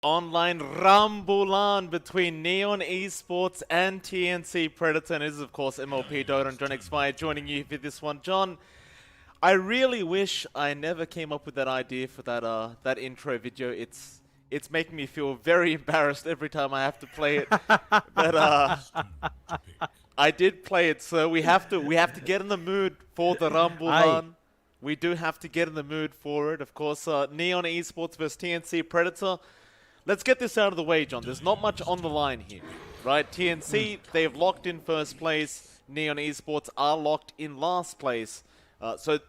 Online Rambulan between Neon Esports and TNC Predator, and this is of course MLP Dota and John XY joining you for this one. John, I really wish I never came up with that idea for that intro video. It's making me feel very embarrassed every time I have to play it. But I did play it, so we have to get in the mood for the Rambulan. We do have to get in the mood for it. Of course, Neon Esports versus TNC Predator. Let's get this out of the way, John. There's not much on the line here, right? TNC, they've locked in first place. Neon Esports are locked in last place. So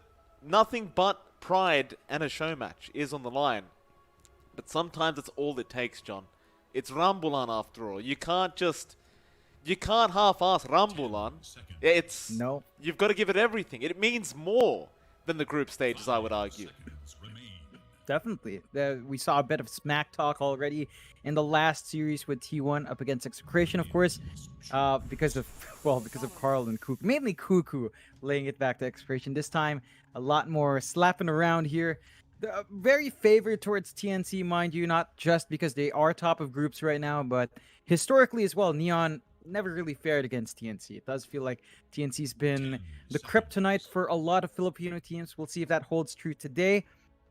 nothing but pride and a show match is on the line. But sometimes it's all it takes, John. It's Rambulan after all. You can't half-ass Rambulan. No. You've got to give it everything. It means more than the group stages, I would argue. Definitely. We saw a bit of smack talk already in the last series with T1 up against Execration, of course, because of Carl and Cuckoo. Mainly Cuckoo laying it back to Execration. This time, a lot more slapping around here. Very favored towards TNC, mind you, not just because they are top of groups right now, but historically as well. Neon never really fared against TNC. It does feel like TNC's been the kryptonite for a lot of Filipino teams. We'll see if that holds true today.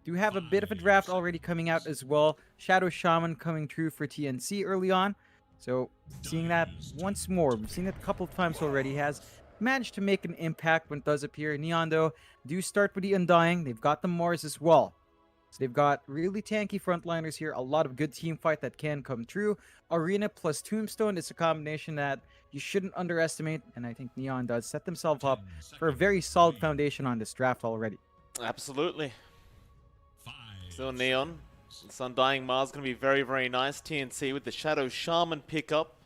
Do have a bit of a draft already coming out as well. Shadow Shaman coming true for TNC early on. So seeing that once more. We've seen it a couple of times already. Has managed to make an impact when it does appear. Neon, though, do start with the Undying. They've got the Mars as well. So they've got really tanky frontliners here. A lot of good team fight that can come true. Arena plus Tombstone is a combination that you shouldn't underestimate. And I think Neon does set themselves up for a very solid foundation on this draft already. Absolutely. Still Neon. This Undying Mars going to be very, very nice. TNC with the Shadow Shaman pickup.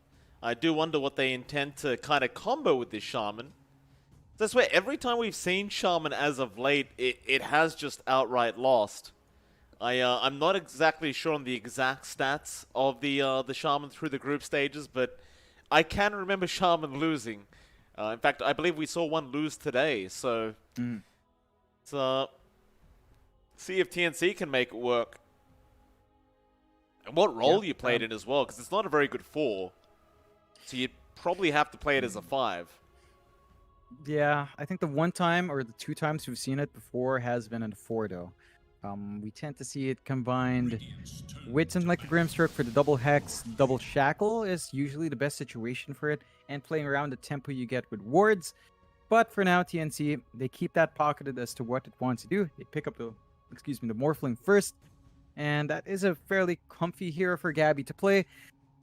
I do wonder what they intend to kind of combo with this Shaman. That's where every time we've seen Shaman as of late, it has just outright lost. I'm not exactly sure on the exact stats of the Shaman through the group stages, but I can remember Shaman losing. In fact, I believe we saw one lose today, so... see if TNC can make it work. And what role you played in as well, because it's not a very good 4. So you'd probably have to play it as a 5. Yeah, I think the one time or the 2 times we've seen it before has been in a 4, though. We tend to see it combined with something like the Grimstroke for the double Hex. Double Shackle is usually the best situation for it, and playing around the tempo you get with wards. But for now, TNC, they keep that pocketed as to what it wants to do. They pick up the Morphling first, and that is a fairly comfy hero for Gabby to play.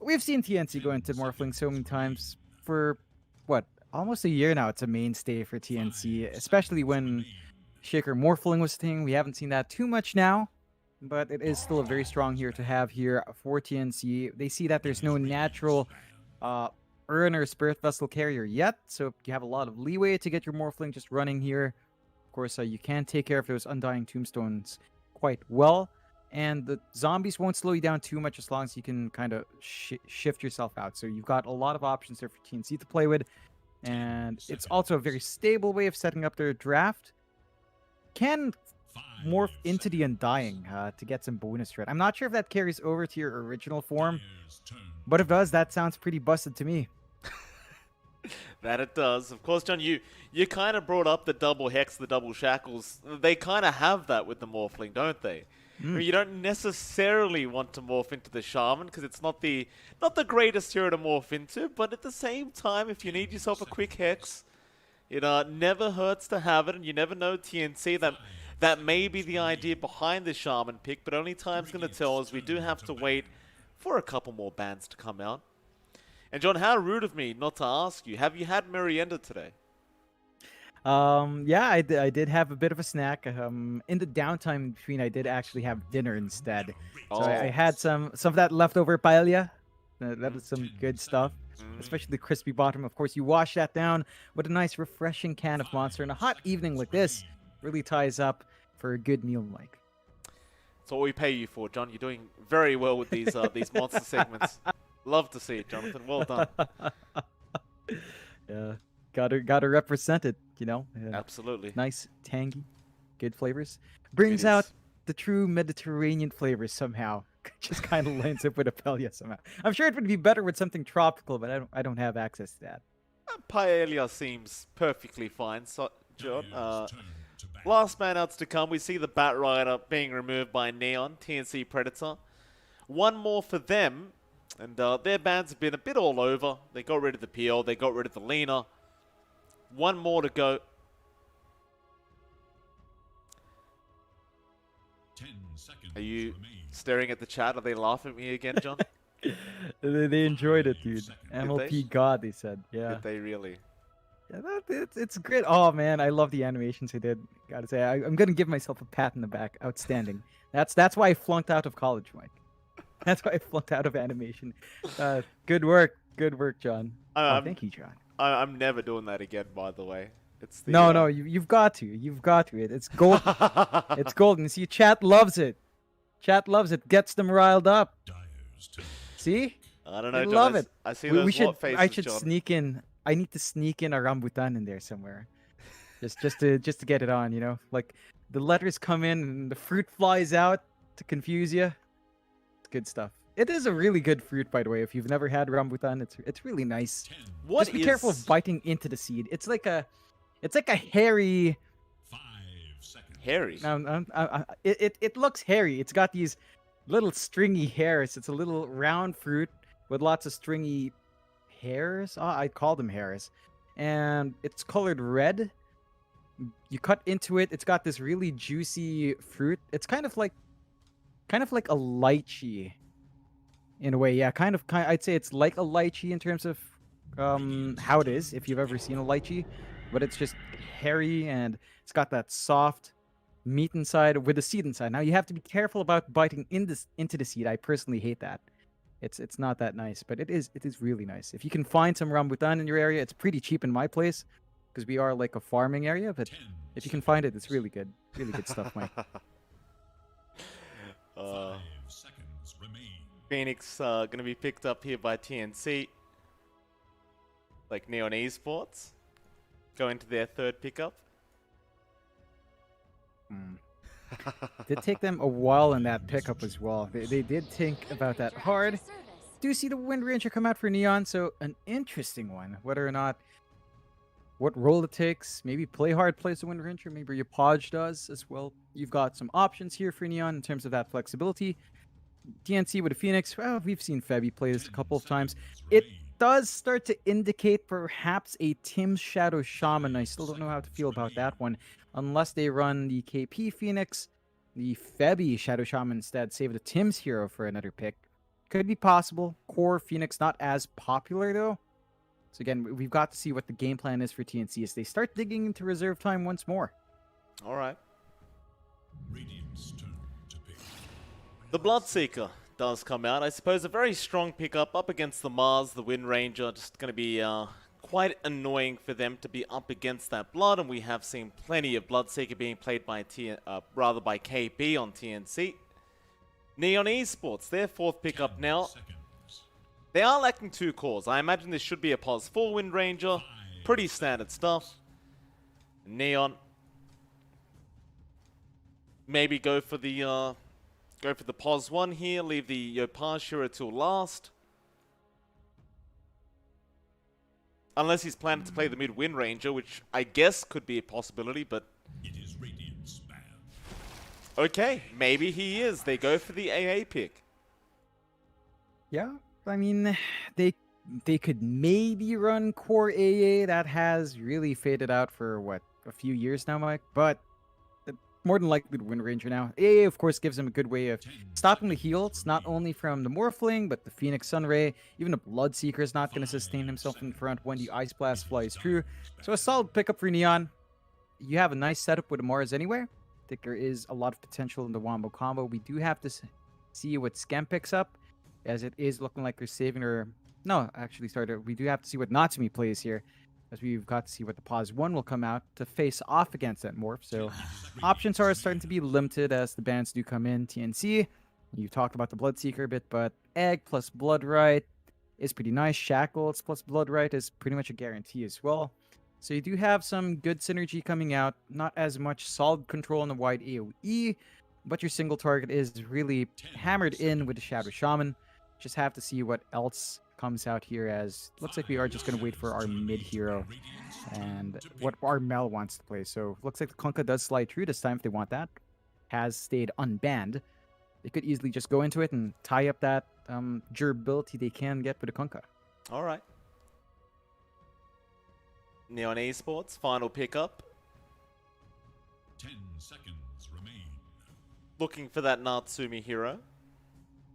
We've seen TNC go into Morphling so many times. For, what, almost a year now, it's a mainstay for TNC, especially when Shaker Morphling was a thing. We haven't seen that too much now, but it is still a very strong hero to have here for TNC. They see that there's no natural Urn or Spirit Vessel carrier yet, so you have a lot of leeway to get your Morphling just running here. Of course, you can take care of those Undying Tombstones quite well, and the zombies won't slow you down too much as long as you can kind of shift yourself out. So you've got a lot of options there for TNC to play with, and it's also a very stable way of setting up their draft. Can morph into the Undying to get some bonus threat. I'm not sure if that carries over to your original form, but if it does, that sounds pretty busted to me. That it does. Of course, John, you kind of brought up the double Hex, the double Shackles. They kind of have that with the Morphling, don't they? I mean, you don't necessarily want to morph into the Shaman because it's not the greatest hero to morph into, but at the same time, if you need yourself a quick Hex, it never hurts to have it, and you never know, TNC, that may be the idea behind the Shaman pick, but only time's going to tell us. We do have to wait for a couple more bans to come out. And John, how rude of me not to ask you, have you had merienda today? Yeah, I did have a bit of a snack. In the downtime between, I did actually have dinner instead. So I had some of that leftover paella. That was some good stuff, especially the crispy bottom. Of course, you wash that down with a nice refreshing can of Monster. And a hot evening like this really ties up for a good meal, Mike. That's what we pay you for, John. You're doing very well with these Monster segments. Love to see it, Jonathan. Well done. Yeah, gotta represent it, you know. Absolutely. Nice, tangy, good flavors. Brings out the true Mediterranean flavors somehow. just kind of lines up with Apelia somehow. I'm sure it would be better with something tropical, but I don't have access to that. Paella seems perfectly fine, so, John. Last man outs to come. We see the Bat Rider being removed by Neon, TNC Predator. One more for them, and their bans have been a bit all over. They got rid of the PL, they got rid of the Lena. One more to go. 10 seconds Are you remain. staring at the chat? Are they laughing at me again, John? They enjoyed it, dude. Did they? MLP God, they said. Yeah. Did they really? Yeah, it's great. Oh man, I love the animations they did. Gotta say, I'm gonna give myself a pat in the back. Outstanding. That's why I flunked out of college, Mike. That's why I flunked out of animation. Good work, John. Thank you, John. I'm never doing that again, by the way. It's the, No, you've got to. You've got to. It's gold. It's golden. See, chat loves it. Chat loves it. Gets them riled up. Dyer's turn. See? I don't know, They John. love it. I see We those should. what faces, I should John. sneak in. I need to sneak in a rambutan in there somewhere, just to get it on. You know, like the letters come in and the fruit flies out to confuse you. It's good stuff. It is a really good fruit, by the way. If you've never had rambutan, it's really nice. 10, What Just be careful of biting into the seed. It's like a hairy. 5 seconds. Hairy. It looks hairy. It's got these little stringy hairs. It's a little round fruit with lots of stringy hairs. I'd call them hairs. And it's colored red. You cut into it. It's got this really juicy fruit. It's kind of like a lychee in a way. Yeah, kind of. I'd say it's like a lychee in terms of how it is, if you've ever seen a lychee. But it's just hairy and it's got that soft meat inside with the seed inside. Now you have to be careful about biting into the seed. I personally hate that. It's not that nice, but it is really nice. If you can find some rambutan in your area, it's pretty cheap in my place because we are like a farming area. But 10 if you can find it, it's really good stuff, Mike. 5 seconds remain. Phoenix gonna be picked up here by TNC. Like Neon Esports. Going to their third pickup. Did take them a while in that pickup as well. They did think about that hard. Do see the Wind Ranger come out for Neon, so an interesting one. Whether or not what role it takes, maybe play hard plays the Wind Ranger, maybe your Podge does as well. You've got some options here for Neon in terms of that flexibility. TNC with a Phoenix, well, we've seen Febby play this a couple of times. It does start to indicate perhaps a Tim's Shadow Shaman. I still don't know how to feel about that one. Unless they run the KP Phoenix, the Febby Shadow Shaman instead, save the Tim's Hero for another pick. Could be possible. Core Phoenix not as popular though. So again, we've got to see what the game plan is for TNC as they start digging into reserve time once more. All right. Radiant's turn to pick. The Bloodseeker does come out. I suppose a very strong pickup up against the Mars, the Wind Ranger. Just going to be quite annoying for them to be up against that Blood, and we have seen plenty of Bloodseeker being played by by KB on TNC. Neon Esports, their fourth pickup 10 now. seconds. They are lacking 2 cores. I imagine this should be a POS 4 Wind Ranger. Pretty standard stuff. Neon. Maybe go for the POS 1 here. Leave the Yopar Shura till last. Unless he's planning to play the mid Wind Ranger, which I guess could be a possibility, but... It is Radiant's ban. Okay, maybe he is. They go for the AA pick. Yeah, I mean, they could maybe run core AA. That has really faded out for what, a few years now, Mike. But more than likely the Wind Ranger now. AA, of course, gives him a good way of stopping the heals, not only from the Morphling, but the Phoenix Sunray. Even the Bloodseeker is not going to sustain himself in front when the Ice Blast flies through. So a solid pickup for Neon. You have a nice setup with the Mars anywhere. I think there is a lot of potential in the Wombo combo. We do have to see what Scam picks up, as it is looking like they're saving her. No, actually, sorry, we do have to see what Natsumi plays here, as we've got to see what the Pause 1 will come out to face off against that Morph. So options are starting to be limited as the bans do come in. TNC, you talked about the Bloodseeker a bit, but Egg plus Bloodright is pretty nice. Shackles plus Bloodright is pretty much a guarantee as well. So you do have some good synergy coming out. Not as much solid control on the wide AoE, but your single target is really hammered in with the Shadow Shaman. Just have to see what else comes out here, as looks like we are just going to wait for our mid hero and what our Mel wants to play. So looks like the Kunkka does slide through this time if they want that. Has stayed unbanned. They could easily just go into it and tie up that durability they can get with the Kunkka. All right. Neon Esports, final pickup. 10 seconds remain. Looking for that Natsumi hero.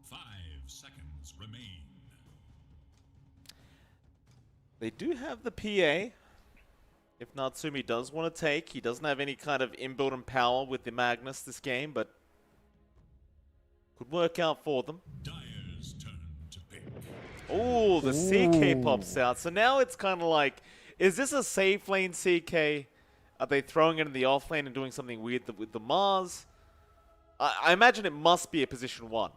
5 seconds remain. They do have the PA. If Natsumi does want to take, he doesn't have any kind of inbuilt power with the Magnus this game, but could work out for them. Dyer's turn to pick. Oh, the CK Ooh. pops out. So now it's kind of like, is this a safe lane CK? Are they throwing it in the off lane and doing something weird with the Mars? I imagine it must be a position 1.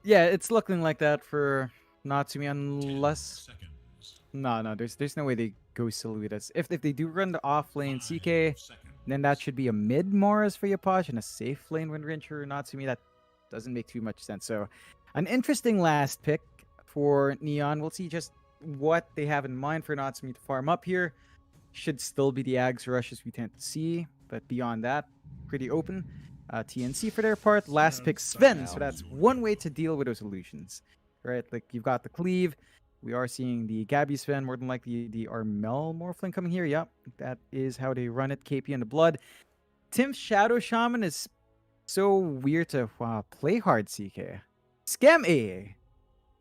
Yeah, it's looking like that for Natsumi, 10 unless seconds. no, there's no way they go silly with us. If they do run the off lane 5 CK, seconds. then that should be a mid Mars for Yapaj and a safe lane Wind Ranger or Natsumi. That doesn't make too much sense. So, an interesting last pick for Neon. We'll see just what they have in mind for Natsumi to farm up here. Should still be the Ags rushes we tend to see, but beyond that, pretty open. TNC for their part. Last pick Sven. So that's one way to deal with those illusions, right? Like you've got the cleave. We are seeing the Gabby Sven, more than likely the Armel Morphling coming here. Yep, that is how they run it. KP in the blood. Tim's Shadow Shaman is so weird to play hard CK. Scam AA.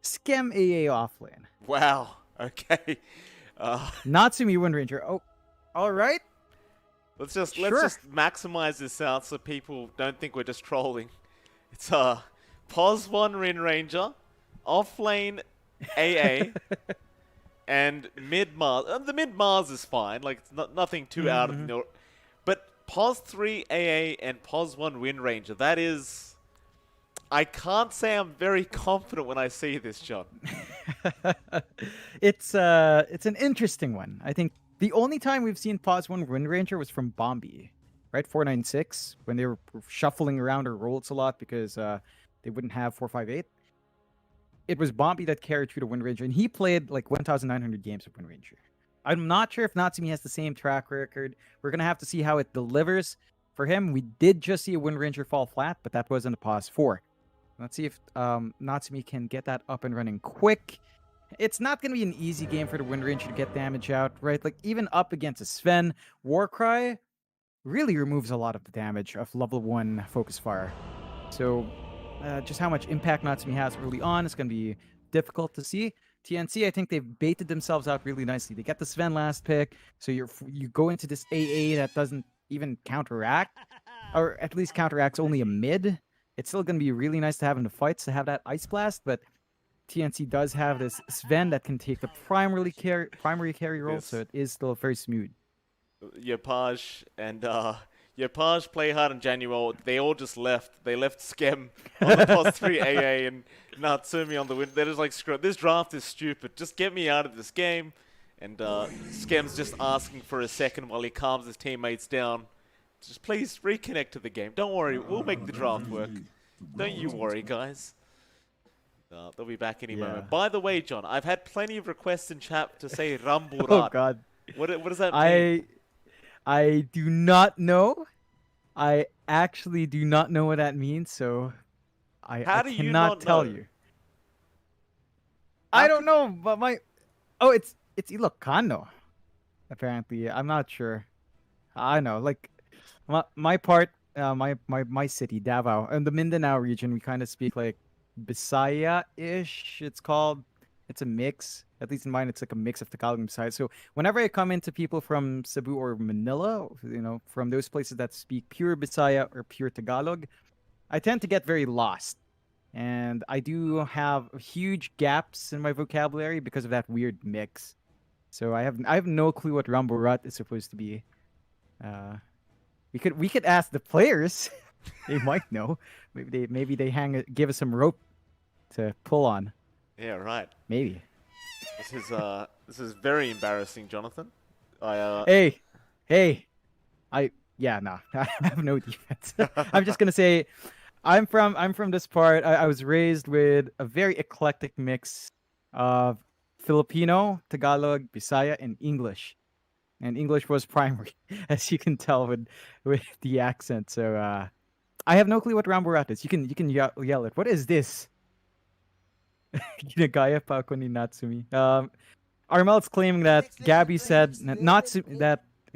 Scam AA offlane. Wow. Okay. Natsumi Wind Ranger. Oh, all right. Let's just Sure. maximize this out so people don't think we're just trolling. It's Pos 1 Rin Ranger, off lane AA, and mid Mars. The mid Mars is fine, like it's nothing too out of the. But Pos 3 AA and Pos 1 Wind Ranger, that is. I can't say I'm very confident when I see this, John. It's an interesting one. I think the only time we've seen pause one Wind Ranger was from Bombi, right? 496 when they were shuffling around or rolls a lot because they wouldn't have 458. It was Bombi that carried through the Wind Ranger, and he played like 1,900 games of Wind Ranger. I'm not sure if Natsumi has the same track record. We're gonna have to see how it delivers for him. We did just see a Wind Ranger fall flat, but that wasn't a pause 4. Let's see if Natsumi can get that up and running quick. It's not going to be an easy game for the Wind Ranger to get damage out, right? Like, even up against a Sven, Warcry really removes a lot of the damage of level 1 Focus Fire. So, just how much impact Natsumi has early on is going to be difficult to see. TNC, I think they've baited themselves out really nicely. They get the Sven last pick, so you go into this AA that doesn't even counteract, or at least counteracts only a mid. It's still going to be really nice to have in the fights to have that Ice Blast, but TNC does have this Sven that can take the primary carry role, Yes. so it is still very smooth. Yapaj and Yapaj, Playhard, and Januel, they all just left. They left Skem on the Pos 3 AA and Natsumi on the win. They're just like, screw it. This draft is stupid. Just get me out of this game. And Skem's just asking for a second while he calms his teammates down. Just please reconnect to the game. Don't worry, we'll make the draft work. Don't you worry, guys. They'll be back any moment. By the way, John, I've had plenty of requests in chat to say Ramburat. Oh God, What does that mean? I do not know. I actually do not know what that means, so I How do you cannot not tell know? you. I don't know, but it's Ilocano. Apparently, I'm not sure. I know, like my part, my city, Davao, in the Mindanao region, we kind of speak like Bisaya-ish. It's called. It's a mix. At least in mine, it's like a mix of Tagalog and Bisaya. So whenever I come into people from Cebu or Manila, from those places that speak pure Bisaya or pure Tagalog, I tend to get very lost. And I do have huge gaps in my vocabulary because of that weird mix. So I have no clue what Ramburat is supposed to be. We could ask the players. They might know. Maybe they give us some rope to pull on. Yeah, right. Maybe. This is very embarrassing, Jonathan. Hey, Yeah, no, I have no defense. I'm just gonna say, I'm from this part. I was raised with a very eclectic mix of Filipino, Tagalog, Bisaya, and English. And English was primary, as you can tell with the accent. So I have no clue what Ramborat is. You can yell it. What is this? Ginagaya pa ako ni Natsumi. Armel's claiming that Gabby said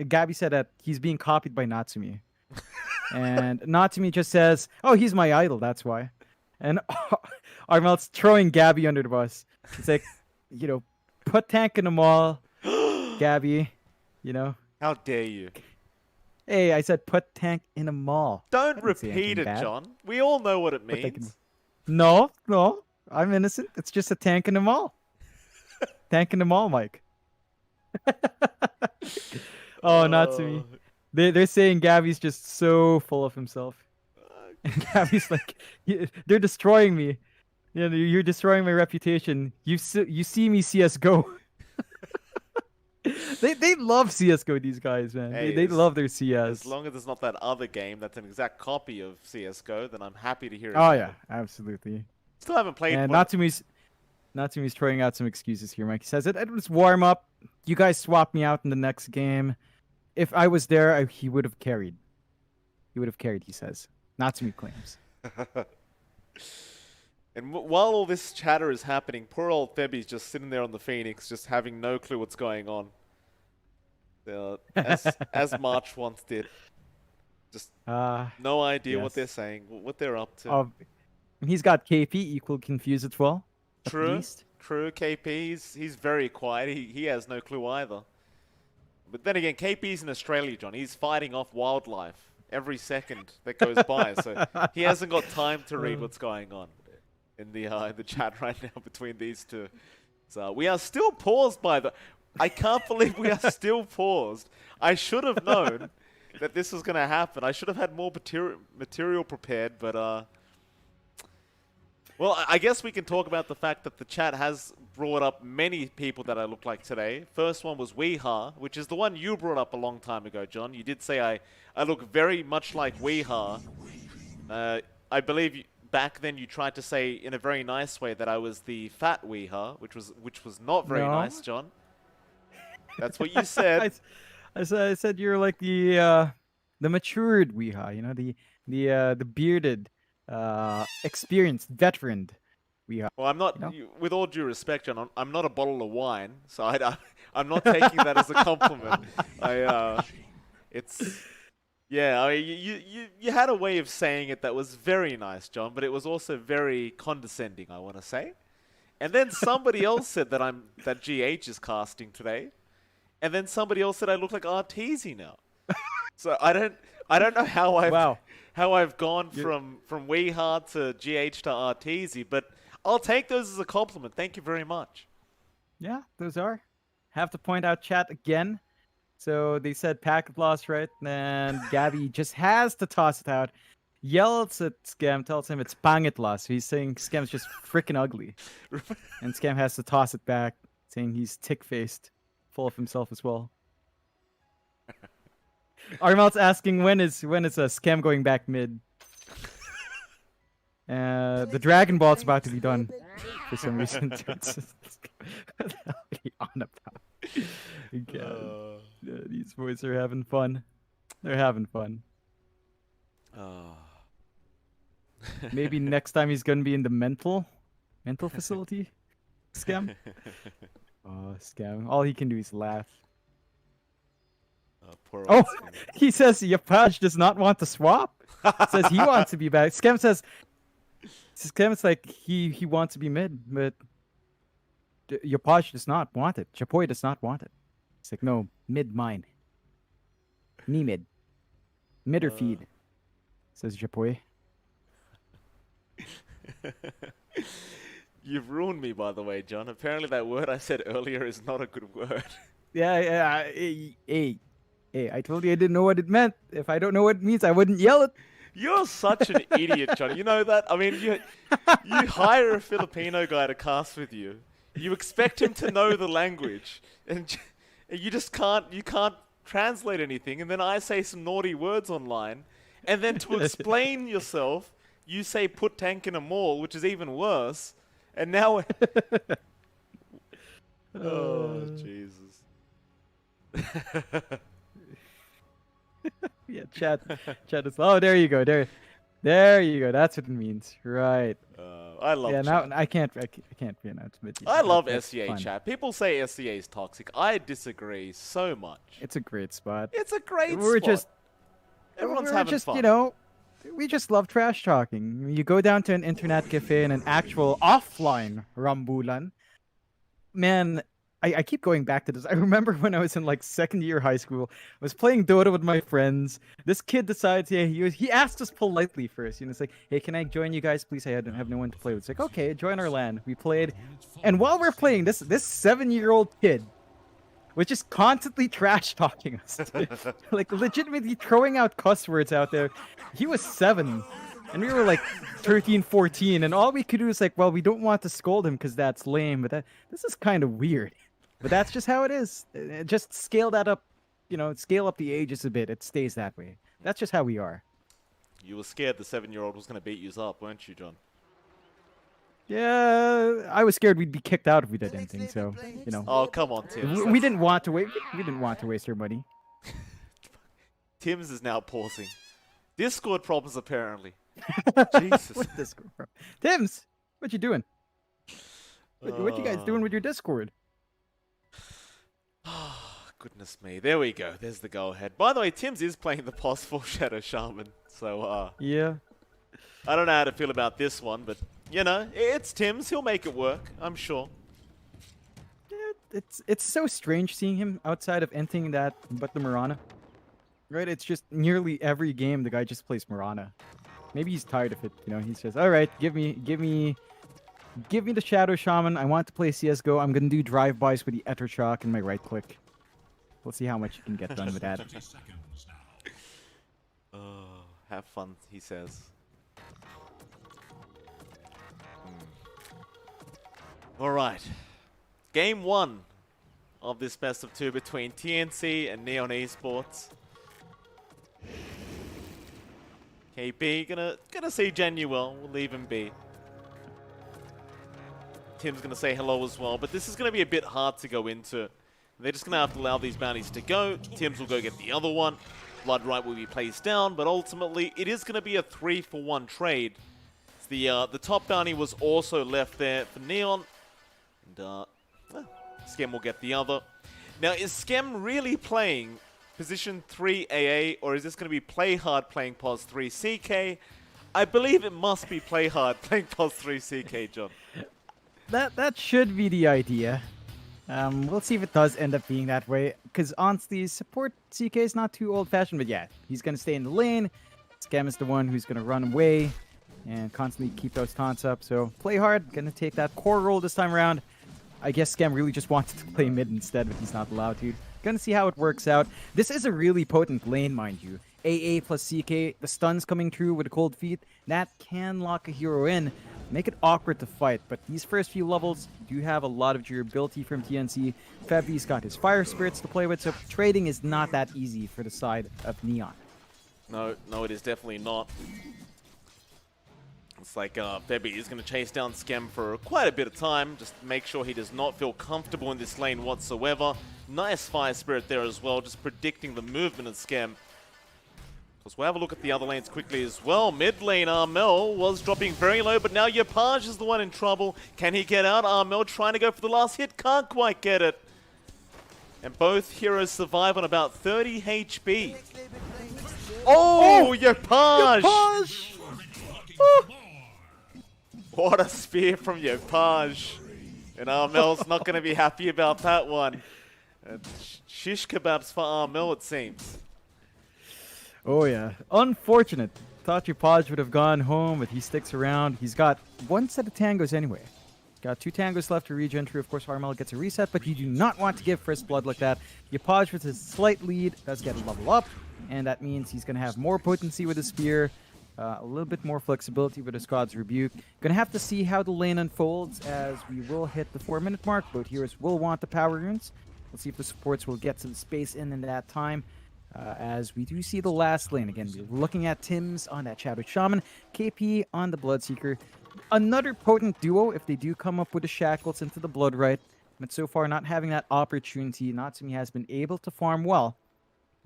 Gabby said that he's being copied by Natsumi. And Natsumi just says, "Oh, he's my idol, that's why." And Armel's throwing Gabby under the bus. It's like, put tank in the mall, Gabby. How dare you? Hey, I said put tank in a mall. Don't didn't say repeat anything it, bad. John. We all know what it Put tank in- means. No, I'm innocent. It's just a tank in the mall. Tank in the mall, Mike. Oh, Natsumi. They're saying Gabby's just so full of himself. And Gabby's like, they're destroying me. You're destroying my reputation. You see me CS:GO. They love CS:GO, these guys, man. Hey, They love their CS. As long as it's not that other game that's an exact copy of CS:GO, then I'm happy to hear it. Oh yeah, absolutely. Still haven't played And one. Natsumi's throwing out some excuses here. Mike says it was warm up. You guys swapped me out in the next game. If I was there, he would have carried. He would have carried, he says. Natsumi claims. And while all this chatter is happening, poor old Thebby's just sitting there on the Phoenix, just having no clue what's going on. As March once did. Just no idea what yes. they're saying, what they're up to. He's got KP equal confused as well. At True, least. true. KP, he's very quiet. He has no clue either. But then again, KP's in Australia, John. He's fighting off wildlife every second that goes by, so he hasn't got time to read what's going on in the chat right now between these two. So we are still paused I can't believe we are still paused. I should have known that this was going to happen. I should have had more material prepared, but well, I guess we can talk about the fact that the chat has brought up many people that I look like today. First one was Weeha, which is the one you brought up a long time ago, John. You did say I look very much like Weeha. I believe back then you tried to say in a very nice way that I was the fat Weeha, which was not very nice, John. That's what you said. I said you're like the matured Weeha, the bearded, experienced veteran Weeha. Well, I'm not. With all due respect, John, I'm not a bottle of wine, so I'm not taking that as a compliment. Yeah. I mean, you had a way of saying it that was very nice, John, but it was also very condescending, I want to say. And then somebody else said that GH is casting today. And then somebody else said I look like Arteezy now. So I don't know how I've gone from Weeha to GH to Arteezy, but I'll take those as a compliment. Thank you very much. Yeah, those are. Have to point out chat again. So they said packet loss, right? And Gabby just has to toss it out. Yells at Scam, tells him it's pangit loss. So he's saying Scam's just freaking ugly. And Scam has to toss it back, saying he's tick-faced. Full of himself as well. Armel's asking when is a Scam going back mid. The Dragon Ball's about to be done for some reason. What the hell are you on about? These boys are having fun. They're having fun. Maybe next time he's gonna be in the mental facility. Scam. Oh, Scam. All he can do is laugh. Poor Oh, Scam. he says Yapaj does not want to swap. Says he wants to be back. Scam says Scam's like he wants to be mid, but Yapaj does not want it. Chapoy does not want it. It's like, no, mid mine. Me mid. Mid or feed, says Chapoy. You've ruined me, by the way, John. Apparently that word I said earlier is not a good word. Yeah. Hey, I told you I didn't know what it meant. If I don't know what it means, I wouldn't yell it. You're such an idiot, John. You know that? I mean, you hire a Filipino guy to cast with you. You expect him to know the language, and you just can't translate anything, and then I say some naughty words online, and then to explain yourself, you say put tank in a mall, which is even worse, and now... Oh, Jesus. Yeah, chat is. Oh, there you go. There you go. That's what it means. Right. I love Yeah. chat. Now I can't pronounce, but yeah, I love that's SEA fun. chat. People say SEA is toxic. I disagree so much. It's a great spot. It's a great We're spot. just Everyone's we're having just, fun. you know, we just love trash talking. You go down to an internet cafe in an actual offline Rambulan. Man, I keep going back to this. I remember when I was in like second year high school, I was playing Dota with my friends. This kid decides, yeah, he asked us politely first. You know, it's like, hey, can I join you guys, please? I have no one to play with. It's like, okay, join our LAN. We played, and while we're playing, this 7-year-old kid was just constantly trash talking us, like legitimately throwing out cuss words out there. He was 7. And we were like 13, 14, and all we could do is like, well, we don't want to scold him because that's lame, but this is kind of weird. But that's just how it is. Just scale that up, you know, scale up the ages a bit. It stays that way. That's just how we are. You were scared the 7-year-old was going to beat you up, weren't you, John? Yeah, I was scared we'd be kicked out if we did anything. So, you know, Oh, come on, Tim. we didn't want to wait. We didn't want to waste our money. Tim's is now pausing. Discord problems, apparently. Jesus. What's Discord from? Tim's, what you doing? What you guys doing with your Discord? Goodness me. There we go. There's the go-ahead. By the way, Tim's is playing the pos for Shadow Shaman. So, Yeah. I don't know how to feel about this one, but, you know, it's Tim's. He'll make it work, I'm sure. Yeah, it's so strange seeing him outside of anything that but the Mirana. Right? It's just nearly every game the guy just plays Mirana. Maybe he's tired of it, you know. He says, "All right, give me the Shadow Shaman. I want to play CS:GO. I'm gonna do drive-bys with the Ether Shock and my right click. We'll see how much you can get done with that." 30 seconds now. Oh, have fun, he says. All right. Game 1 of this best of 2 between TNC and Neon Esports. KB gonna say Genuel. We'll leave him be. Tim's gonna say hello as well, but this is gonna be a bit hard to go into. They're just gonna have to allow these bounties to go. Tim's will go get the other one. Blood Right will be placed down, but ultimately it is gonna be a 3-for-1 trade. The top bounty was also left there for Neon, and Skem will get the other. Now, is Skem really playing position 3 AA, or is this going to be play hard playing pos 3 CK? I believe it must be play hard playing pos 3 CK, John. That should be the idea. We'll see if it does end up being that way. Because honestly, support CK is not too old-fashioned, but yeah, he's gonna stay in the lane. Scam is the one who's gonna run away and constantly keep those taunts up. So play hard, gonna take that core role this time around. I guess Scam really just wanted to play mid instead, but he's not allowed to. Gonna see how it works out. This is a really potent lane, mind you. AA plus CK, the stuns coming through with the cold feet, that can lock a hero in. Make it awkward to fight, but these first few levels do have a lot of durability from TNC. Febby's got his fire spirits to play with, so trading is not that easy for the side of Neon. No, it is definitely not. It's like Febby is going to chase down Skem for quite a bit of time. Just make sure he does not feel comfortable in this lane whatsoever. Nice fire spirit there as well, just predicting the movement of Skem. We'll have a look at the other lanes quickly as well. Mid lane, Armel was dropping very low, but now Yopaj is the one in trouble. Can he get out? Armel trying to go for the last hit, can't quite get it. And both heroes survive on about 30 HP. Oh, Yopaj! What a spear from Yopaj. And Armel's not going to be happy about that one. And shish kebabs for Armel, it seems. Oh yeah, unfortunate. Thought Yopaj would have gone home, but he sticks around. He's got one set of tangos anyway. Got 2 tangos left to regen through. Of course, Armel gets a reset, but you do not want to give first blood like that. Yopaj with his slight lead does get a level up, and that means he's going to have more potency with his spear, a little bit more flexibility with his God's Rebuke. Going to have to see how the lane unfolds as we will hit the 4-minute mark. Both heroes will want the power runes. Let's see if the supports will get some space in that time. As we do see the last lane. Again, we're looking at Tim's on that Shadow Shaman, KP on the Bloodseeker. Another potent duo if they do come up with the Shackles into the Blood Right. But so far, not having that opportunity, Natsumi has been able to farm well.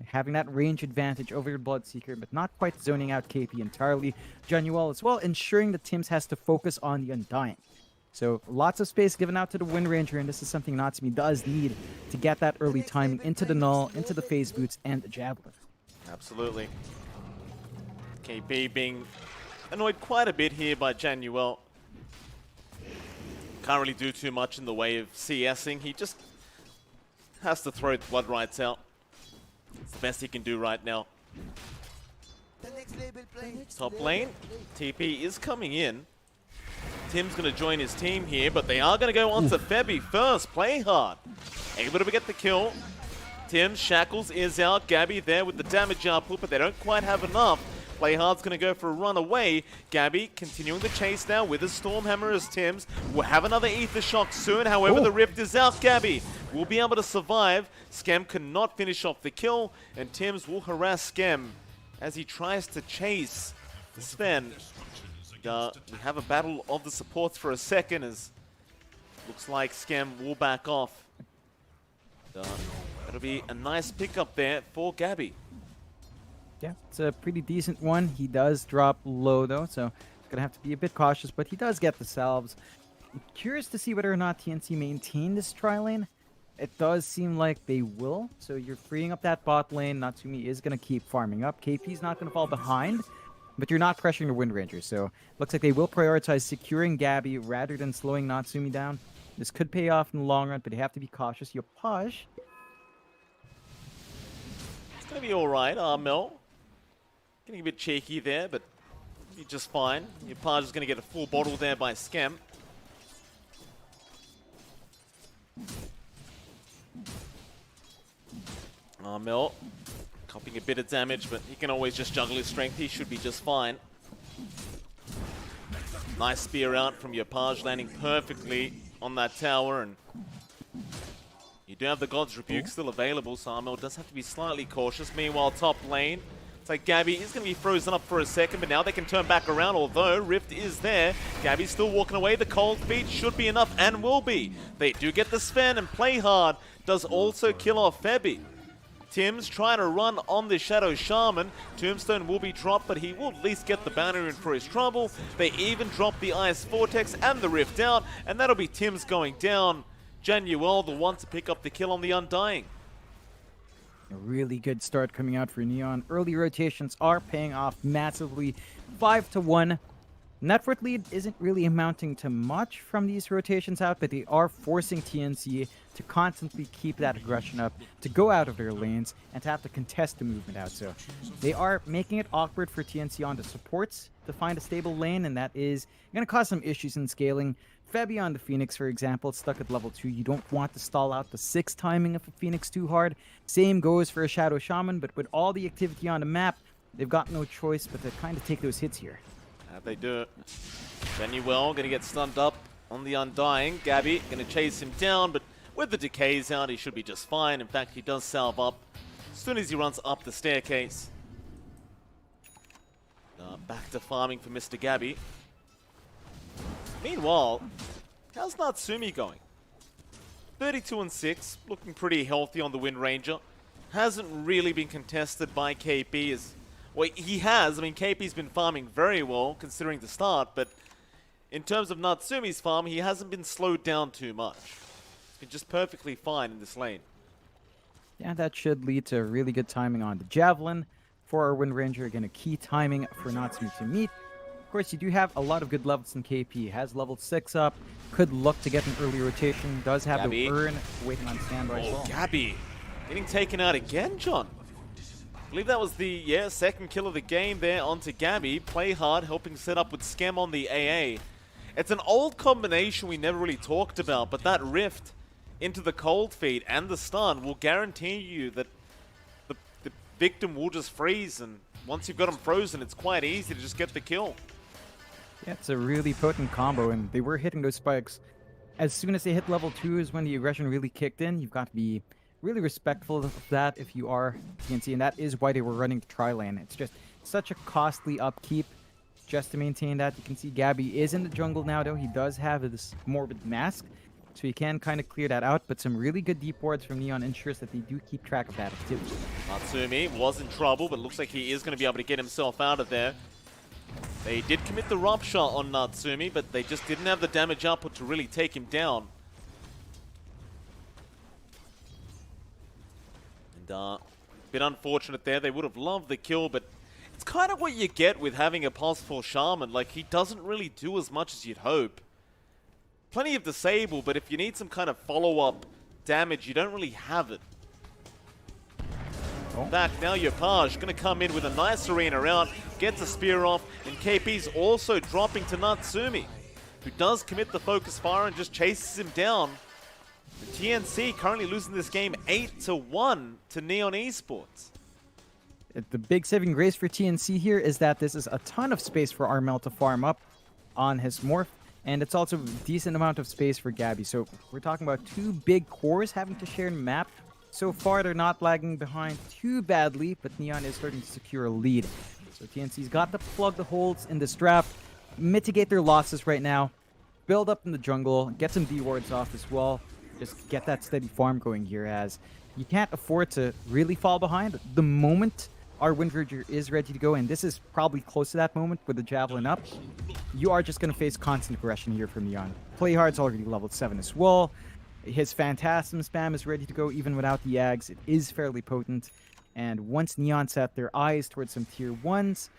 Having that range advantage over the Bloodseeker, but not quite zoning out KP entirely. Januel as well, ensuring that Tim's has to focus on the Undying. So lots of space given out to the Wind Ranger, and this is something Natsumi does need to get that early timing into the Null, into the Phase Boots, and the Javelin. Absolutely. KP being annoyed quite a bit here by Januel. Can't really do too much in the way of CSing. He just has to throw Blood Rights out. It's the best he can do right now. Top lane, TP is coming in. Tim's going to join his team here, but they are going to go on to Febby first. Play hard. Able to get the kill. Tim, Shackles is out. Gabby there with the damage output, but they don't quite have enough. Playhard's going to go for a run away. Gabby continuing the chase now with a Stormhammer as Tim's. We'll have another Ether Shock soon. However, the Rift is out. Gabby will be able to survive. Skem cannot finish off the kill, and Tim's will harass Skem as he tries to chase Sven. We have a battle of the supports for a second as looks like Skem will back off. It'll be a nice pickup there for Gabby. Yeah, it's a pretty decent one. He does drop low though, so he's going to have to be a bit cautious, but he does get the salves. I'm curious to see whether or not TNC maintain this tri-lane. It does seem like they will, so you're freeing up that bot lane. Natsumi is going to keep farming up. KP's not going to fall behind, but you're not pressuring the Wind Ranger, so looks like they will prioritize securing Gabby rather than slowing Natsumi down. This could pay off in the long run, but you have to be cautious. Yopaj. It's going to be alright, Armel. Getting a bit cheeky there, but be just fine. Yopaj is going to get a full bottle there by Skem. Armel copying a bit of damage, but he can always just juggle his strength. He should be just fine. Nice spear out from Yopaj, landing perfectly on that tower, and you do have the God's Rebuke still available, so Armel does have to be slightly cautious. Meanwhile, top lane, it's like Gabby is going to be frozen up for a second, but now they can turn back around, although Rift is there. Gabby's still walking away. The cold feet should be enough, and will be. They do get the Sven, and Play Hard does also kill off Febby. Tim's trying to run on the Shadow Shaman. Tombstone will be dropped, but he will at least get the banner in for his trouble. They even drop the Ice Vortex and the Rift out, and that'll be Tim's going down. Januel, the one to pick up the kill on the Undying. A really good start coming out for Neon. Early rotations are paying off massively. 5-1. Net worth lead isn't really amounting to much from these rotations out, but they are forcing TNC to constantly keep that aggression up, to go out of their lanes, and to have to contest the movement out. So they are making it awkward for TNC on the supports to find a stable lane, and that is going to cause some issues in scaling. Febby on the Phoenix, for example, it's stuck at level 2. You don't want to stall out the 6 timing of a Phoenix too hard. Same goes for a Shadow Shaman, but with all the activity on the map, they've got no choice but to kind of take those hits here. How'd they do it? Januel going to get stunned up on the Undying. Gabby going to chase him down, but with the decays out, he should be just fine. In fact, he does salve up as soon as he runs up the staircase. Back to farming for Mr. Gabby. Meanwhile, how's Natsumi going? 32-6, looking pretty healthy on the Wind Ranger. Hasn't really been contested by KP as... Well, he has. I mean, KP's been farming very well, considering the start, but in terms of Natsumi's farm, he hasn't been slowed down too much. He's been just perfectly fine in this lane. Yeah, that should lead to really good timing on the Javelin for our Wind Ranger. Again, a key timing for Natsumi to meet. Of course, you do have a lot of good levels in KP. Has level 6 up, could look to get an early rotation, does have Gabby. the Urn waiting on standby as well. Gabby getting taken out again, John. I believe that was the second kill of the game there onto Gabby. Play hard, helping set up with Skem on the AA. It's an old combination we never really talked about, but that Rift into the cold feed and the stun will guarantee you that the victim will just freeze, and once you've got him frozen, it's quite easy to just get the kill. Yeah, it's a really potent combo, and they were hitting those spikes as soon as they hit level 2 is when the aggression really kicked in. You've got to be really respectful of that if you are TNC, and that is why they were running the tri-lane. It's just such a costly upkeep just to maintain that. You can see Gabby is in the jungle now, though. He does have this Morbid Mask, so he can kind of clear that out, but some really good deep wards from Neon ensures that they do keep track of that activity. Natsumi was in trouble, but looks like he is going to be able to get himself out of there. They did commit the rupture on Natsumi, but they just didn't have the damage output to really take him down. And a bit unfortunate there. They would have loved the kill, but it's kind of what you get with having a Pulseful Shaman. Like, he doesn't really do as much as you'd hope. Plenty of disable, but if you need some kind of follow-up damage, you don't really have it. Oh. In fact, now Yopaj going to come in with a nice arena round, gets a spear off, and KP's also dropping to Natsumi, who does commit the focus fire and just chases him down. The TNC currently losing this game 8-1 to Neon Esports. The big saving grace for TNC here is that this is a ton of space for Armel to farm up on his morph, and it's also a decent amount of space for Gabby. So we're talking about two big cores having to share a map. So far, they're not lagging behind too badly, but Neon is starting to secure a lead. So TNC's got to plug the holes in this draft, mitigate their losses right now, build up in the jungle, get some D-wards off as well. Just get that steady farm going here, as you can't afford to really fall behind. The moment our Wind Verger is ready to go, and this is probably close to that moment with the Javelin up, you are just going to face constant aggression here from Neon. Playhard's already level 7 as well. His Phantasm spam is ready to go even without the Ags. It is fairly potent. And once Neon set their eyes towards some tier 1s,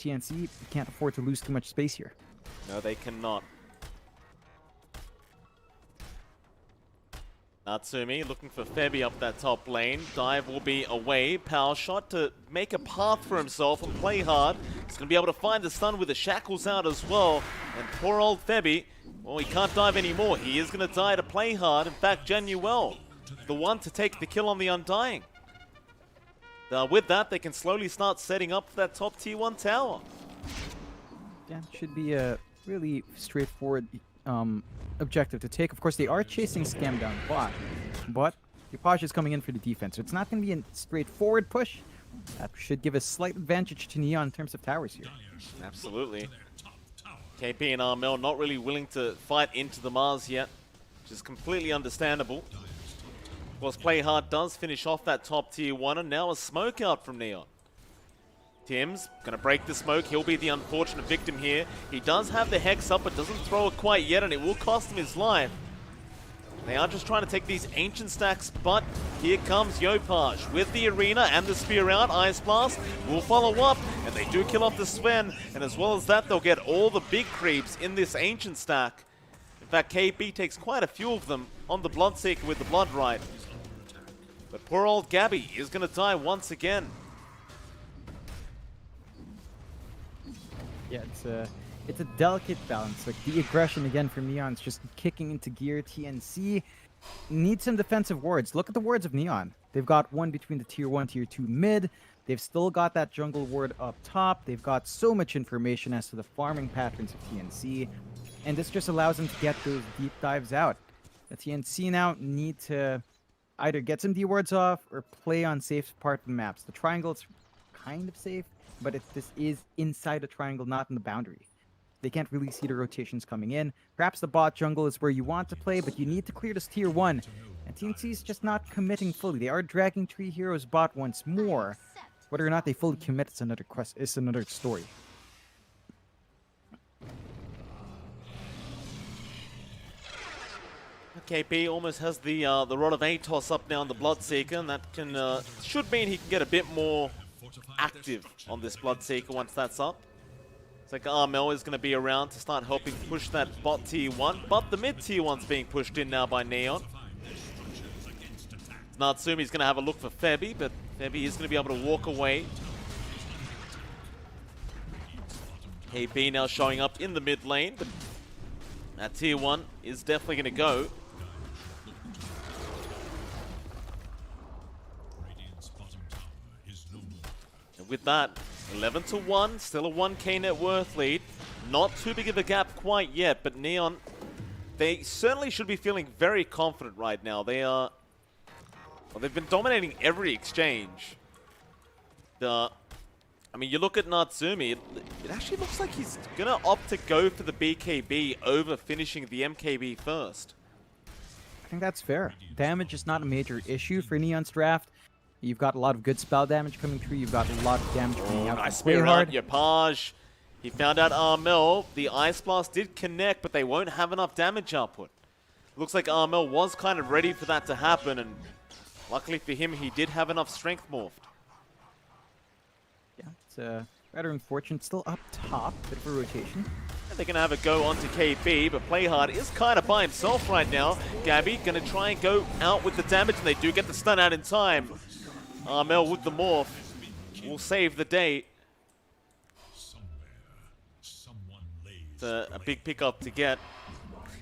TNC can't afford to lose too much space here. No, they cannot. Natsumi looking for Febby up that top lane. Dive will be away. Power shot to make a path for himself and play hard. He's going to be able to find the stun with the shackles out as well. And poor old Febby, well, he can't dive anymore. He is going to die to play hard. In fact, Genuel, the one to take the kill on the Undying. With that, they can slowly start setting up for that top tier 1 tower. Yeah, should be a really straightforward objective to take. Of course, they are chasing Scam down bot, but Yopaj is coming in for the defense, so it's not going to be a straightforward push. That should give a slight advantage to Neon in terms of towers here. Absolutely. KP and Armel not really willing to fight into the Mars yet, which is completely understandable. Of course, Play Hard does finish off that top tier 1, and now a smoke out from Neon. Tim's gonna break the smoke. He'll be the unfortunate victim here. He does have the Hex up, but doesn't throw it quite yet, and it will cost him his life. They are just trying to take these ancient stacks, but here comes Yopaj with the arena and the spear out. Ice Blast will follow up, and they do kill off the Sven, and as well as that, they'll get all the big creeps in this ancient stack. In fact, KB takes quite a few of them on the Bloodseeker with the Blood Right. But poor old Gabby is gonna die once again. Yeah, it's a delicate balance. Like, the aggression again from Neon's just kicking into gear. TNC needs some defensive wards. Look at the wards of Neon. They've got one between the tier 1, tier 2 mid. They've still got that jungle ward up top. They've got so much information as to the farming patterns of TNC. And this just allows them to get those deep dives out. The TNC now need to either get some D wards off or play on safe part of the maps. The triangle is kind of safe, but this is inside a triangle, not in the boundary. They can't really see the rotations coming in. Perhaps the bot jungle is where you want to play, but you need to clear this tier 1. And TNC is just not committing fully. They are dragging 3 heroes bot once more. Whether or not they fully commit is another story. KP almost has the Rod of Atos up now on the Bloodseeker, and that can should mean he can get a bit more active on this Bloodseeker once that's up. It's like Armel is going to be around to start helping push that bot tier 1, but the mid tier 1's being pushed in now by Neon. Natsumi's going to have a look for Febby, but Febby is going to be able to walk away. KB now showing up in the mid lane, but that tier 1 is definitely going to go. And with that, 11-1, still a 1k net worth lead. Not too big of a gap quite yet, but Neon they certainly should be feeling very confident right now. They are... Well, they've been dominating every exchange. I mean, you look at Natsumi, it actually looks like he's going to opt to go for the BKB over finishing the MKB first. I think that's fair. Damage is not a major issue for Neon's draft. You've got a lot of good spell damage coming through. You've got a lot of damage coming out. Nice from Play spear hard. out, Yapage. He found out Armel. The Ice Blast did connect, but they won't have enough damage output. Looks like Armel was kind of ready for that to happen, and luckily for him, he did have enough strength morphed. Yeah, it's rather unfortunate. Still up top, bit of a rotation. And they're going to have a go onto KB, but Playhard is kind of by himself right now. Gabby going to try and go out with the damage, and they do get the stun out in time. Armel with the morph will save the day. It's a big pickup to get,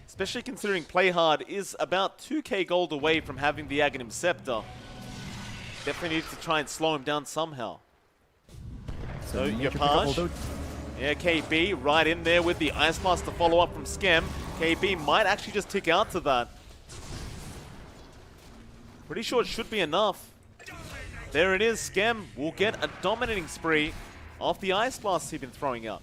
especially considering Playhard is about 2k gold away from having the Aghanim Scepter. Definitely needs to try and slow him down somehow. So Yapage, yeah, KB right in there with the Ice Blast to follow up from Skem. KB might actually just tick out to that. Pretty sure it should be enough. There it is, Skem will get a dominating spree off the Ice Blasts he's been throwing out.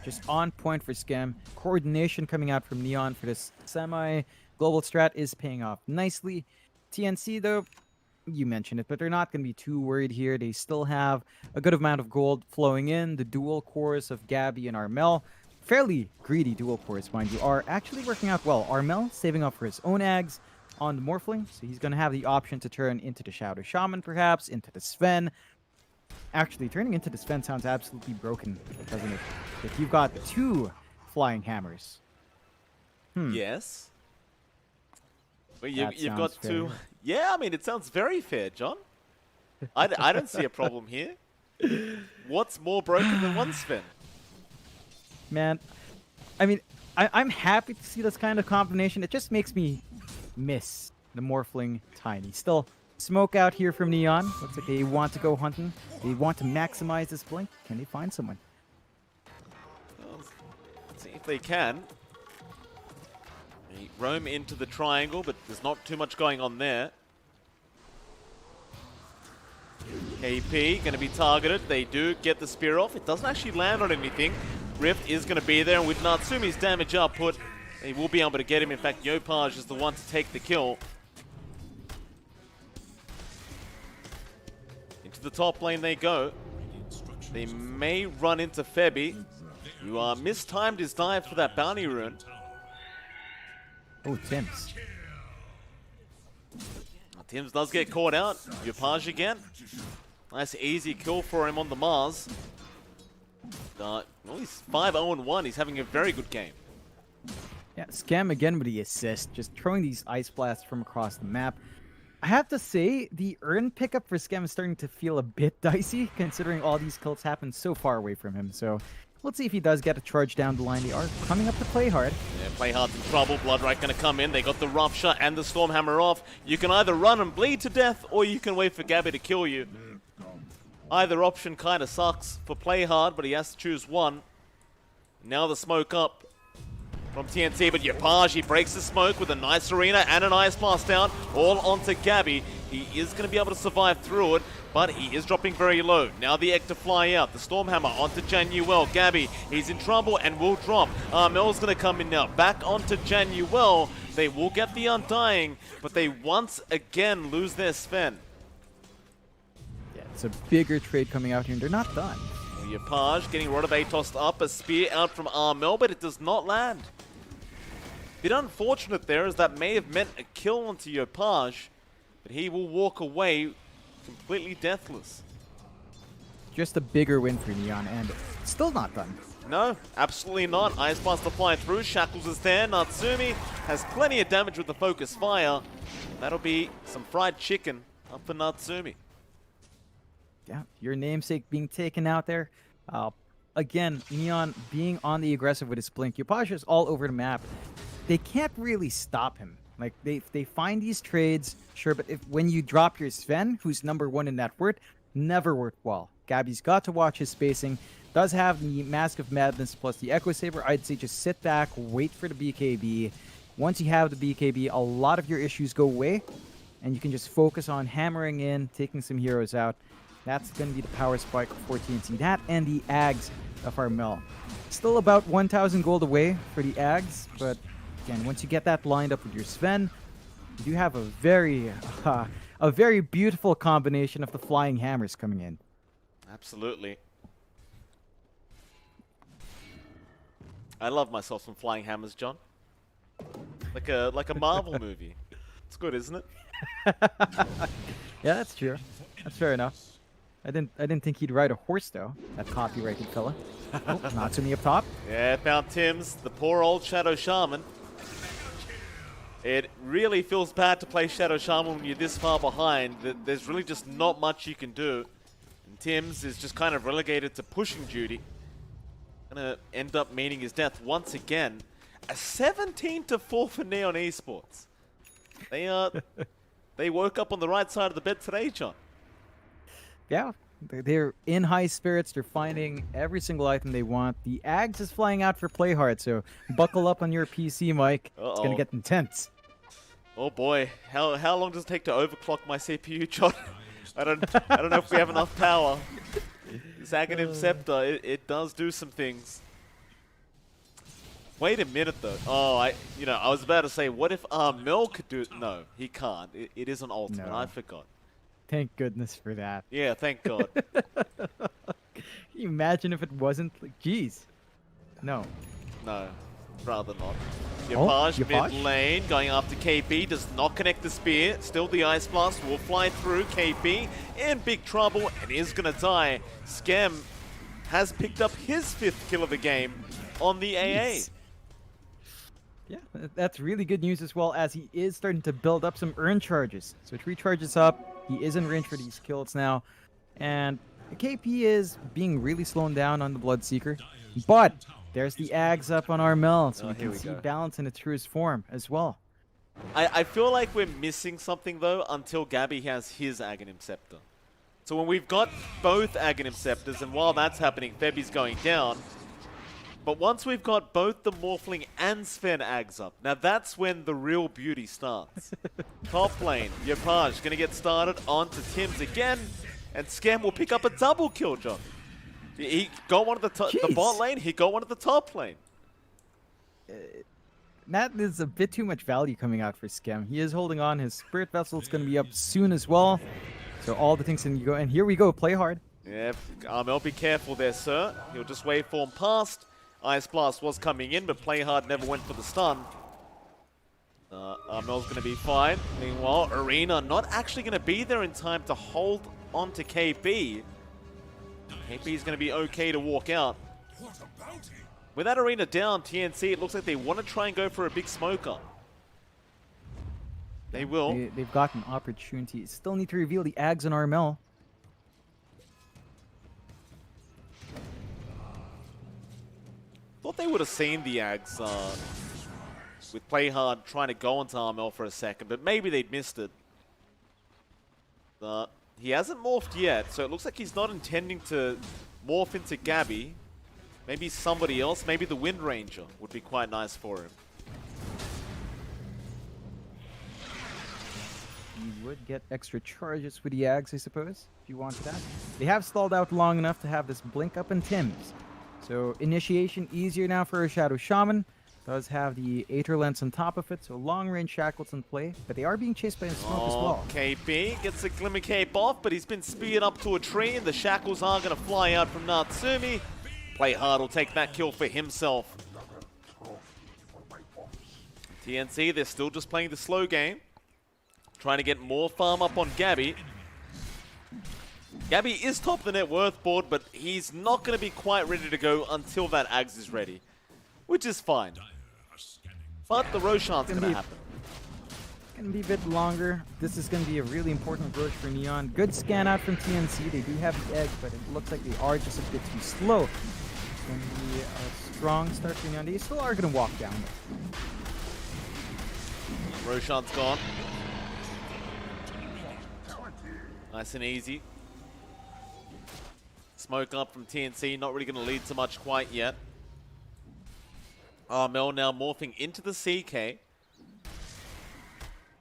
Just on point for Skem. Coordination coming out from Neon for this semi-global strat is paying off nicely. TNC, though, you mentioned it, but they're not going to be too worried here. They still have a good amount of gold flowing in. The dual cores of Gabby and Armel, fairly greedy dual cores, mind you, are actually working out well. Armel saving up for his own Ags on the Morphling, so he's going to have the option to turn into the Shadow Shaman, perhaps, into the Sven. Actually, turning into the Sven sounds absolutely broken, doesn't it? If you've got 2 flying hammers. Yes. Well, you've That got sounds 2... fair. Yeah, I mean, it sounds very fair, John. I don't see a problem here. What's more broken than one Sven? Man, I mean, I'm happy to see this kind of combination. It just makes me miss the Morphling Tiny. Still, smoke out here from Neon. Looks like they want to go hunting. They want to maximize this blink. Can they find someone? Well, let's see if they can. They roam into the triangle, but there's not too much going on there. KP going to be targeted. They do get the spear off. It doesn't actually land on anything. Rift is going to be there, and with Natsumi's damage output, they will be able to get him. In fact, Yopaj is the one to take the kill. Into the top lane they go. They may run into Febi, who mistimed his dive for that bounty rune. Oh, Tims. Tims does get caught out. Yopaj again. Nice easy kill for him on the Mars. Well, he's 5-0-1. He's having a very good game. Yeah, Scam again with the assist, just throwing these ice blasts from across the map. I have to say, the urn pickup for Scam is starting to feel a bit dicey, considering all these kills happen so far away from him. So let's see if he does get a charge down the line. They are coming up to play hard. Yeah, Playhard's in trouble. Bloodright going to come in. They got the Rupture and the Stormhammer off. You can either run and bleed to death, or you can wait for Gabby to kill you. Either option kind of sucks for Playhard, but he has to choose one. Now the smoke up from TNC, but Yapage, he breaks the smoke with a nice arena and an Ice Blast down, all onto Gabby. He is going to be able to survive through it, but he is dropping very low. Now the Egg to fly out, the Stormhammer onto Januel. Gabby, he's in trouble and will drop. Mel's going to come in now, back onto Januel. They will get the Undying, but they once again lose their Sven. Yeah, it's a bigger trade coming out here, and they're not done. Yapage getting Rotovate tossed up, a spear out from Armel, but it does not land. Bit unfortunate there, as that may have meant a kill onto Yapage, but he will walk away completely deathless. Just a bigger win for Neon, and still not done. No, absolutely not. Ice Blast applied through, Shackles is there, Natsumi has plenty of damage with the Focus Fire. That'll be some fried chicken up for Natsumi. Yeah, your namesake being taken out there. Again, Neon being on the aggressive with his blink. Yapaj is all over the map. They can't really stop him. Like, they find these trades, sure, but when you drop your Sven, who's #1 in that word, never worked well. Gabby's got to watch his spacing. Does have the Mask of Madness plus the Echo Saber. I'd say just sit back, wait for the BKB. Once you have the BKB, a lot of your issues go away, and you can just focus on hammering in, taking some heroes out. That's going to be the power spike for TNC. That and the Ags of our mill. Still about 1,000 gold away for the Ags, but again, once you get that lined up with your Sven, you do have a very beautiful combination of the flying hammers coming in. Absolutely. I love myself some flying hammers, John. Like a Marvel movie. It's good, isn't it? Yeah, that's true. That's fair enough. I didn't think he'd ride a horse though. That copyrighted fella. Oh, Natsumi up top. Yeah, found Tim's, the poor old Shadow Shaman. It really feels bad to play Shadow Shaman when you're this far behind. There's really just not much you can do. And Tim's is just kind of relegated to pushing duty. Gonna end up meeting his death once again. A 17-4 for Neon Esports. They woke up on the right side of the bed today, John. Yeah, they're in high spirits. They're finding every single item they want. The Ags is flying out for play hard, so buckle up on your PC, Mike. It's gonna get intense. Oh boy, how long does it take to overclock my CPU, John? I don't know if we have enough power. This Aghanim Scepter, it does do some things. Wait a minute though. Oh, I was about to say, what if Mel could do it? No, he can't. It is an ultimate. No. I forgot. Thank goodness for that. Yeah, thank God. Can you imagine if it wasn't? Like, geez. No. No, rather not. Oh, Yapaj mid Yapaj? lane, going after KB, does not connect the spear. Still the Ice Blast will fly through. KB in big trouble and is going to die. Scam has picked up his 5th kill of the game on the AA. Jeez. Yeah, that's really good news as well, as he is starting to build up some earn charges. So it recharges up. He is in range for these kills now. And KP is being really slowed down on the Bloodseeker. But there's the Ags up on our mill, so we can see balance in its truest form as well. I feel like we're missing something though until Gabby has his Aghanim Scepter. So when we've got both Aghanim Scepters, and while that's happening, Febi's going down. But once we've got both the Morphling and Sven Ags up, now that's when the real beauty starts. Top lane, Yapaj going to get started onto Tim's again, and Scam will pick up a double kill, John. He got one at the bot lane, he got one at the top lane. That is a bit too much value coming out for Scam. He is holding on. His Spirit Vessel is going to be up soon as well. So all the things can go, and here we go, play hard. Yeah, Armel, be careful there, sir. He'll just waveform past. Ice Blast was coming in, but play hard never went for the stun. Armel's going to be fine. Meanwhile, Arena not actually going to be there in time to hold on to KP. KP's going to be okay to walk out. With that Arena down, TNC, it looks like they want to try and go for a big smoker. They will. They've got an opportunity. Still need to reveal the Ags and Armel. Thought they would have seen the Ags with play hard trying to go onto Armel for a second, but maybe they'd missed it. He hasn't morphed yet, so it looks like he's not intending to morph into Gabby. Maybe somebody else, maybe the Wind Ranger would be quite nice for him. You would get extra charges with the Ags, I suppose, if you wanted that. They have stalled out long enough to have this blink up in Tim's. So initiation easier now for a Shadow Shaman. Does have the Aether Lens on top of it, so long-range Shackles in play. But they are being chased by a smoke as well. KP gets the Glimmer Cape off, but he's been speared up to a tree, and the Shackles are going to fly out from Natsumi. Play hard will take that kill for himself. TNC, they're still just playing the slow game. Trying to get more farm up on Gabby. Gabby is top of the net worth board, but he's not going to be quite ready to go until that Ags is ready. Which is fine. But the Roshan's going to happen. It's going to be a bit longer. This is going to be a really important Rosh for Neon. Good scan out from TNC. They do have the egg, but it looks like they are just a bit too slow. It's going to be a strong start for Neon. They still are going to walk down. Roshan's gone. Nice and easy. smoke up from TNC, not really going to lead to much quite yet. Mel now morphing into the CK.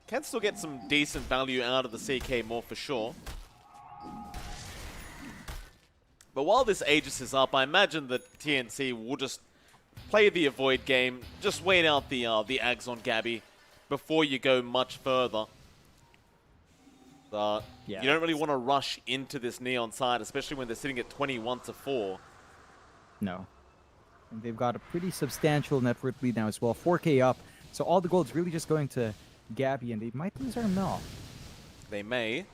Can still get some decent value out of the CK more for sure. But while this Aegis is up, I imagine that TNC will just play the avoid game, just wait out the Ags on Gabby before you go much further. Yeah. You don't really want to rush into this Neon side, especially when they're sitting at 21-4. No. And they've got a pretty substantial net worth lead now as well. 4K up. So all the gold's really just going to Gabby, and they might lose our Mel. They may.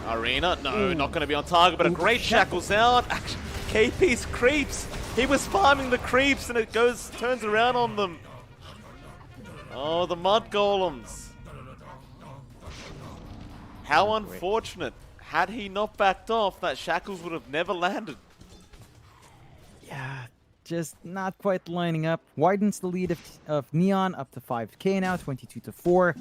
Arena, no, not going to be on target, but a great shackles out. Actually, KP's creeps. He was farming the creeps, and it turns around on them. Oh, the mud golems. How unfortunate. Had he not backed off, that shackles would have never landed. Yeah, just not quite lining up. Widens the lead of Neon up to 5K now, 22-4.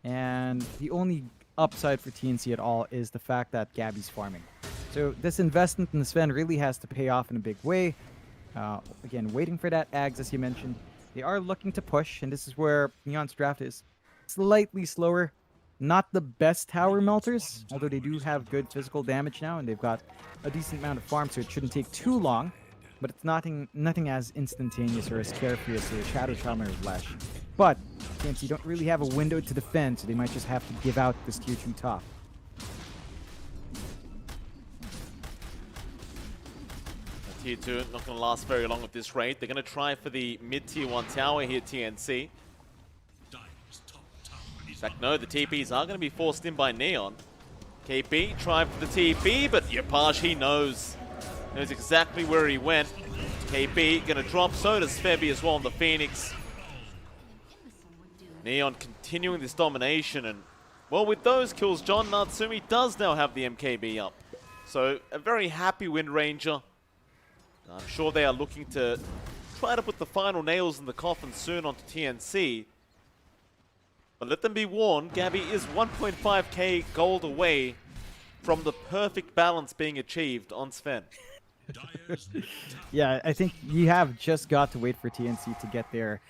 And the only upside for TNC at all is the fact that Gabby's farming. So this investment in the Sven really has to pay off in a big way. Again, waiting for that Ags, as you mentioned. They are looking to push, and this is where Neon's draft is slightly slower. Not the best tower melters, although they do have good physical damage now, and they've got a decent amount of farm, so it shouldn't take too long. But it's nothing as instantaneous or as carefree as the Shadow Charmer or Flash. But TNC don't really have a window to defend, so they might just have to give out this tier 2 top. Tier 2 not going to last very long at this rate. They're going to try for the mid-tier 1 tower here, TNC. In fact, no, the TPs are going to be forced in by Neon. KP tried for the TP, but Yapaj, he knows exactly where he went. KP going to drop, so does Febby as well on the Phoenix. Neon continuing this domination, and well, with those kills, John Natsumi does now have the MKB up. So a very happy Wind Ranger. I'm sure they are looking to try to put the final nails in the coffin soon onto TNC. But let them be warned, Gabby is 1.5k gold away from the perfect balance being achieved on Sven. Yeah, I think you have just got to wait for TNC to get their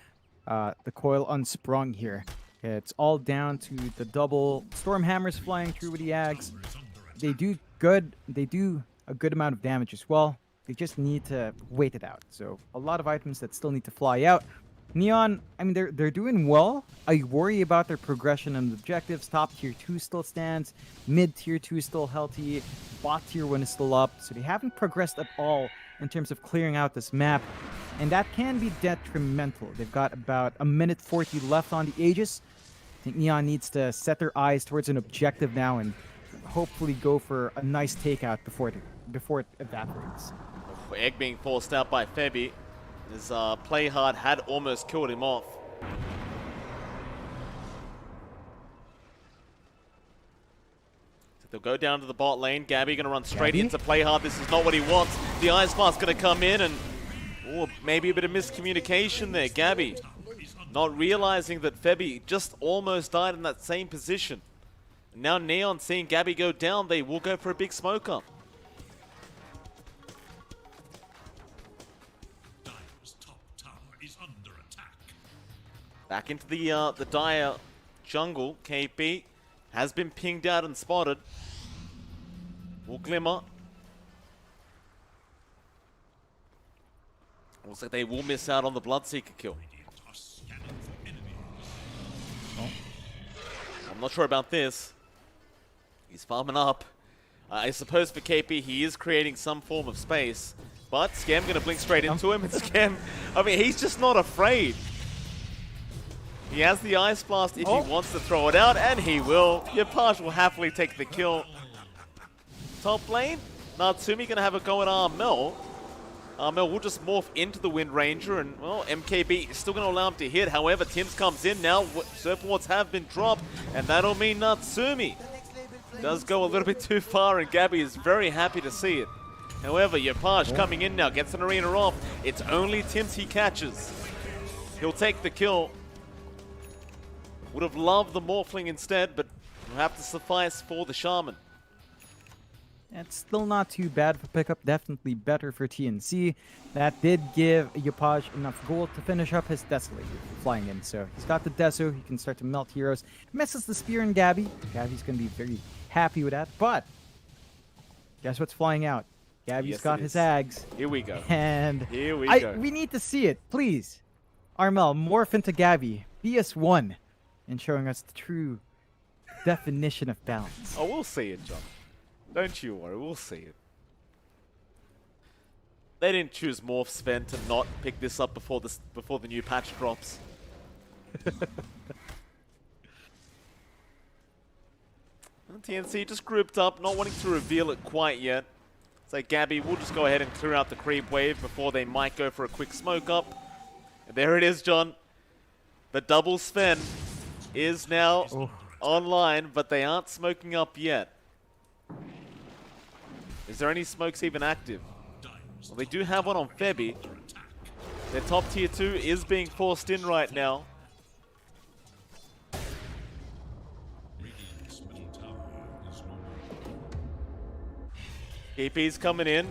the coil unsprung here. It's all down to the double storm hammers flying through with the Ags. They do a good amount of damage as well. They just need to wait it out. So a lot of items that still need to fly out. Neon, I mean, they're doing well. I worry about their progression and objectives. Top tier 2 still stands. Mid tier 2 is still healthy. Bot tier 1 is still up. So they haven't progressed at all in terms of clearing out this map. And that can be detrimental. They've got about a minute 40 left on the Aegis. I think Neon needs to set their eyes towards an objective now and hopefully go for a nice takeout before it evaporates. Egg being forced out by Febby. His play hard had almost killed him off. So they'll go down to the bot lane. Gabby going to run straight into play hard. This is not what he wants. The Ice Blast going to come in and maybe a bit of miscommunication there. Gabby not realizing that Febby just almost died in that same position. And now Neon seeing Gabby go down, they will go for a big smoke up. Back into the Dire jungle. KP has been pinged out and spotted. Will Glimmer. Looks like they will miss out on the Bloodseeker kill. Oh. I'm not sure about this. He's farming up. I suppose for KP, he is creating some form of space. But Scam going to blink straight into him. And Scam, I mean, he's just not afraid. He has the Ice Blast if he wants to throw it out, and he will. Yapaj will happily take the kill. Top lane, Natsumi going to have a go at Armel. Armel will just morph into the Wind Ranger, and, well, MKB is still going to allow him to hit. However, Tims comes in now. Surf Wards have been dropped, and that'll mean Natsumi does go a little bit too far, and Gabby is very happy to see it. However, Yapaj coming in now, gets an arena off. It's only Tims he catches. He'll take the kill. Would have loved the Morphling instead, but will have to suffice for the Shaman. It's still not too bad for pickup, definitely better for TNC. That did give Yopaj enough gold to finish up his Desolator flying in. So he's got the Deso, he can start to melt heroes. Misses the Spear in Gabby. Gabby's going to be very happy with that. But guess what's flying out? Gabby's Yes, got it his is. Ags. Here we go. And Here we go. we need to see it, please. Armel, morph into Gabby. BS1. And showing us the true definition of balance. Oh, we'll see it, John. Don't you worry, we'll see it. They didn't choose Morph Sven to not pick this up before the new patch drops. And TNC just grouped up, not wanting to reveal it quite yet. So Gabby, we'll just go ahead and clear out the creep wave before they might go for a quick smoke up. And there it is, John. The double Sven is now online, but they aren't smoking up yet. Is there any smokes even active? Well, they do have one on Febby. Their top tier 2 is being forced in right now. Radiant's middle tower is no more. KP's coming in.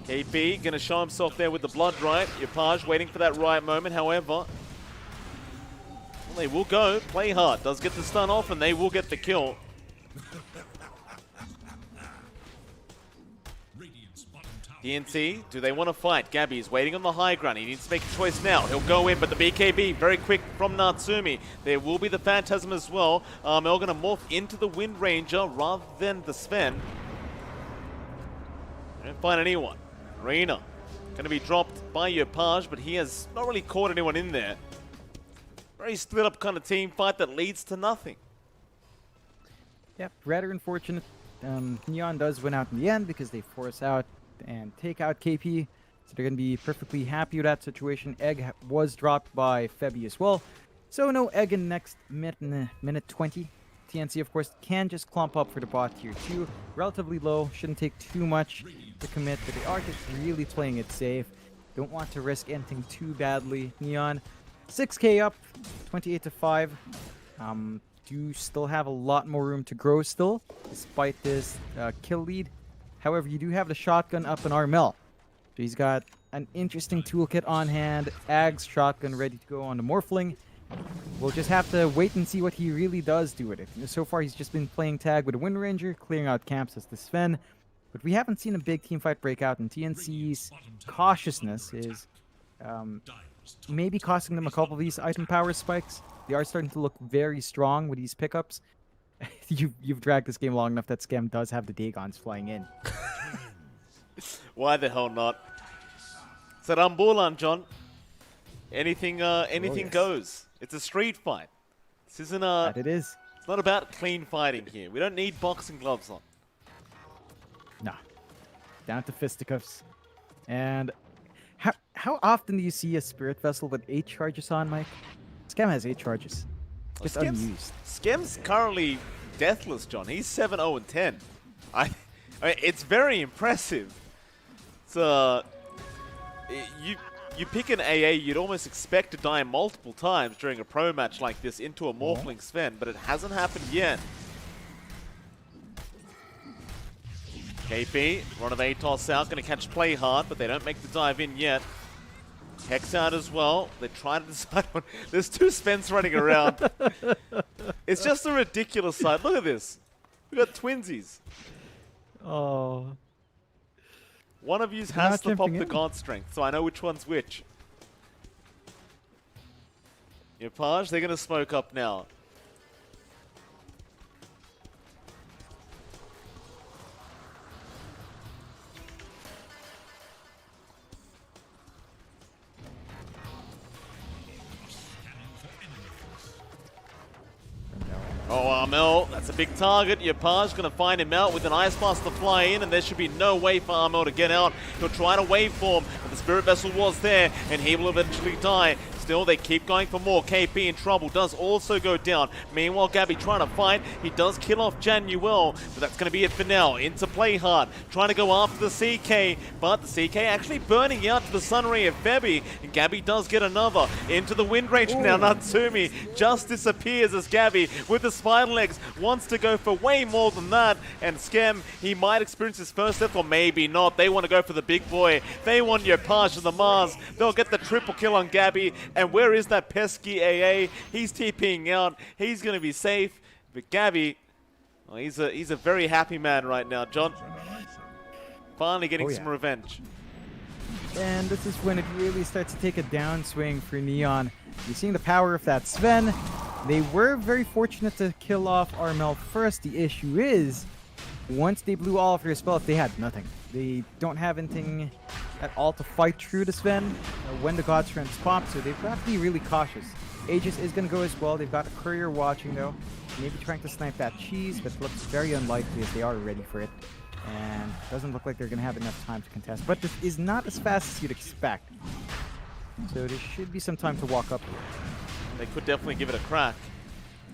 KP gonna show himself there with the blood right. Yopaj waiting for that right moment, however. Well, they will go. Play hard. Does get the stun off and they will get the kill. Radiant's bottom tower. TNC, do they want to fight? Gabby is waiting on the high ground. He needs to make a choice now. He'll go in, but the BKB, very quick from Natsumi. There will be the Phantasm as well. Armel going to morph into the Wind Ranger rather than the Sven. Don't find anyone. Reina going to be dropped by Yopaj, but he has not really caught anyone in there. Very split up kind of team fight that leads to nothing. Yep, rather unfortunate. Neon does win out in the end because they force out and take out KP. So they're going to be perfectly happy with that situation. Egg was dropped by Febby as well. So no Egg in next minute 20. TNC, of course, can just clump up for the bot tier 2. Relatively low, shouldn't take too much to commit, but they are just really playing it safe. Don't want to risk anything too badly. Neon, 6k up, 28 to 5. Do still have a lot more room to grow still, despite this kill lead. However, you do have the shotgun up in Armel. So he's got an interesting toolkit on hand. Ag's shotgun ready to go on the Morphling. We'll just have to wait and see what he really does do with it. So far, he's just been playing tag with a Wind Ranger, clearing out camps as the Sven. But we haven't seen a big team fight break out, and TNC's cautiousness is maybe costing them a couple of these item power spikes. They are starting to look very strong with these pickups. You've dragged this game long enough that Scam does have the Dagons flying in. Why the hell not? So Rambulan, John. Anything yes. goes. It's a street fight. This isn't a... That it is. It's not about clean fighting here. We don't need boxing gloves on. Nah. Down to fisticuffs. And how often do you see a Spirit Vessel with 8 charges on, Mike? Scam has 8 charges. Just unused. Skem's currently deathless, John. He's 7-0-10. I mean, it's very impressive. It's you pick an AA, you'd almost expect to die multiple times during a pro match like this into a Morphling Sven, but it hasn't happened yet. KP, run of Atos out, going to catch play hard, but they don't make the dive in yet. Hex out as well. They try to decide on... There's 2 Svens running around. It's just a ridiculous sight. Look at this. We got twinsies. Oh. One of you They're has not to pop jumping the in. God Strength, so I know which one's which. Yopaj, they're going to smoke up now. Oh, Armel, that's a big target. Yopaj going to find him out with an Ice Blast to fly in, and there should be no way for Armel to get out. He'll try to waveform, but the Spirit Vessel was there, and he will eventually die. Still, they keep going for more. KP in trouble, does also go down. Meanwhile, Gabby trying to fight. He does kill off Januel, but that's going to be it for now. Into play hard, trying to go after the CK, but the CK actually burning out to the Sunray of Febby, and Gabby does get another. Into the wind range now, Natsumi just disappears as Gabby, with the spider legs, wants to go for way more than that, and Skem, he might experience his first death, or maybe not. They want to go for the big boy. They want Yopaj of the Mars. They'll get the triple kill on Gabby, and where is that pesky AA? He's TPing out. He's going to be safe, but Gabby, well, he's a very happy man right now, John. Finally getting some revenge. And this is when it really starts to take a downswing for Neon. You're seeing the power of that Sven. They were very fortunate to kill off Armel first. The issue is, once they blew all of their spells, they had nothing. They don't have anything at all to fight through the Sven when the God Strengths pop, so they've got to be really cautious. Aegis is going to go as well. They've got a courier watching, though. Maybe trying to snipe that cheese, but looks very unlikely as they are ready for it. And doesn't look like they're going to have enough time to contest. But this is not as fast as you'd expect. So there should be some time to walk up here. They could definitely give it a crack.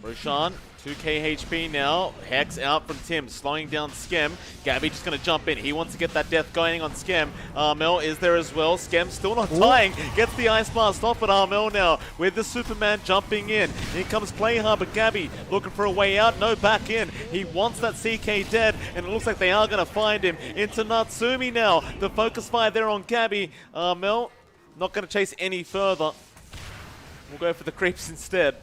Roshan, 2k HP now. Hex out from Tim, slowing down Skem. Gabby just going to jump in. He wants to get that death going on Skem. Armel is there as well. Skem still not dying. Gets the Ice Blast off, but Armel now with the Superman jumping in. Here comes Playhard, but Gabby looking for a way out. No, back in. He wants that CK dead, and it looks like they are going to find him. Into Natsumi now. The focus fire there on Gabby. Armel not going to chase any further. We'll go for the creeps instead.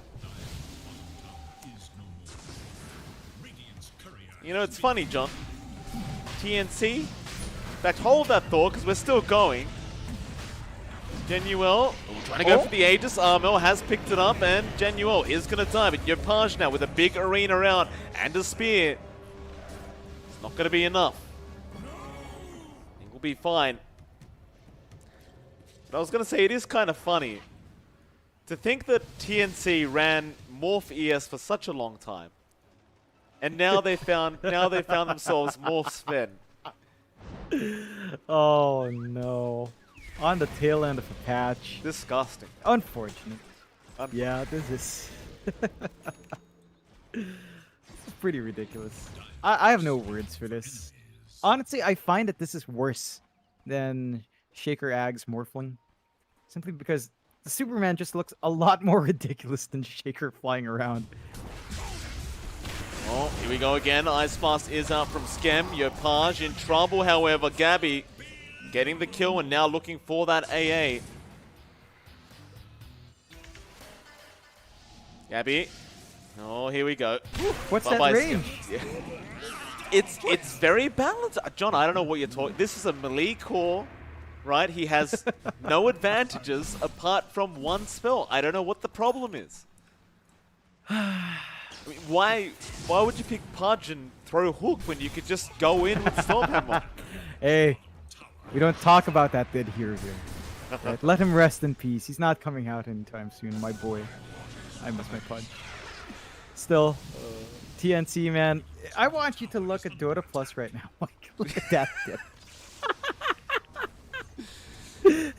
You know, it's funny, John. TNC. In fact, hold that thought, because we're still going. Genuel trying to go for the Aegis. Armel has picked it up, and Genuel is going to die. But Yopaj now with a big arena round and a spear. It's not going to be enough. I think we'll be fine. But I was going to say, it is kind of funny to think that TNC ran Morph ES for such a long time. And now they found themselves Morph Sven. Oh no. On the tail end of a patch. Disgusting. Unfortunate. Yeah, this is this is pretty ridiculous. I have no words for this. Honestly, I find that this is worse than Shaker Ag's Morphling. Simply because the Superman just looks a lot more ridiculous than Shaker flying around. Oh, here we go again. Ice Blast is out from Skem. Yopaj in trouble, however. Gabby getting the kill and now looking for that AA. Gabby. Oh, here we go. What's Bye-bye, that range? Yeah. It's very balanced. John, I don't know what you're talking. This is a melee core, right? He has no advantages apart from one spell. I don't know what the problem is. I mean, why would you pick Pudge and throw Hook when you could just go in with Stormhammer? Hey, we don't talk about that dead hero here. Right, let him rest in peace. He's not coming out anytime soon, my boy. I miss my Pudge. Still, TNC, man. I want you to look at Dota Plus right now. Like, look at that dip. It's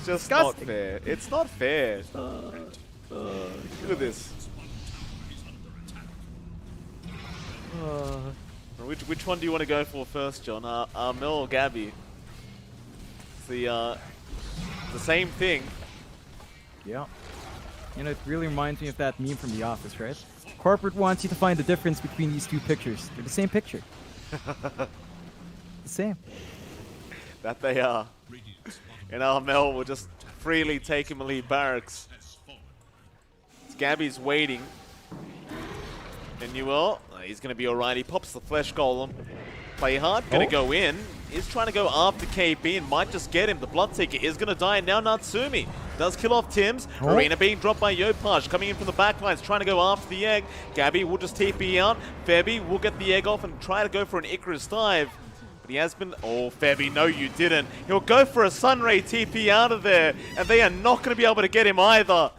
just not fair. It's not fair. Look at this. Which one do you want to go for first, John? Armel or Gabby? It's the same thing. Yeah. You know, it really reminds me of that meme from The Office, right? Corporate wants you to find the difference between these two pictures. They're the same picture. The same. That they are. And Armel will just freely take him and leave barracks. Gabby's waiting. Genuel, he's going to be alright. He pops the Flesh Golem. Play hard, going to go in. Is trying to go after KB and might just get him. The Bloodseeker is going to die, and now Natsumi does kill off Tim's. Arena being dropped by Yopaj, coming in from the backlines, trying to go after the egg. Gabby will just TP out. Febby will get the egg off and try to go for an Icarus dive. But he has been... Oh, Febby, no you didn't. He'll go for a Sunray TP out of there, and they are not going to be able to get him either.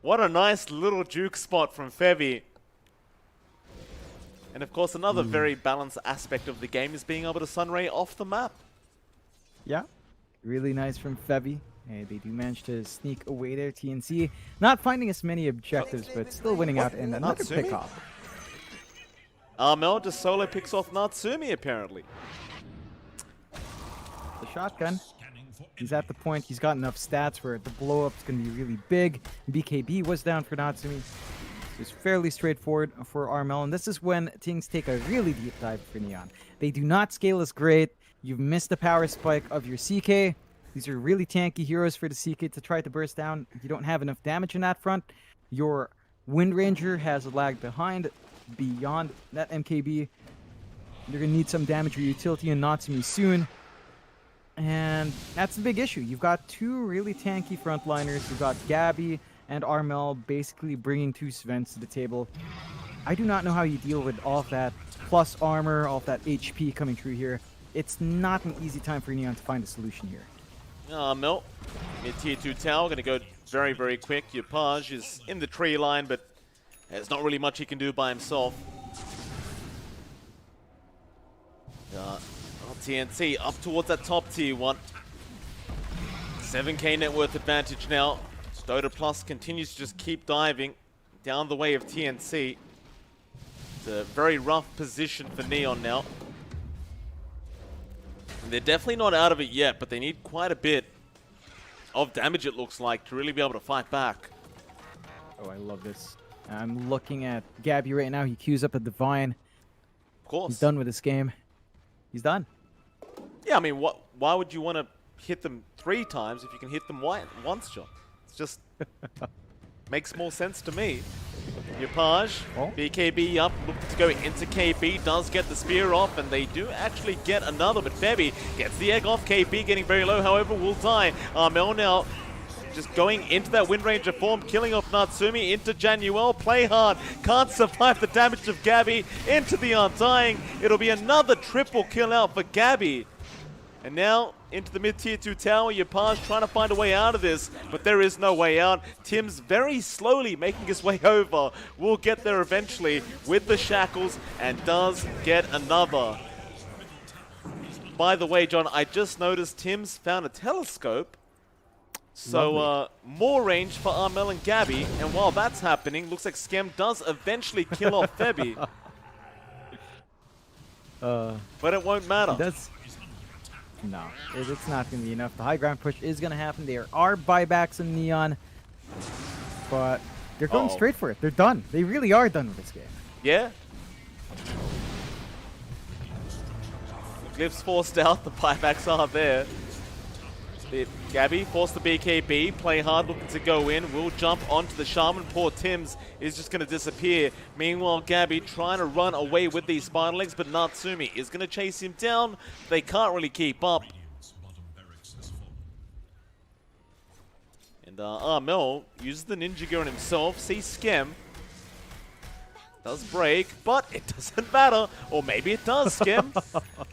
What a nice little juke spot from Febby. And of course, another very balanced aspect of the game is being able to Sunray off the map. Yeah. Really nice from Febby. Hey, they do manage to sneak away there. TNC not finding as many objectives, but still winning out. And another Natsumi? pick off. Armel just solo picks off Natsumi, apparently. The shotgun. Scanning for He's at the point. He's got enough stats where the blow up's going to be really big. BKB was down for Natsumi. So it's fairly straightforward for Armel. And this is when things take a really deep dive for Neon. They do not scale as great. You've missed the power spike of your CK. These are really tanky heroes for the CK to try to burst down. You don't have enough damage in that front. Your Wind Ranger has lagged behind beyond that MKB. You're going to need some damage or utility in Natsumi soon. And that's the big issue. You've got two really tanky frontliners. You've got Gabby and Armel basically bringing two Svens to the table. I do not know how you deal with all of that, plus armor, all of that HP coming through here. It's not an easy time for Neon to find a solution here. Armel, mid-tier 2 tower, going to go very, very quick. Yopaj is in the tree line, but there's not really much he can do by himself. TNC up towards that top tier one. 7k net worth advantage now. Dota Plus continues to just keep diving down the way of TNC. It's a very rough position for Neon now. And they're definitely not out of it yet, but they need quite a bit of damage, it looks like, to really be able to fight back. Oh, I love this. I'm looking at Gabby right now. He queues up a Divine. Of course. He's done with this game. He's done. Yeah, I mean, why would you want to hit them 3 times if you can hit them once, John? It's just makes more sense to me. Yopaj, Oh. BKB up, looking to go into KB, does get the spear off, and they do actually get another, but Febby gets the egg off. KB getting very low, however, will die. Armel now just going into that Wind Ranger form, killing off Natsumi into Januel. Play hard, can't survive the damage of Gabby into the Undying. It'll be another triple kill out for Gabby. And now into the mid-tier 2 tower. Yopaj trying to find a way out of this, but there is no way out. Tim's very slowly making his way over. Will get there eventually with the shackles and does get another. By the way, John, I just noticed Tim's found a telescope. So, more range for Armel and Gabby. And while that's happening, looks like Skem does eventually kill off Febby. But it won't matter. No, it's not going to be enough. The high ground push is going to happen. There are buybacks in Neon, but they're going straight for it. They're done. They really are done with this game. Yeah. Glyph's forced out. The buybacks are there. Gabby forced the BKB. Play hard, looking to go in. Will jump onto the Shaman. Poor Tims is just going to disappear. Meanwhile, Gabby trying to run away with these Spider Legs, but Natsumi is going to chase him down. They can't really keep up. And Armel uses the Ninja Gun himself. Sees Skem. Does break, but it doesn't matter. Or maybe it does, Skem.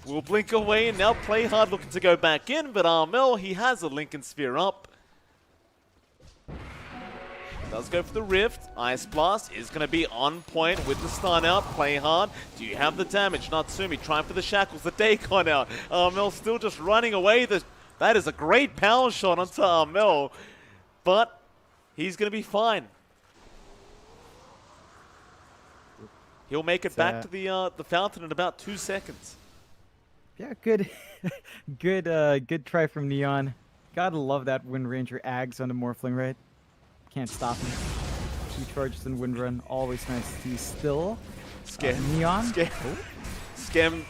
Will blink away and now Play hard, looking to go back in, but Armel, he has a Lincoln Sphere up. Does go for the Rift. Ice Blast is going to be on point with the stun out. Play hard. Do you have the damage? Natsumi trying for the shackles. The Daikon out. Armel still just running away. That is a great power shot onto Armel, but he's going to be fine. He'll make it back to the fountain in about 2 seconds. Yeah, good, good try from Neon. Gotta love that Wind Ranger Ags on the Morphling, right? Can't stop him. 2 charges in Wind Run, always nice to see. Still, Neon. Skem,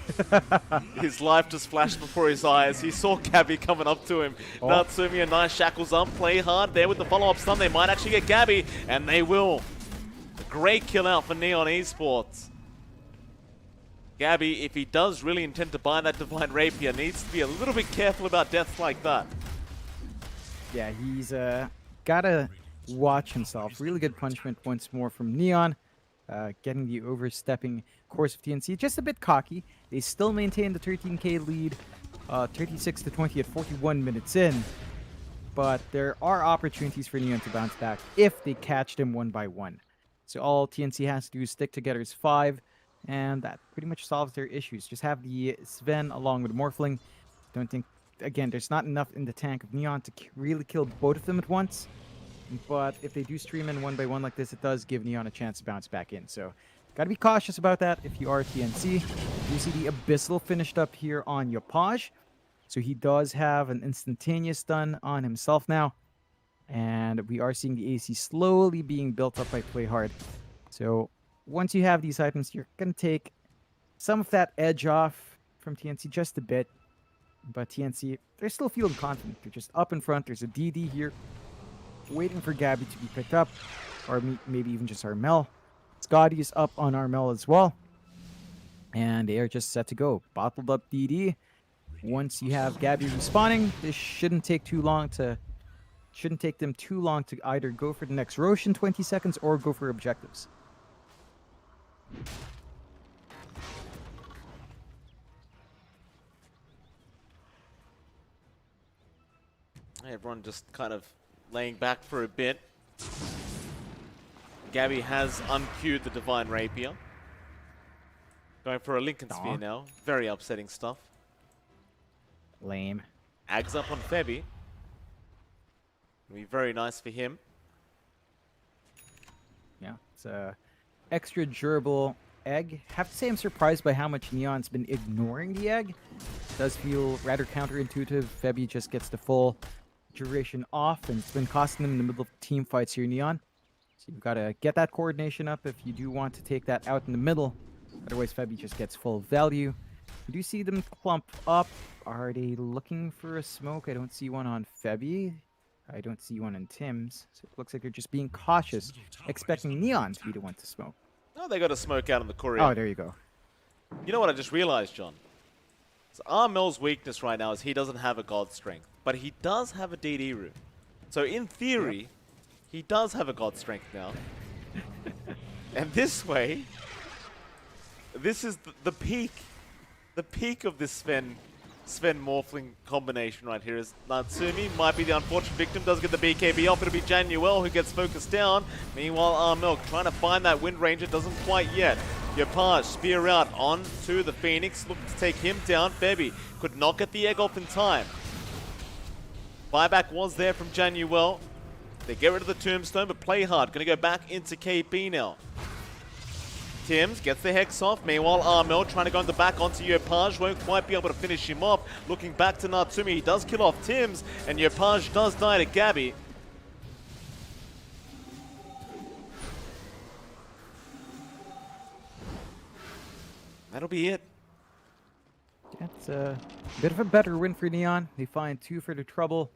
his life just flashed before his eyes. He saw Gabby coming up to him. Natsumi, a nice shackles on. Play hard there with the follow-up stun. They might actually get Gabby, and they will. Great kill out for Neon Esports. Gabby, if he does really intend to buy that Divine Rapier, needs to be a little bit careful about deaths like that. Yeah, he's gotta watch himself. Really good punishment once more from Neon. Getting the overstepping course of TNC. Just a bit cocky. They still maintain the 13k lead. 36-20 at 41 minutes in. But there are opportunities for Neon to bounce back if they catch them one by one. So all TNC has to do is stick together as 5, and that pretty much solves their issues. Just have the Sven along with Morphling. Don't think again, there's not enough in the tank of Neon to really kill both of them at once. But if they do stream in one by one like this, it does give Neon a chance to bounce back in. So, gotta be cautious about that if you are TNC. You see the Abyssal finished up here on Yopaj. So he does have an instantaneous stun on himself now. And we are seeing the AC slowly being built up by Play Hard. So once you have these items, you're going to take some of that edge off from TNC just a bit. But TNC, they're still feeling confident. They're just up in front. There's a DD here waiting for Gabby to be picked up. Or maybe even just Armel. Scotty is up on Armel as well. And they are just set to go. Bottled up DD. Once you have Gabby respawning, this shouldn't take them too long to either go for the next Roche in 20 seconds or go for objectives. Everyone just kind of laying back for a bit. Gabby has unqueued the Divine Rapier. Going for a Lincoln Sphere now. Very upsetting stuff. Lame. Ags up on Febby. Be very nice for him. Yeah, it's a extra durable egg. Have to say I'm surprised by how much Neon's been ignoring the egg. Does feel rather counterintuitive. Febby just gets the full duration off, and it's been costing them in the middle of team fights here, Neon. So you've got to get that coordination up if you do want to take that out in the middle. Otherwise, Febby just gets full value. We do see them clump up. Are they looking for a smoke? I don't see one on Febby. I don't see one in Tim's. So it looks like they're just being cautious, expecting Neon to be the one to smoke. Oh, they got a smoke out on the courier. Oh, there you go. You know what I just realized, John? So Armel's weakness right now is he doesn't have a God Strength, but he does have a DD room. So in theory, he does have a God Strength now. And this way, this is the peak. The peak of this Sven Morphling combination right here is Natsumi might be the unfortunate victim, does get the BKB off. It'll be Januel who gets focused down. Meanwhile, Armel trying to find that Wind Ranger, doesn't quite yet. Yopaj, spear out onto the Phoenix, looking to take him down. Febby could not get the egg off in time. Buyback was there from Januel. They get rid of the Tombstone, but Play Hard gonna go back into KP now. Tims gets the Hex off. Meanwhile, Armel trying to go in the back onto Yopaj. Won't quite be able to finish him off. Looking back to Natsumi. He does kill off Tims. And Yopaj does die to Gabby. That'll be it. That's a bit of a better win for Neon. They find 2 for the trouble.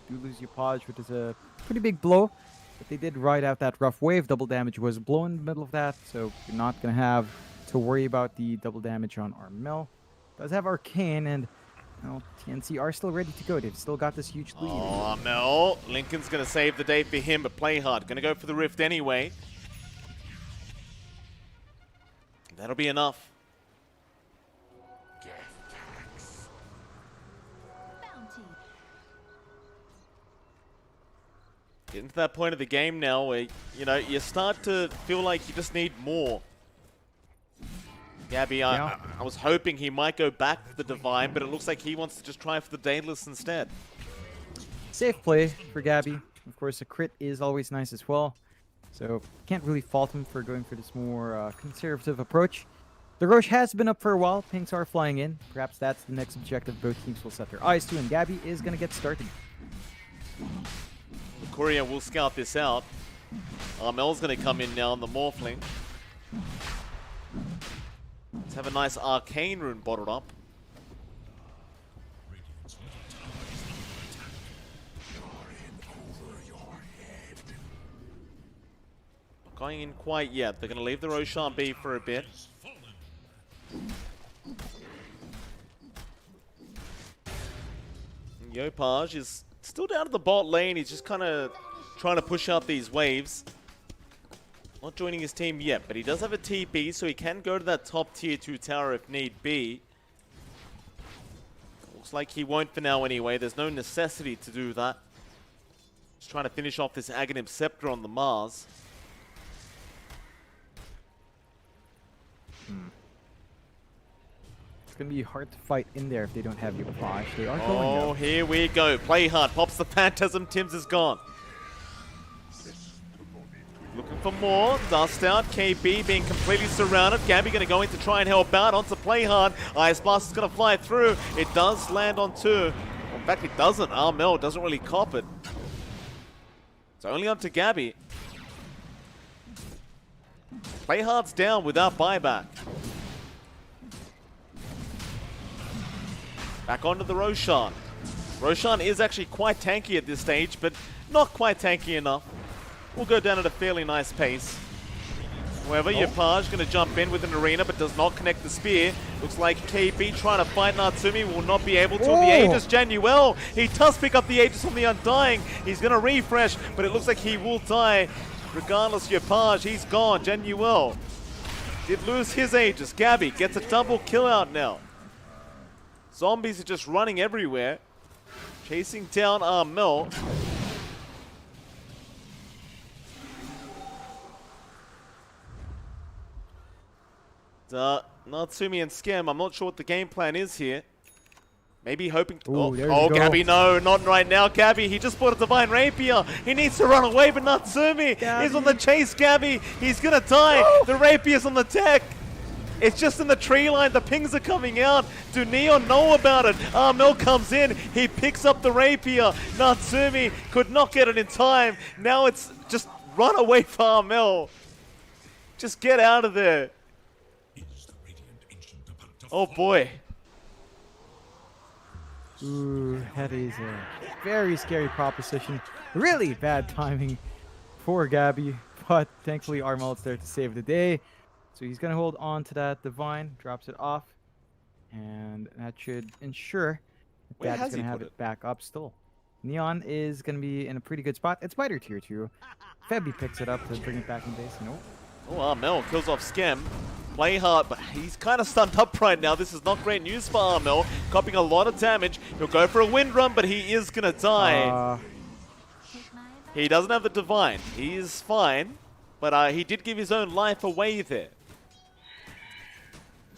Do lose Yopaj, which is a pretty big blow. But they did ride out that rough wave. Double damage was blown in the middle of that, so you're not going to have to worry about the double damage on Armel. Does have Arcane, and well, TNC are still ready to go. They've still got this huge lead. Oh, Armel. Lincoln's going to save the day for him, but Play Hard. Going to go for the Rift anyway. That'll be enough. Getting to that point of the game now where, you know, you start to feel like you just need more. Gabby, I was hoping he might go back for the Divine, but it looks like he wants to just try for the Daedalus instead. Safe play for Gabby. Of course, a crit is always nice as well. So, can't really fault him for going for this more conservative approach. The Roche has been up for a while. Pinks are flying in. Perhaps that's the next objective both teams will set their eyes to, and Gabby is going to get started. The Courier will scout this out. Armel's going to come in now on the Morphling. Let's have a nice Arcane rune bottled up. Not going in quite yet. They're going to leave the Roshan be for a bit. Yopaj is still down to the bot lane. He's just kind of trying to push out these waves. Not joining his team yet, but he does have a TP, so he can go to that top tier 2 tower if need be. Looks like he won't for now anyway. There's no necessity to do that. Just trying to finish off this Aghanim Scepter on the Mars. going to be hard to fight in there if they don't have Yopaj. They are going Oh, though. here we go. Play hard. Pops the Phantasm. Tim's is gone. Looking for more. Dust out. KB being completely surrounded. Gabby going to go in to try and help out. Onto play hard. Ice Blast is going to fly through. It does land on two. In fact, it doesn't. Armel doesn't really cop it. It's only up to Gabby. Play hard's down without buyback. Back onto the Roshan. Roshan is actually quite tanky at this stage, but not quite tanky enough. We'll go down at a fairly nice pace. However, Yopaj going to jump in with an arena, but does not connect the spear. Looks like KB trying to fight Natsumi will not be able to. The Aegis, Januel, he does pick up the Aegis from the Undying. He's going to refresh, but it looks like he will die. Regardless, Yopaj, he's gone. Januel did lose his Aegis. Gabby gets a double kill out now. Zombies are just running everywhere. Chasing down Armel. Natsumi and Skem, I'm not sure what the game plan is here. Maybe hoping to... Oh, Gabby, no, not right now. Gabby, he just bought a Divine Rapier. He needs to run away, but Natsumi is on the chase, Gabby. He's going to die. The Rapier's on the deck. It's just in the tree line. The pings are coming out. Do Neon know about it? Armel comes in. He picks up the Rapier. Natsumi could not get it in time. Now it's just run away from Armel. Just get out of there. Oh boy. Ooh, that is a very scary proposition. Really bad timing for Gabby, but thankfully Armel's there to save the day. So he's going to hold on to that Divine, drops it off, and that should ensure that Gabby's going to have it back up still. Neon is going to be in a pretty good spot. It's Spider tier 2. Febby picks it up to bring it back in base. Nope. Oh, Armel kills off Skem. Play hard, but he's kind of stunned up right now. This is not great news for Armel. Copying a lot of damage. He'll go for a wind run, but he is going to die. He doesn't have the Divine. He is fine, but he did give his own life away there.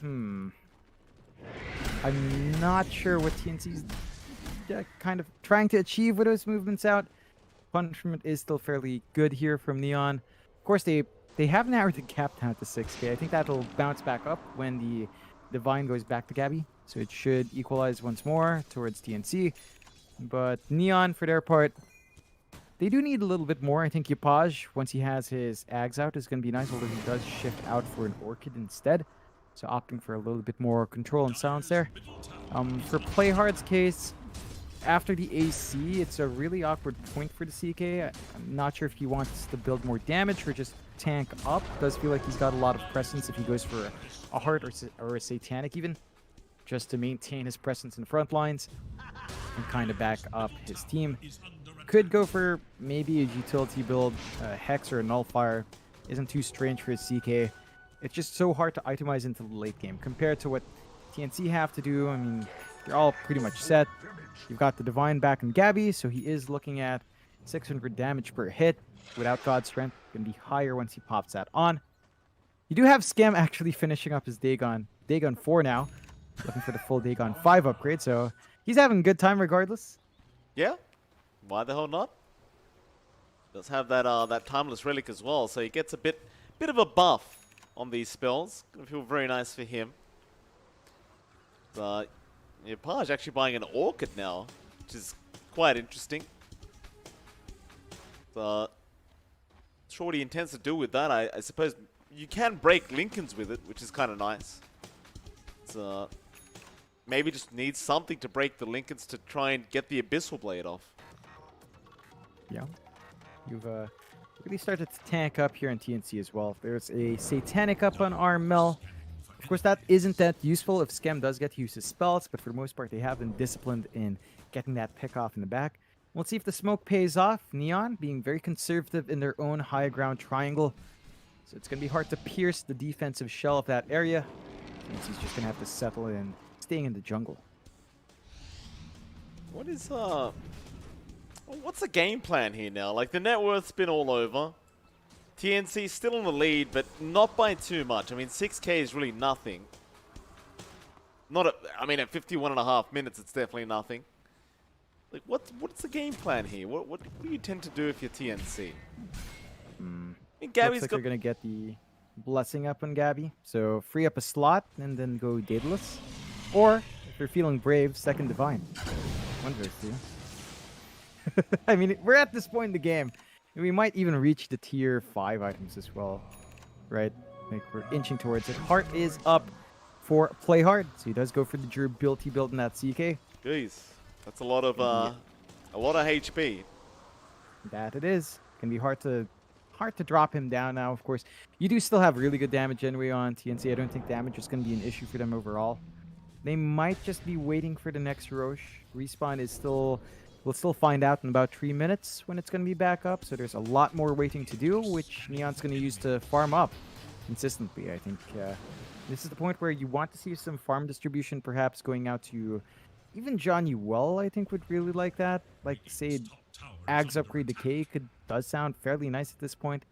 I'm not sure what TNC's kind of trying to achieve with those movements out. Punishment is still fairly good here from Neon. Of course, they have narrowed the gap down to 6k. I think that'll bounce back up when the Divine goes back to Gabby. So it should equalize once more towards TNC. But Neon, for their part, they do need a little bit more. I think Yopaj, once he has his Ags out, is going to be nice, although he does shift out for an Orchid instead. So opting for a little bit more control and silence there. For Playhard's case, after the AC, it's a really awkward point for the CK. I'm not sure if he wants to build more damage or just tank up. Does feel like he's got a lot of presence if he goes for a Heart or a Satanic even, just to maintain his presence in the front lines and kind of back up his team. Could go for maybe a utility build, a Hex or a Nullifier. Isn't too strange for his CK. It's just so hard to itemize into the late game compared to what TNC have to do. I mean, they're all pretty much set. You've got the Divine back in Gabby, so he is looking at 600 damage per hit. Without God's Strength, going to be higher once he pops that on. You do have Skem actually finishing up his Dagon 4 now. Looking for the full Dagon 5 upgrade, so he's having a good time regardless. Yeah, why the hell not? Does have that Timeless Relic as well, so he gets a bit of a buff on these spells. Gonna feel very nice for him. But Yopaj actually buying an Orchid now, which is quite interesting. But sure what he intends to do with that. I suppose you can break Lincolns with it, which is kind of nice. So maybe just needs something to break the Lincolns to try and get the Abyssal Blade off. Yeah. You've really started to tank up here in TNC as well. There's a Satanic up on Armel. Of course, that isn't that useful if Skem does get to use his spells, but for the most part, they have been disciplined in getting that pick off in the back. We'll see if the smoke pays off. Neon being very conservative in their own high ground triangle. So it's going to be hard to pierce the defensive shell of that area. TNC's just going to have to settle in, staying in the jungle. What is, what's the game plan here now? Like, the net worth's been all over. TNC still in the lead, but not by too much. I mean, 6k is really nothing. Not at, I mean, at 51.5 minutes, it's definitely nothing. Like, what's the game plan here? What do you tend to do if you're TNC? I mean, Gabby's Looks like got... they're gonna get the blessing up on Gabby. So free up a slot and then go Daedalus. Or if you're feeling brave, second Divine. One versus two. I mean, we're at this point in the game. We might even reach the tier 5 items as well. Right? Like we're inching towards it. Heart is up for Play Hard. So he does go for the durability build in that CK. Jeez, that's a lot of HP. That it is. Can be hard to drop him down now, of course. You do still have really good damage anyway on TNC. I don't think damage is going to be an issue for them overall. They might just be waiting for the next Roche. Respawn is still... We'll still find out in about 3 minutes when it's going to be back up. So there's a lot more waiting to do, which Neon's going to use to farm up consistently. I think this is the point where you want to see some farm distribution perhaps going out to... Even Johnny Well, I think, would really like that. Like, say, Ags upgrade Decay does sound fairly nice at this point.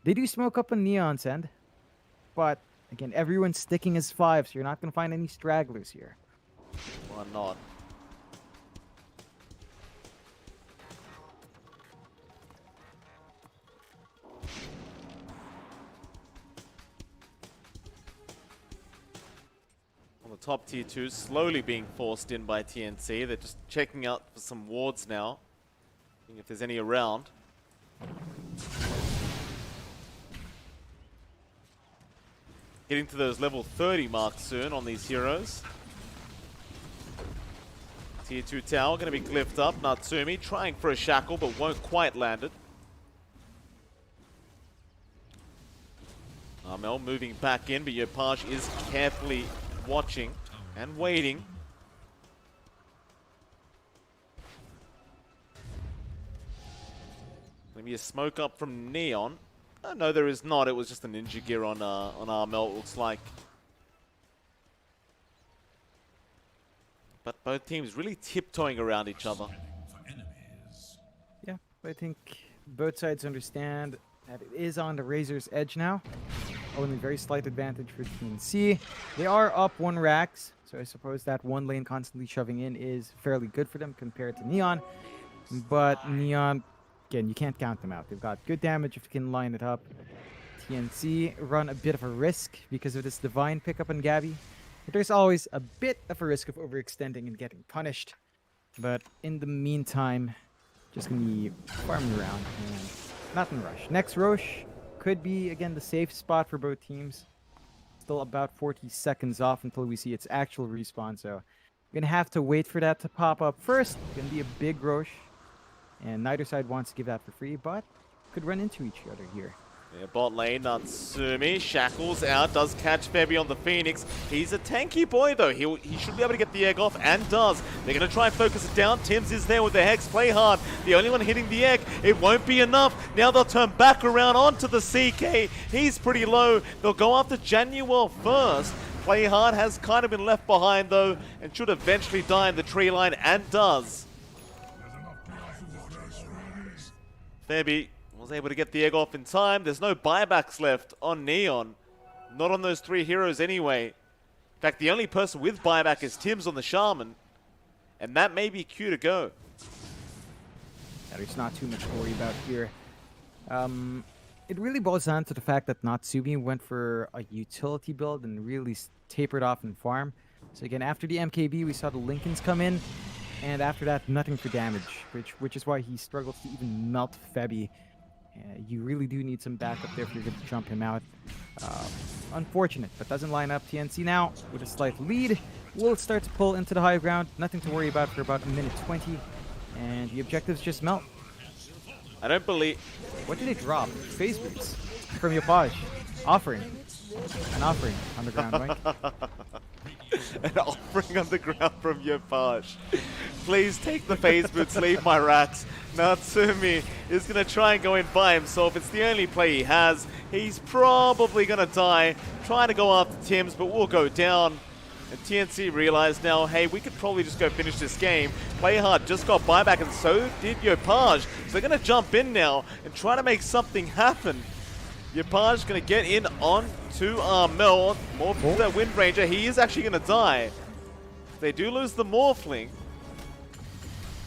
They do smoke up on Neon's end. But, again, everyone's sticking as 5, so you're not going to find any stragglers here. Why not? On the top tier 2, slowly being forced in by TNC. They're just checking out for some wards now. Seeing if there's any around. Getting to those level 30 marks soon on these heroes. Tier 2 tower going to be glyphed up. Natsumi trying for a shackle but won't quite land it. Armel moving back in, but Yopaj is carefully watching and waiting. Maybe a smoke up from Neon. Oh, no, there is not. It was just a ninja gear on Armel, it looks like. But both teams really tiptoeing around each other. Yeah, I think both sides understand that it is on the razor's edge now. Only very slight advantage for TNC. They are up 1 racks, so I suppose that one lane constantly shoving in is fairly good for them compared to Neon. But Neon, again, you can't count them out. They've got good damage if you can line it up. TNC run a bit of a risk because of this Divine pickup on Gabby. But there's always a bit of a risk of overextending and getting punished. But in the meantime, just going to be farming around and not in a rush. Next Roche could be, again, the safe spot for both teams. Still about 40 seconds off until we see its actual respawn, so we're gonna have to wait for that to pop up first. Gonna be a big Roche, and neither side wants to give that for free, but could run into each other here. Yeah, bot lane, Natsumi, shackles out, does catch Febby on the Phoenix. He's a tanky boy though, he should be able to get the egg off, and does. They're going to try and focus it down. Tim's is there with the Hex, Play Hard. The only one hitting the egg, it won't be enough. Now they'll turn back around onto the CK. He's pretty low. They'll go after Januel first. Play Hard has kind of been left behind though, and should eventually die in the tree line, and does. Febby was able to get the egg off in time. There's no buybacks left on Neon. Not on those 3 heroes anyway. In fact, the only person with buyback is Tim's on the Shaman. And that may be Q to go. Yeah, there's not too much to worry about here. It really boils down to the fact that Natsumi went for a utility build and really tapered off in farm. So again, after the MKB, we saw the Lincolns come in. And after that, nothing for damage, which is why he struggles to even melt Febby. You really do need some backup there if you're going to jump him out. Unfortunate, but doesn't line up. TNC now with a slight lead will start to pull into the high ground. Nothing to worry about for about 1:20, and the objectives just melt. I don't believe... What did they drop? Phase boots from Yopaj. Offering. An offering on the ground, Mike. An offering on the ground from Yopaj. Please take the phase boots, leave my racks. Natsumi is going to try and go in by himself. It's the only play he has. He's probably going to die. Trying to go after Tim's, but will go down. And TNC realized now, hey, we could probably just go finish this game. Play Hard just got buyback, and so did Yopaj. So they're going to jump in now and try to make something happen. Yopaj going to get in on to Armel. More for that Wind Ranger. He is actually going to die. they do lose the Morphling.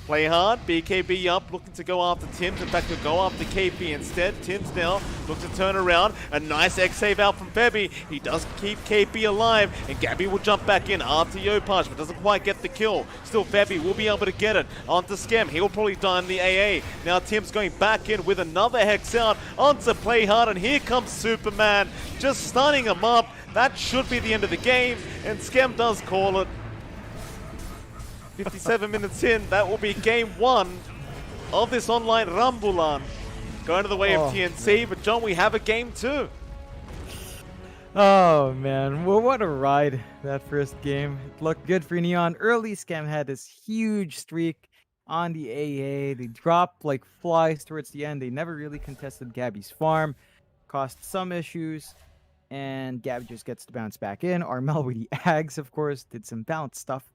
Play hard, BKB up, looking to go after Tims. In fact, he'll go after KP instead. Tims now looks to turn around. A nice X-save out from Febby. He does keep KP alive, and Gabby will jump back in after Yopaj, but doesn't quite get the kill. Still, Febby will be able to get it onto Skem. He'll probably die in the AA. Now Tims going back in with another Hex out onto Play hard, and here comes Superman, just stunning him up. That should be the end of the game, and Skem does call it. 57 minutes in, that will be game 1 of this online Rambulan. Going to the way of TNC, but John, we have a game 2. Oh man, well, what a ride that first game. It looked good for Neon. Early Scam had this huge streak on the AA. They dropped like flies towards the end. They never really contested Gabby's farm. Caused some issues. And Gabby just gets to bounce back in. Armel with the Ags, of course, did some bounce stuff.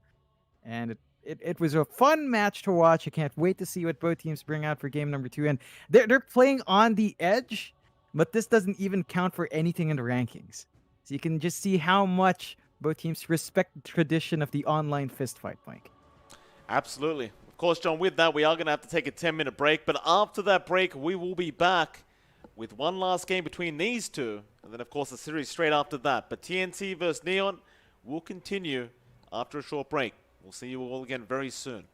And it was a fun match to watch. I can't wait to see what both teams bring out for game number 2. And they're playing on the edge, but this doesn't even count for anything in the rankings. So you can just see how much both teams respect the tradition of the online fistfight, Mike. Absolutely. Of course, John, with that, we are going to have to take a 10-minute break. But after that break, we will be back with one last game between these two. And then, of course, the series straight after that. But TNC versus Neon will continue after a short break. We'll see you all again very soon.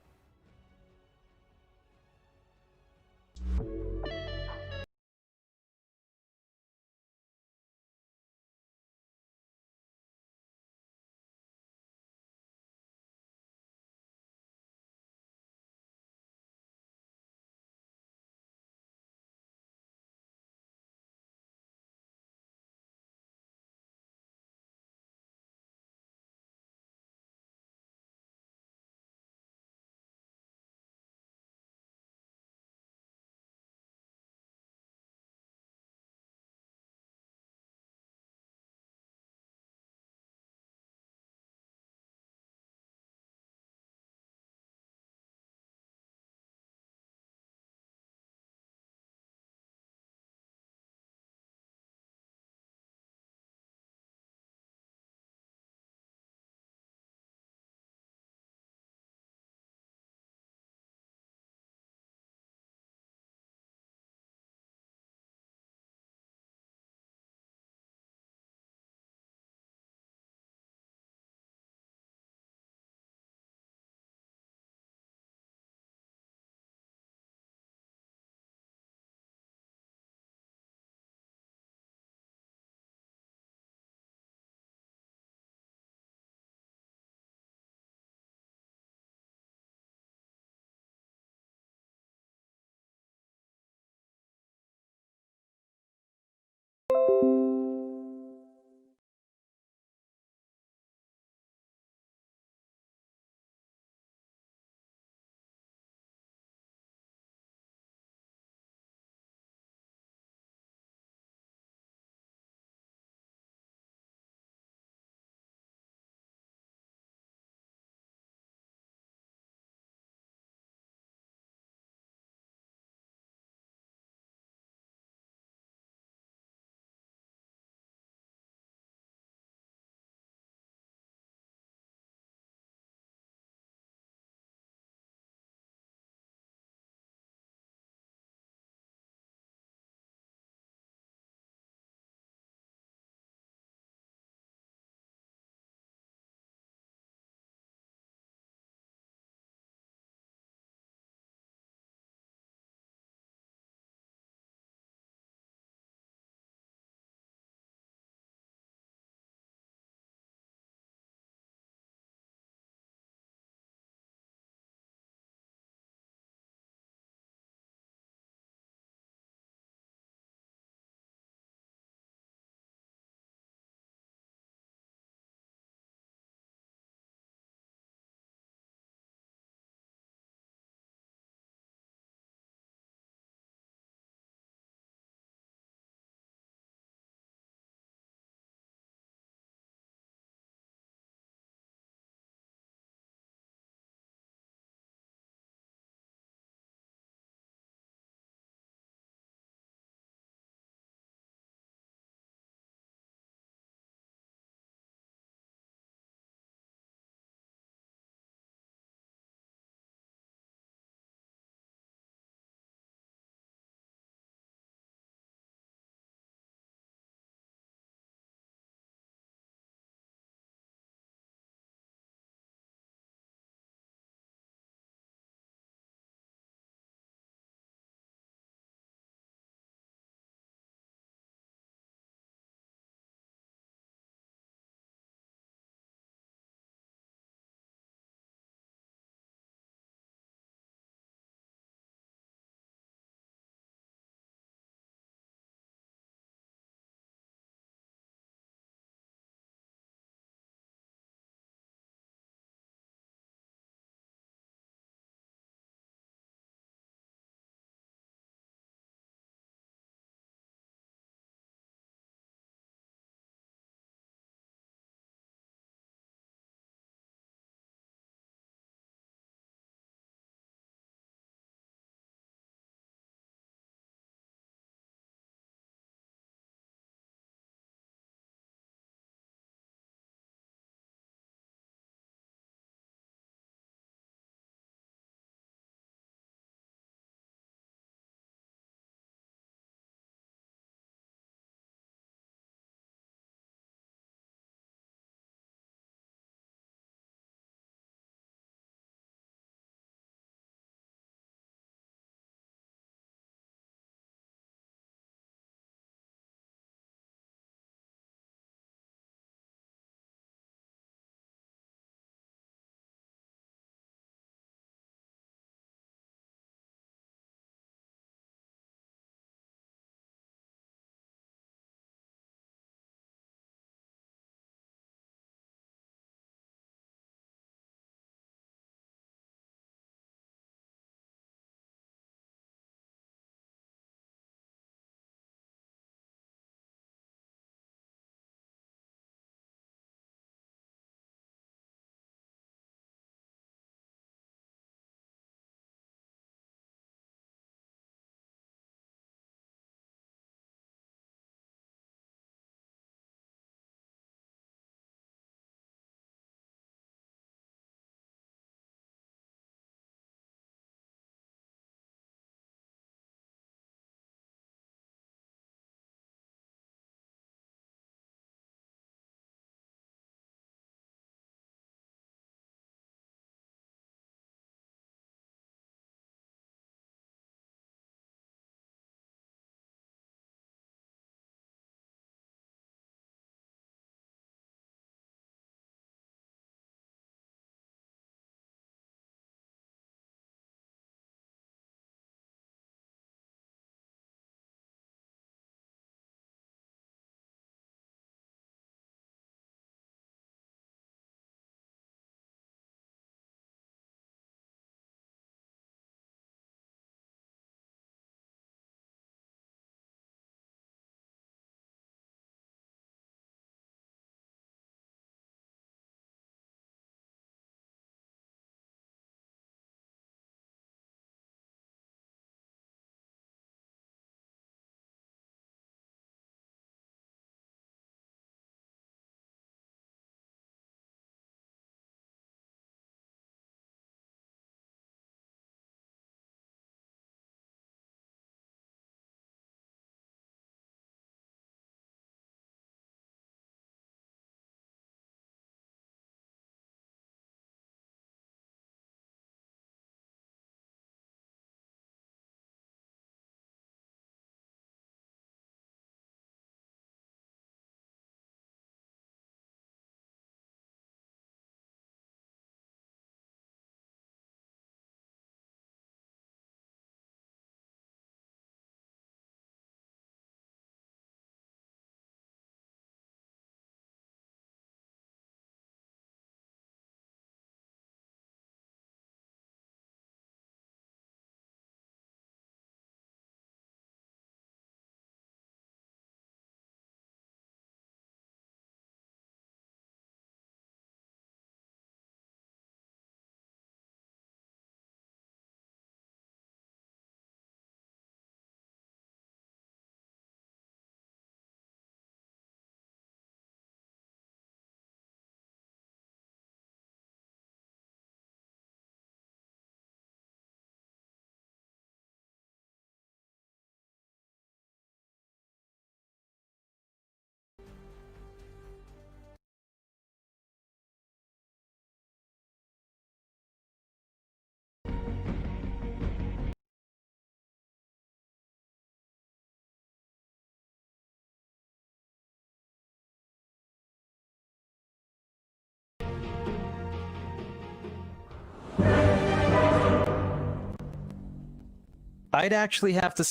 I'd actually have to.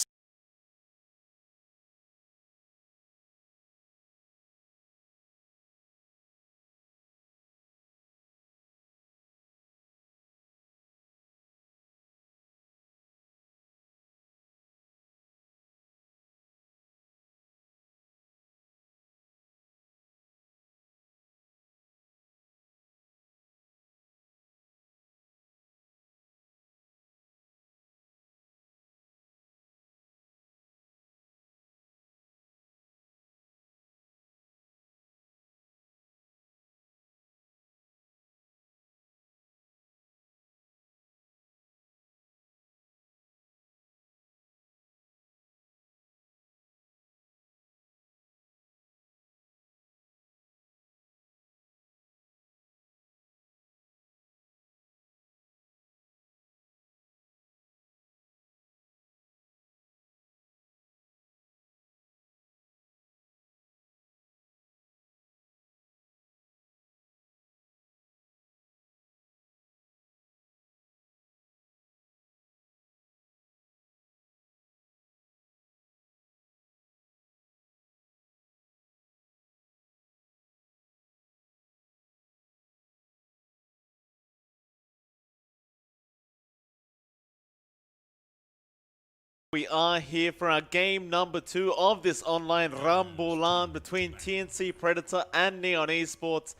We are here for our game number 2 of this online Rambulan between TNC Predator and Neon Esports.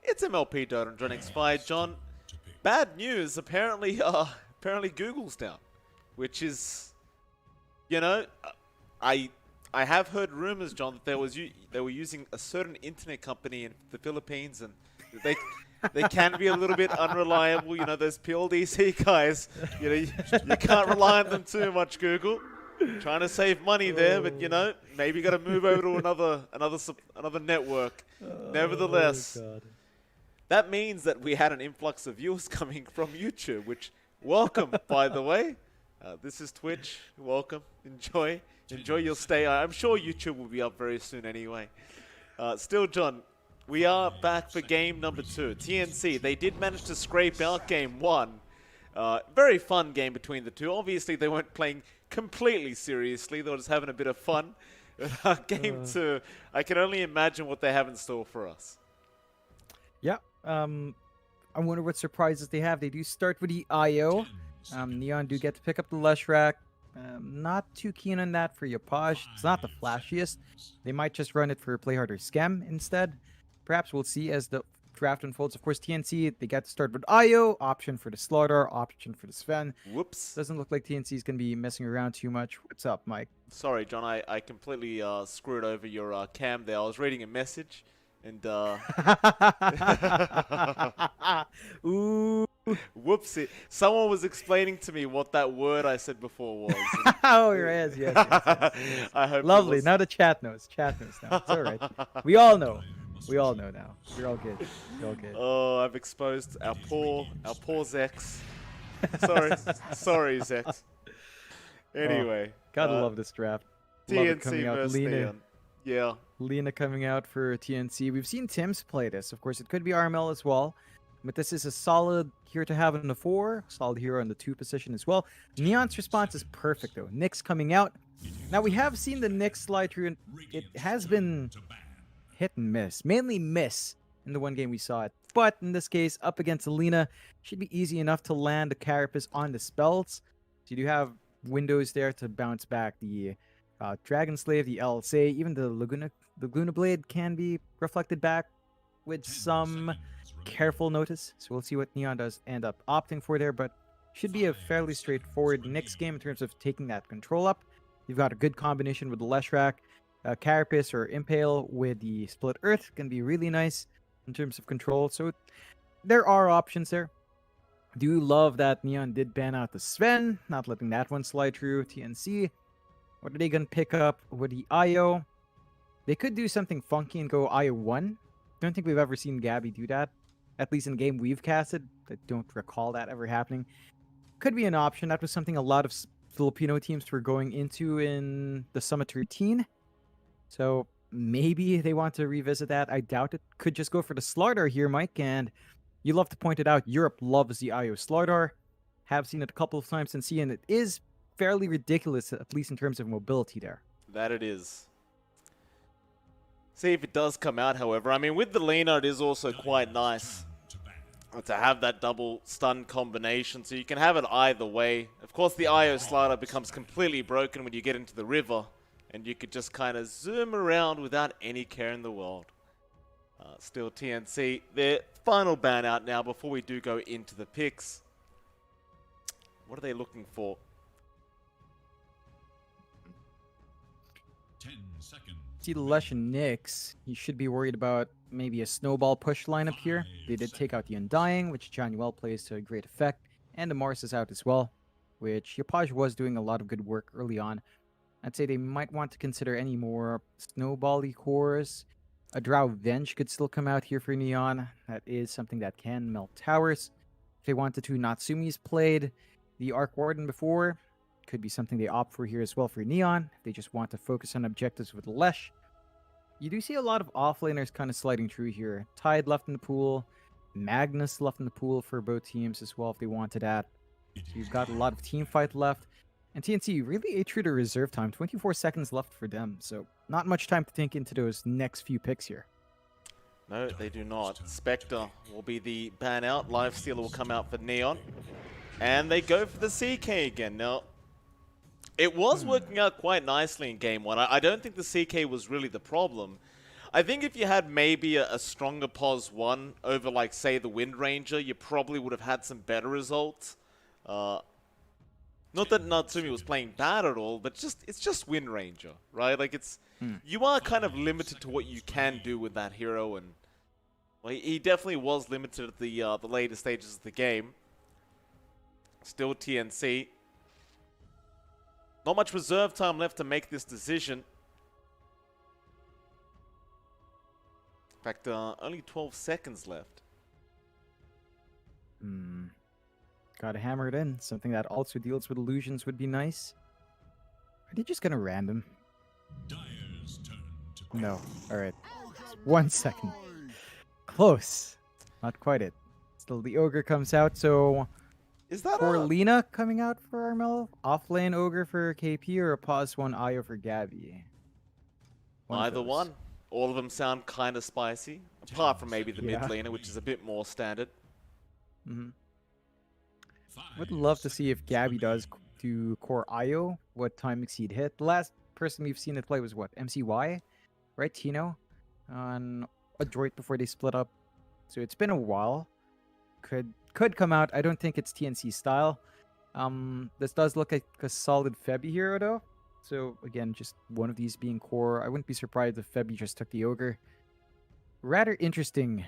It's MLP Dota and John X5. John, bad news. Apparently Google's down, which is, you know, I have heard rumors, John, that they were using a certain internet company in the Philippines, and they can be a little bit unreliable. You know, those PLDC guys. You know, you can't rely on them too much. Google, trying to save money there, but you know, maybe got to move over to another network. Nevertheless, that means that we had an influx of viewers coming from YouTube. Which, welcome, by the way. This is Twitch. Welcome. Enjoy your stay. I'm sure YouTube will be up very soon anyway. Still, John. We are back for game number 2. TNC, they did manage to scrape out game 1. Very fun game between the two. Obviously, they weren't playing completely seriously. They were just having a bit of fun. Game 2, I can only imagine what they have in store for us. Yeah. I wonder what surprises they have. They do start with the IO. Neon do get to pick up the Leshrac. Not too keen on that for Yapaj. It's not the flashiest. They might just run it for Play Harder Scam instead. Perhaps we'll see as the draft unfolds. Of course, TNC, they get to start with IO, option for the Slaughter, option for the Sven. Whoops. Doesn't look like TNC is going to be messing around too much. What's up, Mike? Sorry, John, I completely screwed over your cam there. I was reading a message, and Ooh. Whoopsie. Someone was explaining to me what that word I said before was. Oh, yes. I hope Lovely. Now the chat knows. Chat knows now. It's all right. We all know. We all know now. We're all good. We're all good. Oh, I've exposed our poor Zex. Sorry, Zex. Anyway, gotta love this draft. Love it TNC coming out. versus Neon. Yeah. Lena coming out for TNC. We've seen Tim's play this. Of course, it could be RML as well. But this is a solid hero to have in the 4. Solid hero in the 2 position as well. Neon's response is perfect, though. Nyx coming out. Now, we have seen the Nyx slide through, and it has been hit and miss. Mainly miss in the one game we saw it. But in this case, up against Alina, should be easy enough to land the Carapace on the spells. So you do have windows there to bounce back the Dragon Slave, the LSA, even the Laguna Blade can be reflected back with some careful notice. So we'll see what Neon does end up opting for there, but should be a fairly straightforward next game in terms of taking that control up. You've got a good combination with the Leshrac, Carapace or Impale with the Split Earth can be really nice in terms of control. So there are options there. Do love that Neon did ban out the Sven, not letting that one slide through. TNC, what are they going to pick up with the IO? They could do something funky and go IO 1. Don't think we've ever seen Gabby do that. At least in the game we've casted. I don't recall that ever happening. Could be an option. That was something a lot of Filipino teams were going into in the Summit routine. So maybe they want to revisit that. I doubt it. Could just go for the Slaughter here, Mike. And you love to point it out, Europe loves the IO Slaughter. Have seen it a couple of times in C, and it is fairly ridiculous, at least in terms of mobility there. That it is. See if it does come out, however. I mean, with the Lina, it is also quite nice to have that double stun combination, so you can have it either way. Of course, the IO slider becomes completely broken when you get into the river, and you could just kind of zoom around without any care in the world. Still TNC, their final ban out now before we do go into the picks. What are they looking for? 10 seconds. See the Lush and Nyx, you should be worried about maybe a snowball push lineup here. They did take out the Undying, which Januel plays to a great effect, and the Mars is out as well, which Yapaj was doing a lot of good work early on. I'd say they might want to consider any more snowbally cores. A Drow Venge could still come out here for Neon. That is something that can melt towers. If they wanted to, Natsumi's played the Arc Warden before. Could be something they opt for here as well for Neon, if they just want to focus on objectives with Lesh. You do see a lot of offlaners kind of sliding through here. Tide left in the pool, Magnus left in the pool for both teams as well if they wanted that. So you've got a lot of team fight left. And TNC, really a true to reserve time, 24 seconds left for them, so not much time to think into those next few picks here. No, they do not. Spectre will be the ban out. Lifestealer will come out for Neon. And they go for the CK again. Now, it was working out quite nicely in Game 1. I don't think the CK was really the problem. I think if you had maybe a stronger POS 1 over, like, say, the Wind Ranger, you probably would have had some better results. Not that Natsumi was playing bad at all, but it's just Wind Ranger, right? Like, you are kind of limited to what you can do with that hero, and well, he definitely was limited at the later stages of the game. Still TNC. Not much reserve time left to make this decision. In fact, only 12 seconds left. Gotta hammer it in. Something that also deals with illusions would be nice. Are they just gonna random? Dyer's turn to No. Alright. 1 second. Close. Not quite it. Still the Ogre comes out, so... Is that For Lina coming out for Armel? Offlane Ogre for KP or a pause 1 Io for Gabby? One of either those. one? All of them sound kind of spicy. Apart from maybe the Yeah. mid laner, which is a bit more standard. Would love to see if Gabby does do core IO, what time Exceed hit. The last person we've seen it play was what? MCY? Right, Tino? On Adroit before they split up. So it's been a while. Could come out. I don't think it's TNC style. This does look like a solid Febby hero though. So again, just one of these being core. I wouldn't be surprised if Febby just took the Ogre. Rather interesting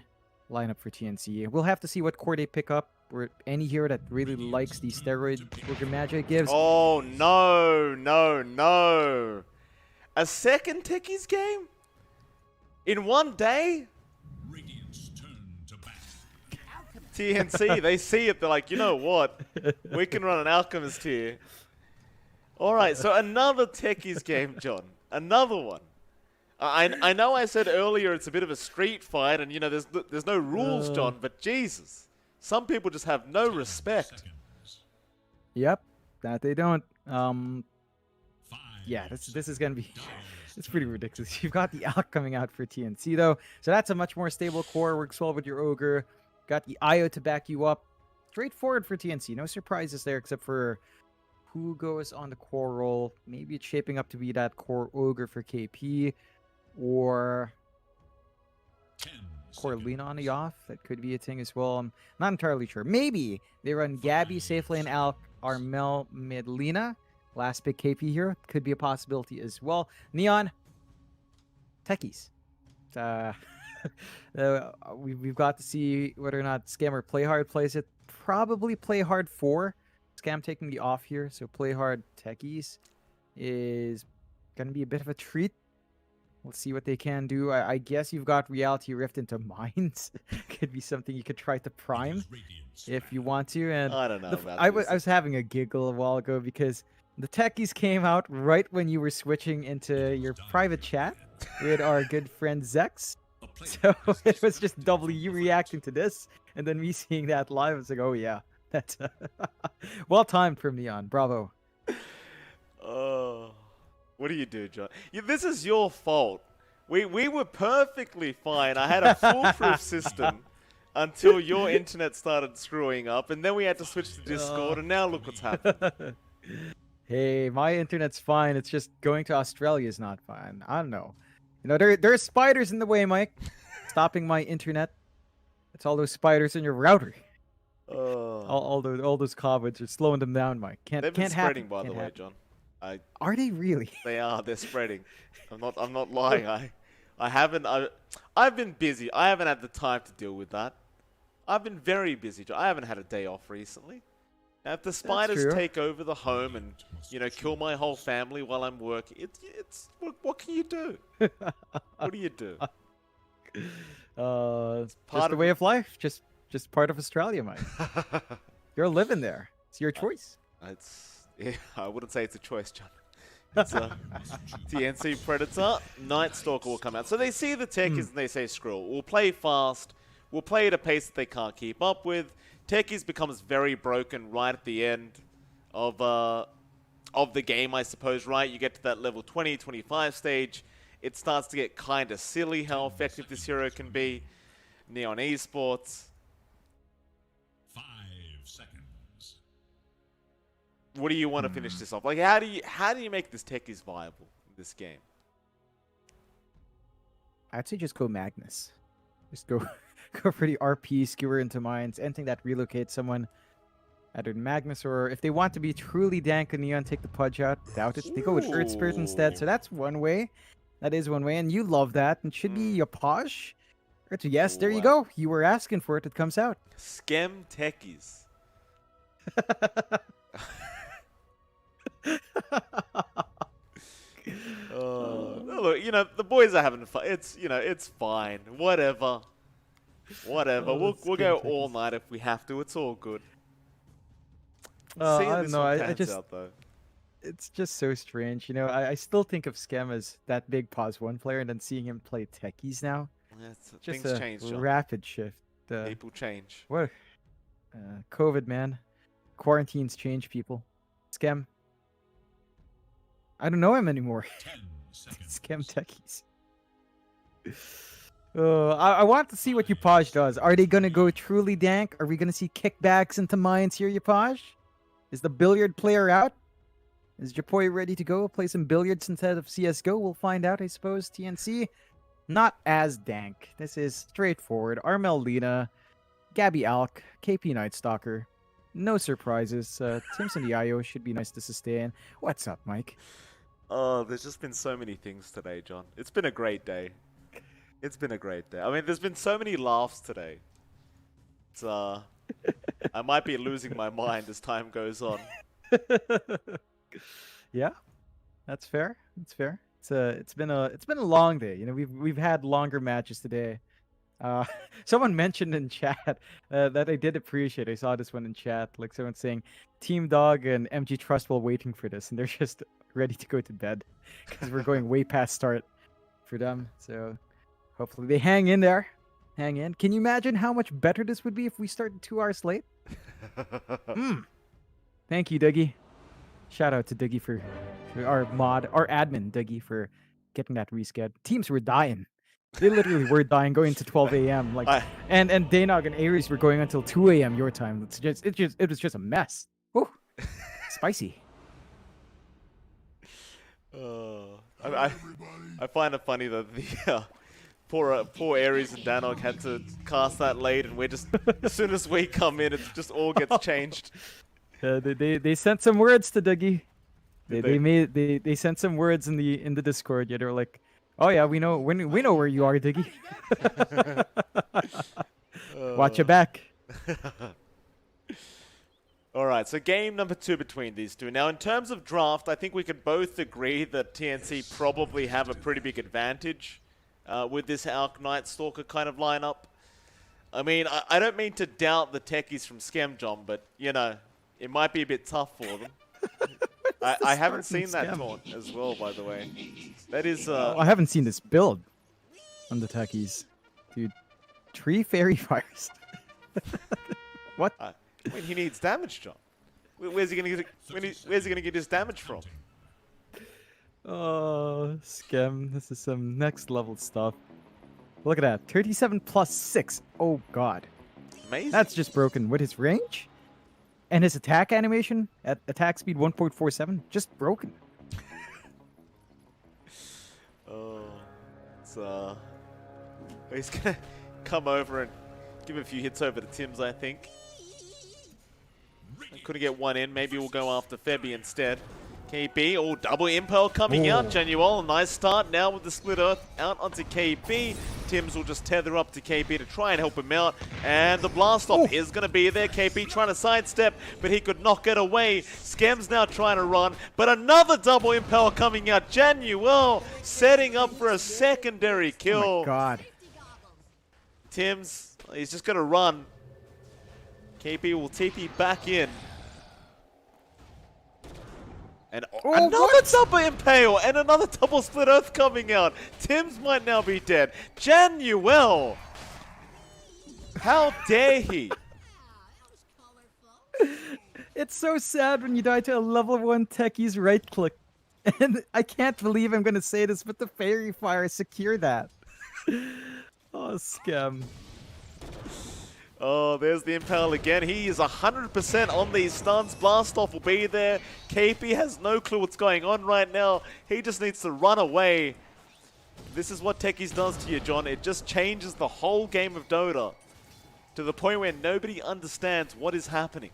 lineup for TNC. We'll have to see what core they pick up, or any hero that really likes the steroid Ogre magic gives. Oh, no, no, no. A second Techies game? In one day? Radiant's turn to bat. TNC, they see it, they're like, you know what? We can run an Alchemist here. Alright, so another Techies game, John. Another one. I know I said earlier it's a bit of a street fight, and, you know, there's no rules, John, but Jesus. Some people just have no respect. Seconds. Yep, that they don't. 5 Yeah, this is gonna be. It's pretty ridiculous. You've got the Alk coming out for TNC though, so that's a much more stable core. Works well with your Ogre. Got the IO to back you up. Straightforward for TNC. No surprises there except for who goes on the core role. Maybe it's shaping up to be that core Ogre for KP, or 10 core seconds. Lina on the off. That could be a thing as well. I'm not entirely sure. Maybe they run Gabby, safe lane Alk, Armel, mid Lina. Last pick KP here could be a possibility as well. Neon, Techies. We've got to see whether or not Scammer Play Hard plays it. Probably Play Hard 4. Scam taking the off here, so Play Hard Techies is going to be a bit of a treat. We'll see what they can do. I guess you've got Reality Rift into Mines. Could be something you could try to prime Radiant's if you want to. And I don't know about I this. was having a giggle a while ago because the Techies came out right when you were switching into your private chat with our good friend Zex. So it was just doubly you reacting to this and then me seeing that live. I was like, oh yeah, that's well timed from Neon. Bravo. Oh, what do you do, John? This is your fault. We were perfectly fine. I had a foolproof system until your internet started screwing up, and then we had to switch to Discord, and now look what's happened. Hey, my internet's fine. It's just going to Australia is not fine. I don't know. You know, there are spiders in the way, Mike, stopping my internet. It's all those spiders in your router. Oh. All those cobwebs are slowing them down, Mike. They've been Can't spreading, happen. by the Can't way, happen. John. Are they really? They are. They're spreading. I'm not lying. I've been busy. I haven't had the time to deal with that. I've been very busy, John. I haven't had a day off recently. Now, if the spiders true. take over the home and kill my whole family while I'm working, it's what can you do? What do you do? Just part the of way it. of life. Just part of Australia, Mike. You're living there. It's your choice. I wouldn't say it's a choice, John. It's a TNC Predator. Night Stalker will come out. So they see the techies and they say, screw it. We'll play fast. We'll play at a pace that they can't keep up with. Techies becomes very broken right at the end of the game, I suppose, right? You get to that level 20, 25 stage. It starts to get kind of silly how effective this hero can be. Neon Esports. 5 seconds. What do you want to finish this off? Like, how do you make this techies viable in this game? I'd say just go Magnus. Just go go for the RP, skewer into mines, anything that relocates someone. Either Magnus, or if they want to be truly dank and Neon, take the Pudge out. Doubt it. They go with Earth Spirit instead. So that's one way. That is one way, and you love that. And should be Yapaj. Yes, there you go. You were asking for it. It comes out. Schem techies. Look, the boys are having fun. It's fine. Whatever. We'll go all night if we have to. It's all good. I Seeing don't this know. one I pans just, out, though. it's just so strange. I still think of Schem as that big pause one player, and then seeing him play techies now. Just Things a change, John. rapid shift. People change. What? COVID, man. Quarantines change people. Schem. I don't know him anymore. 10 seconds. Schem techies. I want to see what Yapaj does. Are they going to go truly dank? Are we going to see kickbacks into mines here, Yapaj? Is the billiard player out? Is Japoy ready to go play some billiards instead of CSGO? We'll find out, I suppose. TNC, not as dank. This is straightforward. Armel Lina, Gabby Alk, KP Night Stalker. No surprises. Timson Yayo should be nice to sustain. What's up, Mike? Oh, there's just been so many things today, John. It's been a great day. It's been a great day. I mean, there's been so many laughs today. It's, I might be losing my mind as time goes on. Yeah, that's fair. That's fair. It's been a long day. We've had longer matches today. Someone mentioned in chat that I did appreciate. I saw this one in chat, like someone saying, Team Dog and MG Trust while waiting for this, and they're just ready to go to bed because we're going way past start for them. So hopefully they hang in there. Hang in. Can you imagine how much better this would be if we started 2 hours late? Thank you, Dougie. Shout out to Dougie for our admin, Dougie, for getting that rescheduled. Teams were dying. They literally were dying going to 12 a.m. And Danog and Ares were going until 2 a.m. your time. It was just a mess. Whew. Spicy. I find it funny that the poor Ares and Danog had to cast that late, and we're just as soon as we come in, it just all gets changed. They sent some words to Dougie. Did They sent some words in the Discord. Yeah, they were like, "Oh yeah, we know where you are, Dougie. Watch your back." All right, so game number 2 between these two. Now, in terms of draft, I think we can both agree that TNC probably have a pretty big advantage with this Alk Night Stalker kind of lineup. I mean, I don't mean to doubt the techies from Schem, John, but, it might be a bit tough for them. I haven't seen that taunt as well, by the way. That is... I haven't seen this build on the techies. Dude, Tree Fairy Fires. What? I mean, he needs damage, John. Where's he gonna get his damage from? Oh, Scam. This is some next level stuff. Look at that. 37 plus 6. Oh, God. Amazing. That's just broken. With his range and his attack animation at attack speed 1.47, just broken. Oh, it's he's gonna come over and give a few hits over to Tim's, I think. Couldn't get one in. Maybe we'll go after Febby instead. KB, oh, double impel coming out. Genuel, nice start now with the split earth out onto KB. Tims will just tether up to KB to try and help him out. And the blast off is going to be there. KB trying to sidestep, but he could knock it away. Skem's now trying to run, but another double impel coming out. Genuel setting up for a secondary kill. Oh, my God. Tims, he's just going to run. KB will TP back in. And another double impale and another double split earth coming out. Tims might now be dead. Januel! How dare he? It's so sad when you die to a level 1 techie's right click. And I can't believe I'm going to say this, but the Fairy Fire secure that. Oh, Scam. Oh, there's the impale again. He is 100% on these stuns. Blast off will be there. KP has no clue what's going on right now. He just needs to run away. This is what Techies does to you, John. It just changes the whole game of Dota to the point where nobody understands what is happening.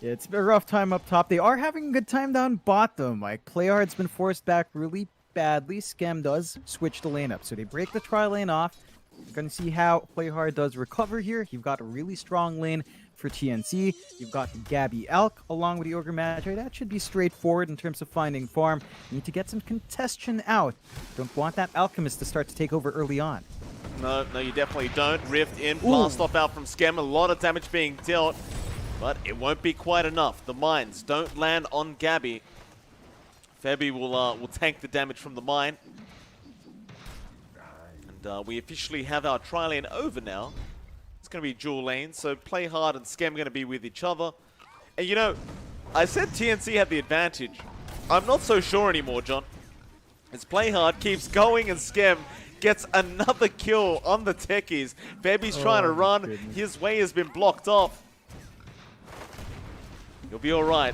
Yeah, it's been a rough time up top. They are having a good time down bottom. Like, Playhard's been forced back really badly. Scam does switch the lane up. So they break the tri lane off. You're going to see how Playhard does recover here. You've got a really strong lane for TNC. You've got Gabby Elk along with the Ogre Magi. That should be straightforward in terms of finding farm. You need to get some congestion out. Don't want that Alchemist to start to take over early on. No, you definitely don't. Rift in, blast off out from Scam. A lot of damage being dealt, but it won't be quite enough. The mines don't land on Gabby. Febby will tank the damage from the mine. We officially have our tri-lane over now. It's going to be dual lane, so Playhard and Scam going to be with each other. And you know, I said TNC had the advantage. I'm not so sure anymore, John. As Playhard keeps going and Scam gets another kill on the techies. Febby's trying to run. Goodness. His way has been blocked off. He'll be alright.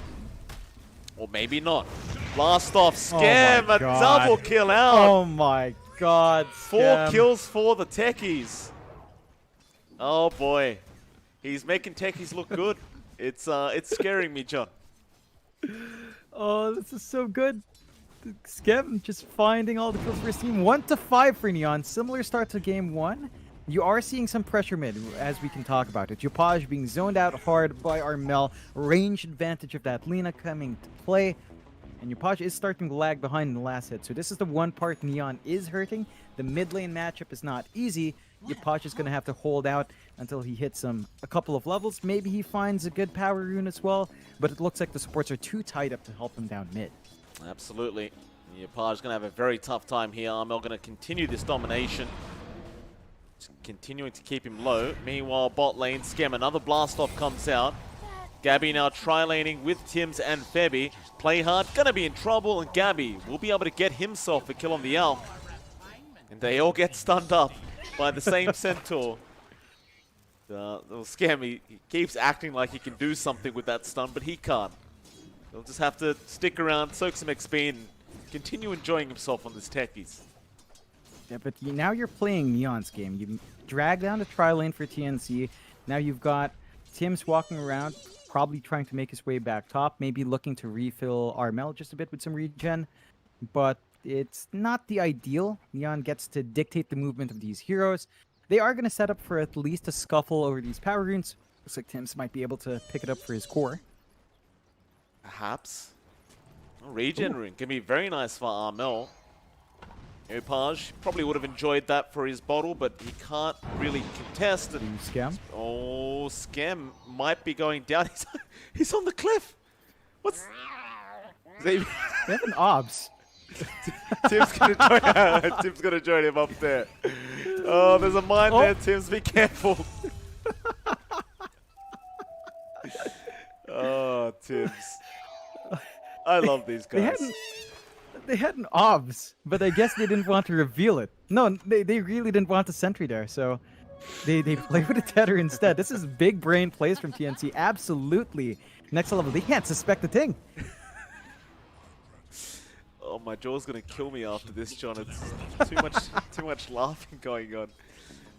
Or maybe not. Blast off. Scam, my a God. double kill out. Oh my God, 4 Scam. kills for the techies. Oh boy. He's making techies look good. It's scaring me, John. Oh, this is so good. Scam just finding all the kills for his team. 1-5 for Neon. Similar start to game 1. You are seeing some pressure mid, as we can talk about it. Jopaj being zoned out hard by Armel. Range advantage of that Lina coming to play. And Jopaj is starting to lag behind in the last hit. So this is the one part Neon is hurting. The mid lane matchup is not easy. Jopaj is going to have to hold out until he hits a couple of levels. Maybe he finds a good power rune as well. But it looks like the supports are too tied up to help him down mid. Absolutely. Jopaj is going to have a very tough time here. Armel going to continue this domination. Just continuing to keep him low. Meanwhile, bot lane, Scam, another blast off comes out. Gabby now tri-laning with Tims and Febby. Playhard gonna be in trouble, and Gabby will be able to get himself a kill on the Elk. And they all get stunned up by the same Centaur. Little Scam, he keeps acting like he can do something with that stun, but he can't. He'll just have to stick around, soak some XP, and continue enjoying himself on this techies. Yeah, but now you're playing Neon's game. You drag down the tri-lane for TNC. Now you've got Tims walking around, probably trying to make his way back top, maybe looking to refill Armel just a bit with some regen. But it's not the ideal. Neon gets to dictate the movement of these heroes. They are going to set up for at least a scuffle over these power runes. Looks like Tims might be able to pick it up for his core. Perhaps. Oh, regen rune can be very nice for Armel. Jopaj probably would have enjoyed that for his bottle, but he can't really contest. And Scam. oh, Scam might be going down. He's on the cliff. What's... They have an obs. Tim's gonna join him up there. Oh, there's a mine there, Tims. Be careful. Oh, Tims. I love these guys. They had an obs, but I guess they didn't want to reveal it. No, they really didn't want the sentry there, so they played with a tether instead. This is big brain plays from TNC. Absolutely next level. They can't suspect a thing. Oh, my jaw's gonna kill me after this, John. It's too much laughing going on.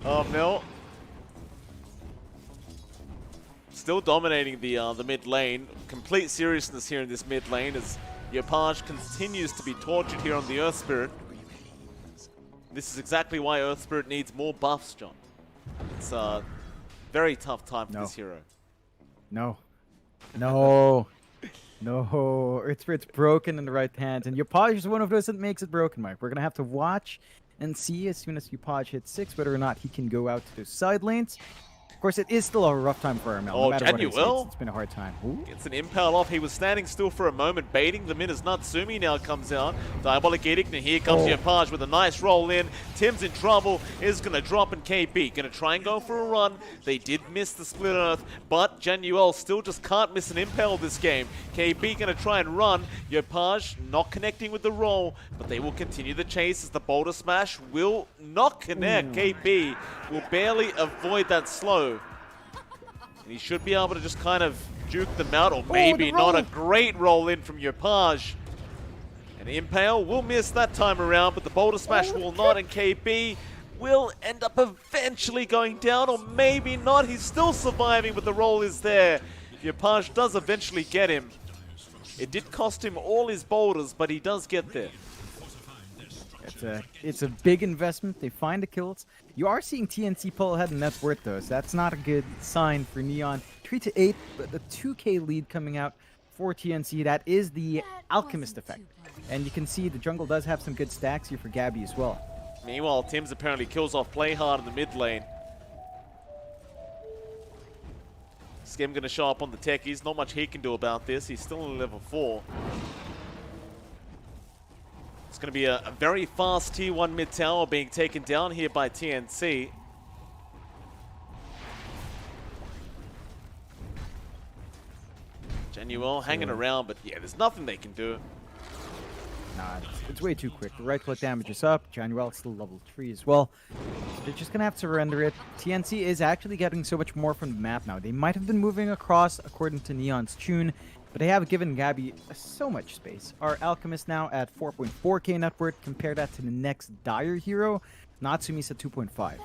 Oh, Mel. Still dominating the mid lane. Complete seriousness here in this mid lane as Yopaj continues to be tortured here on the Earth Spirit. This is exactly why Earth Spirit needs more buffs, John. It's a very tough time for this hero. No. Earth Spirit's broken in the right hands, and Yopaj is one of those that makes it broken, Mike. We're gonna have to watch and see as soon as Yopaj hits 6 whether or not he can go out to those side lanes. Of course, it is still a rough time for Armel. No matter what it is, it's been a hard time. Ooh. Gets an impale off. He was standing still for a moment, baiting them in as Natsumi now comes out. Diabolic Edict, and here comes Yopaj with a nice roll in. Tim's in trouble, is going to drop in KB. Going to try and go for a run. They did miss the split earth, but Januel still just can't miss an impale this game. KB going to try and run. Yopaj not connecting with the roll, but they will continue the chase as the boulder smash will not connect. KB will barely avoid that slow. And he should be able to just kind of juke them out, or maybe not. A great roll in from Yopaj. And Impale will miss that time around, but the boulder smash will not, and KB will end up eventually going down, or maybe not. He's still surviving, but the roll is there. Yopaj does eventually get him. It did cost him all his boulders, but he does get there. It's a big investment. They find the kills. You are seeing TNC pull ahead in net worth though, so that's not a good sign for Neon. 3-8, but the 2k lead coming out for TNC. That is the Alchemist effect. And you can see the jungle does have some good stacks here for Gabby as well. Meanwhile, Tim's apparently kills off Play Hard in the mid lane. Skem going to show up on the techies. Not much he can do about this. He's still on level 4. It's going to be a very fast tier 1 mid tower being taken down here by TNC. Januel hanging around, but yeah, there's nothing they can do. Nah, it's way too quick. The right click damage is up. Januel's still level 3 as well. So they're just going to have to surrender it. TNC is actually getting so much more from the map now. They might have been moving across according to Neon's tune, but they have given Gabby so much space. Our Alchemist now at 4.4k net worth. Compare that to the next dire hero, Natsumi's at 2.5.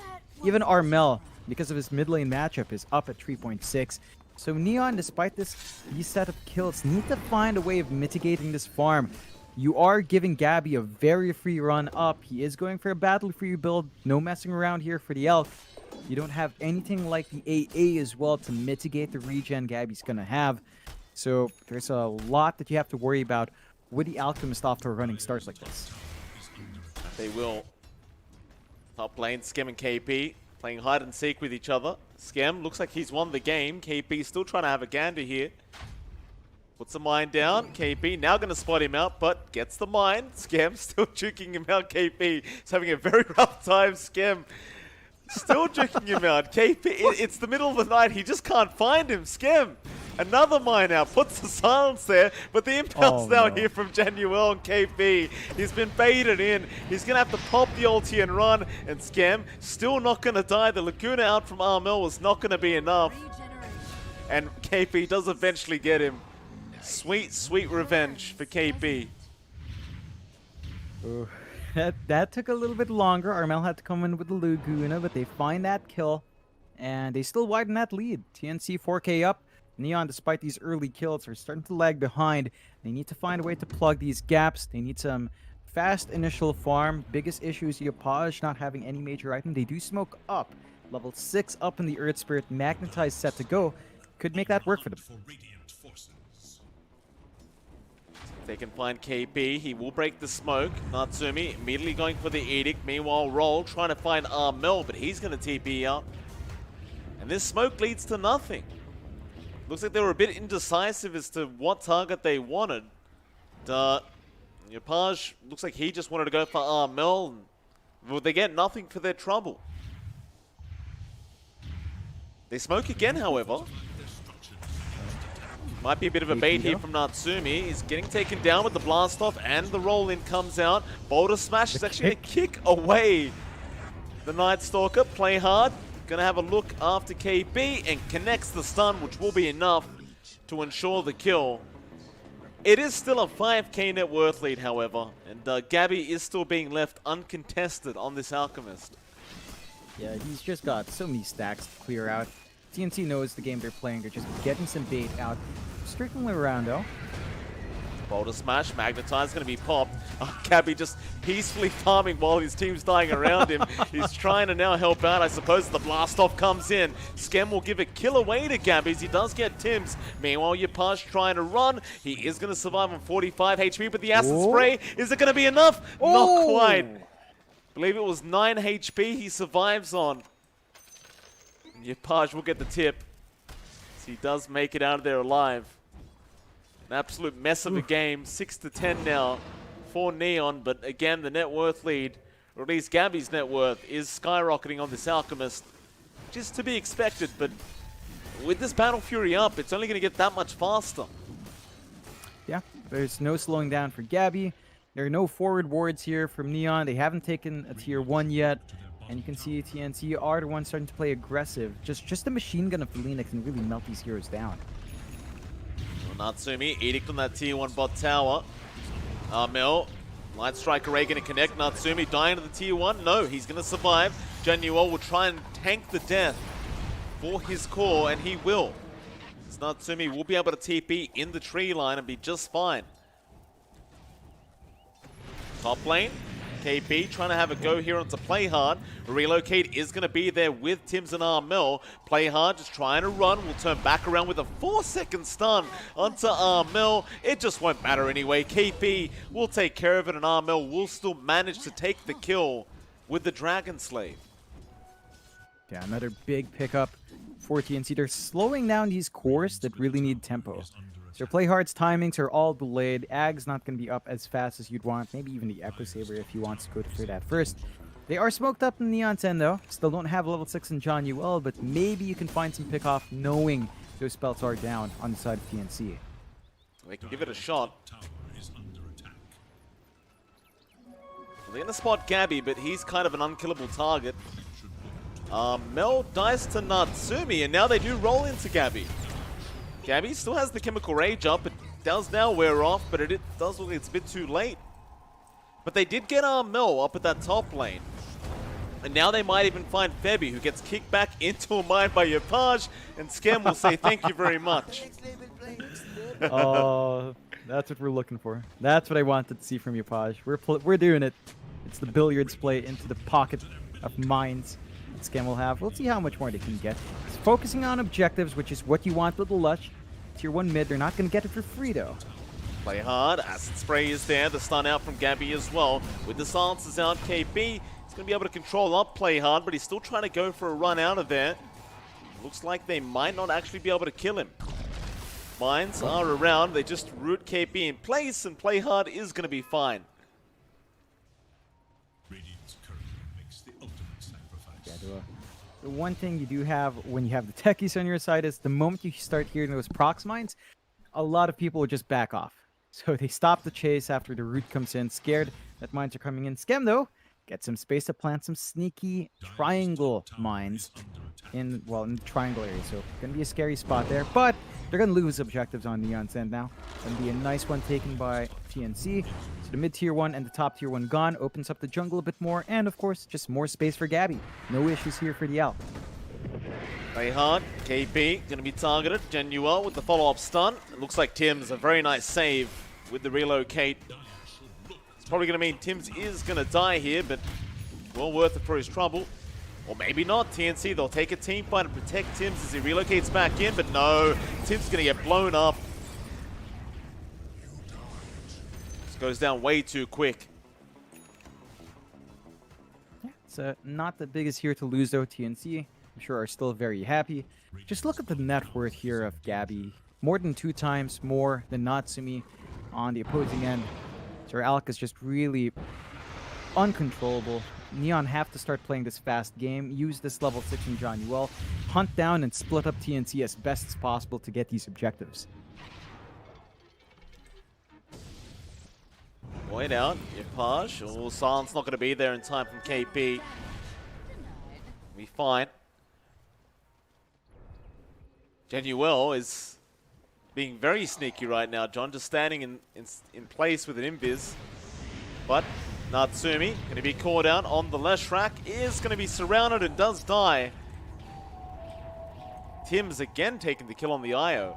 Even Armel, because of his mid lane matchup, is up at 3.6. So Neon, despite these set of kills, need to find a way of mitigating this farm. You are giving Gabby a very free run up. He is going for a battle for you build. No messing around here for the Elf. You don't have anything like the AA as well to mitigate the regen Gabby's going to have. So there's a lot that you have to worry about with the Alchemist after running starts like this. They will. Top lane, Skem and KP playing hide and seek with each other. Skem looks like he's won the game. KP still trying to have a gander here. Puts the mine down. KP now going to spot him out, but gets the mine. Skem still juking him out. KP is having a very rough time. Skem still juking him out. KP, it's the middle of the night. He just can't find him. Skem, another mine out. Puts the silence there, but the impulse here from Januel and KP. He's been baited in. He's going to have to pop the ulti and run. And Skem still not going to die. The Laguna out from Armel was not going to be enough. And KP does eventually get him. Sweet, sweet revenge for KB. Ooh, that took a little bit longer. Armel had to come in with the Laguna, but they find that kill. And they still widen that lead. TNC 4k up. Neon, despite these early kills, are starting to lag behind. They need to find a way to plug these gaps. They need some fast initial farm. Biggest issue is Yopaj not having any major item. They do smoke up. Level 6 up in the Earth Spirit. Magnetized set to go. Could make that work for them. They can find KB. He will break the smoke. Natsumi immediately going for the Edict. Meanwhile, Roll trying to find Armel, but he's going to TP out. And this smoke leads to nothing. Looks like they were a bit indecisive as to what target they wanted. Yopaj looks like he just wanted to go for Armel. Well, they get nothing for their trouble. They smoke again, however. Might be a bit of a KP bait here though. from Natsumi. He's getting taken down with the blast off and the roll in comes out. Boulder Smash is actually going to kick away the Night Stalker. Play hard. Going to have a look after KB and connects the stun, which will be enough to ensure the kill. It is still a 5k net worth lead, however, and Gabby is still being left uncontested on this Alchemist. Yeah, he's just got so many stacks to clear out. TNC knows the game they're playing. They're just getting some bait out. Circling around, though. Boulder Smash, Magnetize going to be popped. Gabby just peacefully farming while his team's dying around him. He's trying to now help out. I suppose the blast off comes in. Skem will give a kill away to Gabby as he does get Tims. Meanwhile, Yapaj trying to run. He is going to survive on 45 HP, but the acid spray, is it going to be enough? Not quite. I believe it was 9 HP he survives on. Yapaj will get the tip. So he does make it out of there alive. An absolute mess of a game. 6-10 now for Neon, but again, the net worth lead, or at least Gabby's net worth, is skyrocketing on this Alchemist. Just to be expected, but with this Battle Fury up, it's only going to get that much faster. Yeah, there's no slowing down for Gabby. There are no forward wards here from Neon. They haven't taken a tier 1 yet. And you can see TNC are the ones starting to play aggressive. Just the machine gun of Felina can really melt these heroes down. Natsumi, Edict on that tier 1 bot tower. Mel, Light Strike Array going to connect. Natsumi dying to the tier 1. No, he's going to survive. Januel will try and tank the death for his core, and he will. So Natsumi will be able to TP in the tree line and be just fine. Top lane, KP trying to have a go here onto Play Hard. Relocate is going to be there with Tims and Armel. Play Hard just trying to run. Will turn back around with a 4-second stun onto Armel. It just won't matter anyway. KP will take care of it, and Armel will still manage to take the kill with the Dragon Slave. Yeah, another big pickup for TNC. They're slowing down these cores that really need tempo. So Play Hard's timings are all delayed. Ag's not going to be up as fast as you'd want. Maybe even the Echo Saber if he wants to go for that first. They are smoked up in Neon's end though. Still don't have level 6 in John UL, but maybe you can find some pick off knowing those spells are down on the side of TNC. They can give it a shot. They're going to spot Gabby, but he's kind of an unkillable target. Mel dies to Natsumi, and now they do roll into Gabby. Gabby still has the Chemical Rage up. It does now wear off, but it does look like it's a bit too late. But they did get Mel up at that top lane. And now they might even find Febby, who gets kicked back into a mine by Yapaj, and Skem will say thank you very much. Oh, that's what we're looking for. That's what I wanted to see from Yapaj. We're doing it. It's the billiards play into the pocket of mines that Skem will have. We'll see how much more they can get. It's focusing on objectives, which is what you want with the Lush. Tier 1 mid, they're not going to get it for free, though. Play hard. Acid Spray is there. The stun out from Gabby as well. With the silences out, KB, he's going to be able to control up Play Hard, but he's still trying to go for a run out of there. Looks like they might not actually be able to kill him. Mines are around. They just root KP in place, and Play Hard is going to be fine. Radiant's current makes the ultimate sacrifice. Yeah, the one thing you do have when you have the techies on your side is the moment you start hearing those procs mines, a lot of people will just back off. So they stop the chase after the root comes in, scared that mines are coming in. Skem, though, get some space to plant some sneaky triangle mines in the triangle area. So gonna be a scary spot there, but they're gonna lose objectives on Neon's end now. Gonna be a nice one taken by TNC. So the mid tier 1 and the top tier 1 gone, opens up the jungle a bit more, and of course, just more space for Gabby. No issues here for the Alp. Play hard. KB going to be targeted. Genuel with the follow-up stun. It looks like Tim's a very nice save with the relocate. It's probably going to mean Tims is going to die here, but well worth it for his trouble. Or maybe not. TNC, they'll take a team fight and protect Tims as he relocates back in, but no. Tim's going to get blown up. This goes down way too quick. Yeah, it's not the biggest here to lose, though. TNC, I'm sure, are still very happy. Just look at the net worth here of Gabby. More than 2 times more than Natsumi on the opposing end. So Alec is just really uncontrollable. Neon have to start playing this fast game, use this level 6 in John UL, hunt down and split up TNC as best as possible to get these objectives. Void out, Yapaj. Oh, Silence not going to be there in time from KP. Be fine. Genuel is being very sneaky right now, John, just standing in place with an invis. But Natsumi going to be caught out on the Leshrac, is going to be surrounded and does die. Tim's again taking the kill on the IO.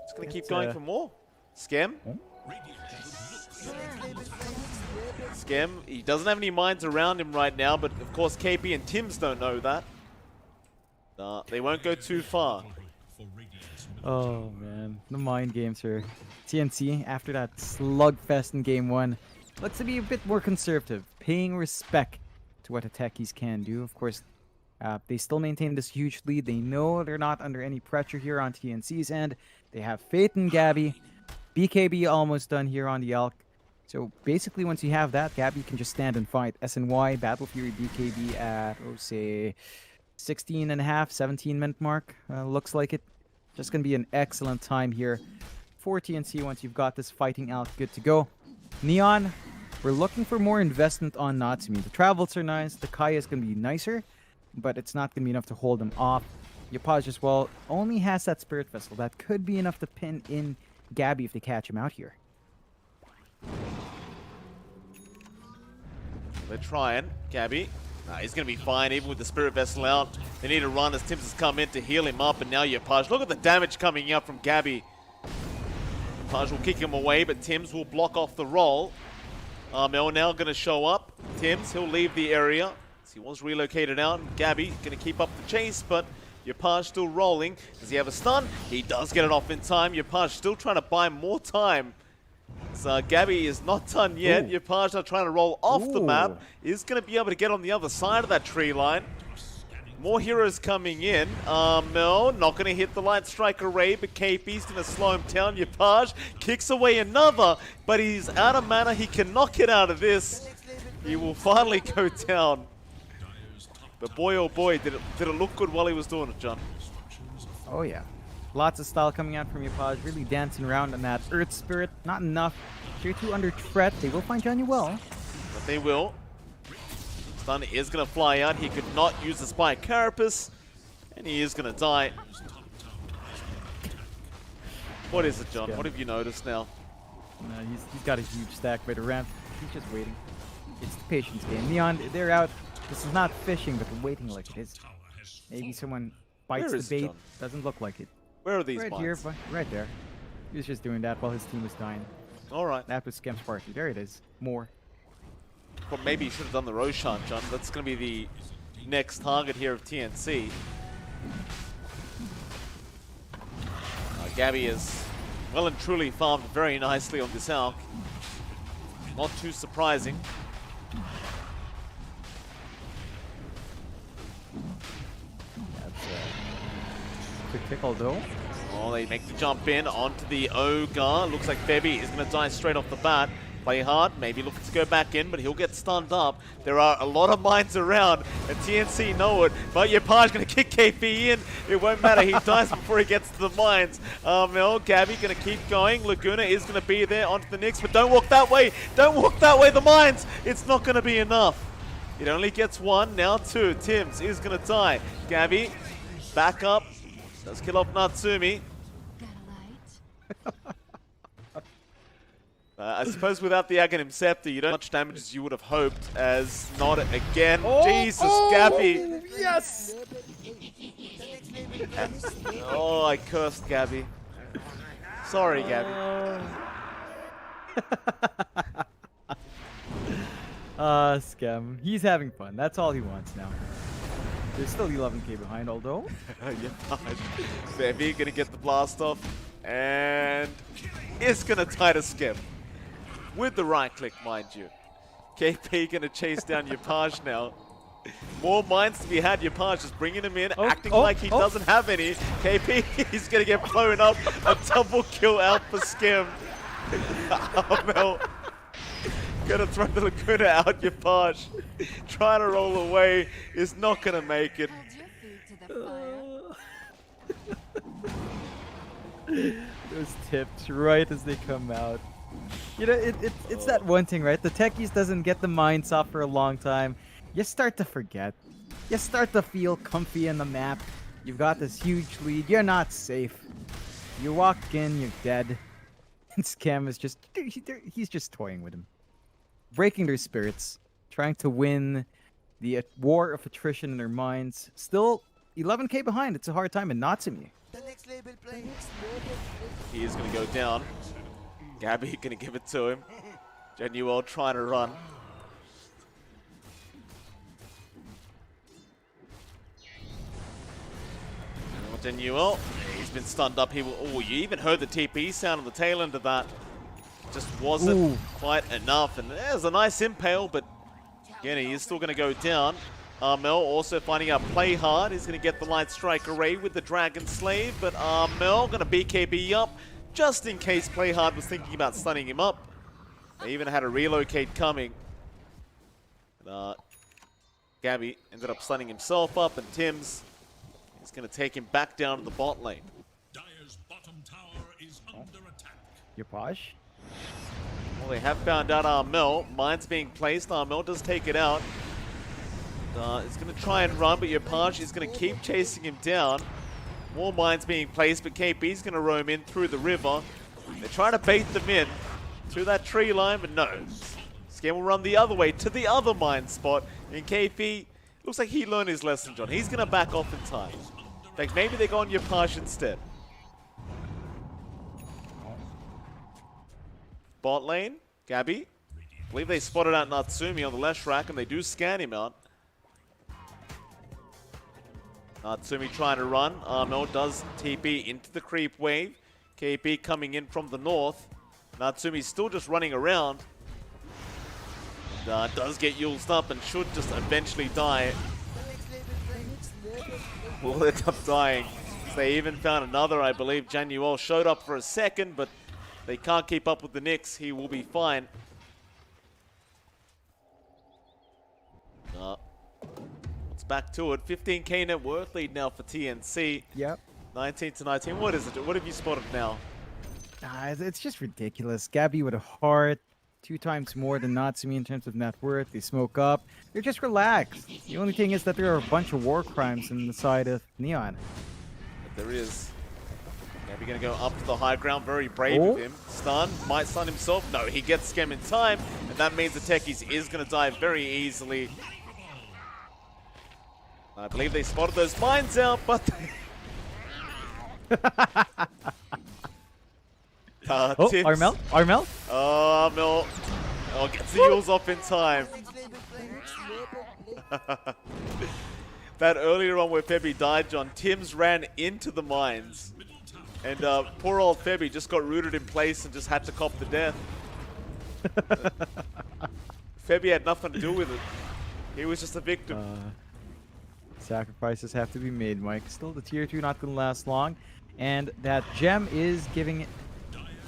Just going to keep going for more. Skem. Skem, he doesn't have any mines around him right now, but of course KP and Tims don't know that. They won't go too far. Oh man, the mind games here. TNC, after that slugfest in game 1, looks to be a bit more conservative, paying respect to what attackers can do. Of course, they still maintain this huge lead. They know they're not under any pressure here on TNC's end. They have faith in Gabby. BKB almost done here on the Elk. So basically, once you have that, Gabby can just stand and fight. SNY, Battle Fury, BKB at, say, 16 and a half, 17-minute mark. Looks like it. Just going to be an excellent time here for TNC once you've got this fighting out good to go. Neon, we're looking for more investment on Natsumi. The travels are nice. The Kaya is going to be nicer, but it's not going to be enough to hold them off. Yapaj as well only has that Spirit Vessel. That could be enough to pin in Gabby if they catch him out here. They're trying. Gabby. He's going to be fine even with the Spirit Vessel out. They need to run as Tims has come in to heal him up, and now Yapaj. Look at the damage coming out from Gabby. Yapaj will kick him away, but Tims will block off the roll. Mel now going to show up. Tims, he'll leave the area. He was relocated out, and Gabby going to keep up the chase, but Yapaj still rolling. Does he have a stun? He does get it off in time. Yapaj still trying to buy more time. So Gabby is not done yet. Yapaj are trying to roll off the map. Is going to be able to get on the other side of that tree line. More heroes coming in. Mel not going to hit the Light Strike array, but KP's going to slow him down. Yapaj kicks away another, but he's out of mana. He cannot get out of this. He will finally go down. But boy, oh boy, did it look good while he was doing it, John. Oh yeah. Lots of style coming out from Yapaj, really dancing around on that Earth Spirit. Not enough. Tier 2 under threat. They will find Genuel. But they will. Stun is going to fly out. He could not use the Spike Carapace. And he is going to die. What is it, John? What have you noticed now? He's got a huge stack by the ramp. He's just waiting. It's the patience game. Neon, they're out. This is not fishing, but they're waiting like it is. Maybe someone bites the bait. Doesn't look like it. Where are these right mines? Here, right there. He was just doing that while his team was dying. All right. That was Skem's party. There it is. More. But maybe you should have done the Roshan, John. That's going to be the next target here of TNC. Gabby is well and truly farmed very nicely on this Alk. Not too surprising. Quick pickle though. Oh, they make the jump in onto the Ogre. Looks like Bebby is going to die straight off the bat. Play hard, maybe looking to go back in, but he'll get stunned up. There are a lot of mines around, and TNC know it. But Yapaj going to kick KP in. It won't matter. He dies before he gets to the mines. Mel, Gabby going to keep going. Laguna is going to be there onto the Nyx, but don't walk that way. Don't walk that way. The mines. It's not going to be enough. It only gets one, now two. Tims is going to die. Gabby, back up. Does kill off Natsumi. I suppose without the Aghanim Scepter, you don't much damage as you would have hoped, as not again. Jesus, Gabby! Yes! Oh, I cursed Gabby. Sorry, Gabby. Scam. He's having fun. That's all he wants now. There's still 11k behind, although. Yeah, Bevy gonna get the blast off, and is gonna tie to Skim. With the right click, mind you. KP gonna chase down Yapaj now. More mines to be had. Yapaj just bringing him in, acting like he doesn't have any. KP, he's gonna get blown up. A double kill out for Skim. Mel gonna throw the Laguna out. Yapaj trying to roll away is not gonna make it. Those tips right as they come out. You know, it's that one thing, right? The techies doesn't get the mines off for a long time. You start to forget. You start to feel comfy in the map. You've got this huge lead. You're not safe. You walk in, you're dead. And Scam is just... He's just toying with him. Breaking their spirits. Trying to win the war of attrition in their minds. Still 11k behind. It's a hard time. And Natsumi. He is going to go down. Gabby going to give it to him. Genuel trying to run. Genuel, he's been stunned up. He will. Oh, you even heard the TP sound on the tail end of that. Just wasn't quite enough. And there's a nice impale, but again, he is still going to go down. Armel also finding out play hard. He's going to get the light strike array with the Dragon Slave, but Armel going to BKB up just in case play hard was thinking about stunning him up. They even had a relocate coming. And, Gabby ended up stunning himself up, and Tim's is going to take him back down to the bot lane. Dire's bottom tower is under attack. Your Paj? Well, they have found out Armel. Mine's being placed. Armel does take it out. He's going to try and run, but Yopaj is going to keep chasing him down. More mines being placed, but KP's going to roam in through the river. They're trying to bait them in to that tree line, but no. Scam will run the other way to the other mine spot. And KP, looks like he learned his lesson, John. He's going to back off in time. In fact, maybe they go on Yopaj instead. Bot lane, Gabby. I believe they spotted out Natsumi on the left rack, and they do scan him out. Natsumi trying to run. Armel does TP into the creep wave. KP coming in from the north. Natsumi's still just running around. And, does get used up and should just eventually die. Will end up dying. They even found another, I believe. Januel showed up for a second, but they can't keep up with the Knicks. He will be fine. Back to it. 15k net worth lead now for TNC. Yep. 19 to 19. What is it? What have you spotted now? It's just ridiculous. Gabby with a heart, 2 times more than Natsumi in terms of net worth. They smoke up. They're just relaxed. The only thing is that there are a bunch of war crimes on the side of Neon. But there is. Gabby going to go up to the high ground. Very brave of him. Stun. Might stun himself. No, he gets Scam in time. And that means the Techies is going to die very easily. I believe they spotted those mines out, but Armel? Armel. Oh, gets the heals off in time. That earlier on where Febby died, John, Tim's ran into the mines. And poor old Febby just got rooted in place and just had to cop the death. Febby had nothing to do with it. He was just a victim. Sacrifices have to be made, Mike. Still, the tier 2 not going to last long. And that gem is giving,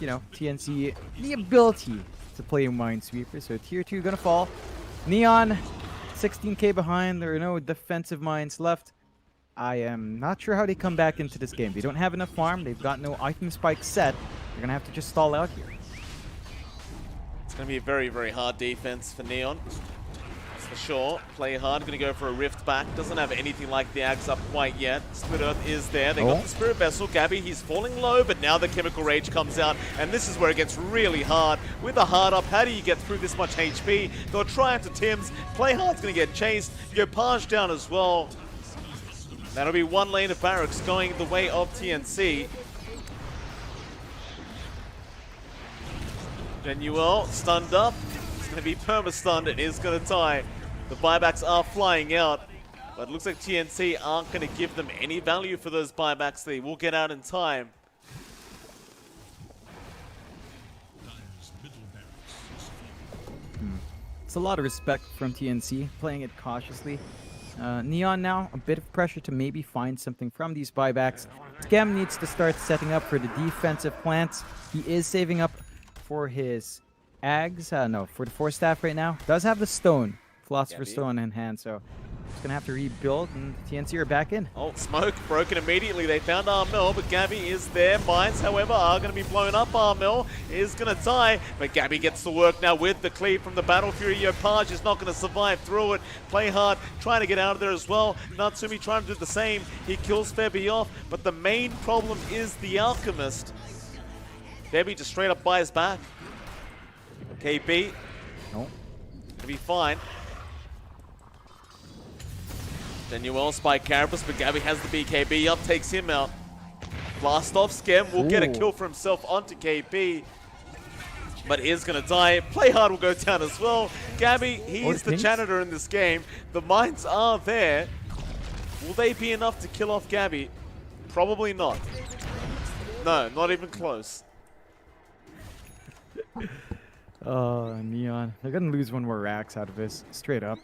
you know, TNC the ability to play Minesweeper. So tier 2 going to fall. Neon, 16k behind. There are no defensive mines left. I am not sure how they come back into this game. They don't have enough farm. They've got no item spike set. They're going to have to just stall out here. It's going to be a very, very hard defense for Neon. For sure. Play hard, going to go for a rift back. Doesn't have anything like the Axe up quite yet. Split Earth is there. They got the Spirit Vessel. Gabby, he's falling low, but now the Chemical Rage comes out, and this is where it gets really hard. With the hard up, how do you get through this much HP? They'll try into Tim's. Play hard's going to get chased. Yopaj down as well. That'll be one lane of barracks going the way of TNC. Genuel stunned up. It's going to be perma-stunned. It is going to die. The buybacks are flying out. But it looks like TNC aren't going to give them any value for those buybacks. They will get out in time. It's a lot of respect from TNC, playing it cautiously. Neon now, a bit of pressure to maybe find something from these buybacks. Scam needs to start setting up for the defensive plants. He is saving up for his Ags, for the Force Staff right now. Does have the Stone, Philosopher's Stone in hand, so Just gonna have to rebuild, and TNC are back in. Oh, smoke broken immediately. They found Armel, but Gabby is there. Mines, however, are going to be blown up. Armel is going to die, but Gabby gets to work now with the cleave from the Battle Fury. Yopaj is not going to survive through it. Play hard, trying to get out of there as well. Natsumi trying to do the same. He kills Febby off, but the main problem is the Alchemist. Febby just straight up buys back. KB, No. gonna be fine. Denuel spike Carapace, but Gabby has the BKB up, takes him out. Blast off, Skem will get a Ooh. kill for himself onto KB. But is gonna die. Play hard will go down as well. Gabby, he is the Thanks. janitor in this game. The mines are there. Will they be enough to kill off Gabby? Probably not. No, not even close. Oh, Neon. They're gonna lose one more Rax out of this, straight up.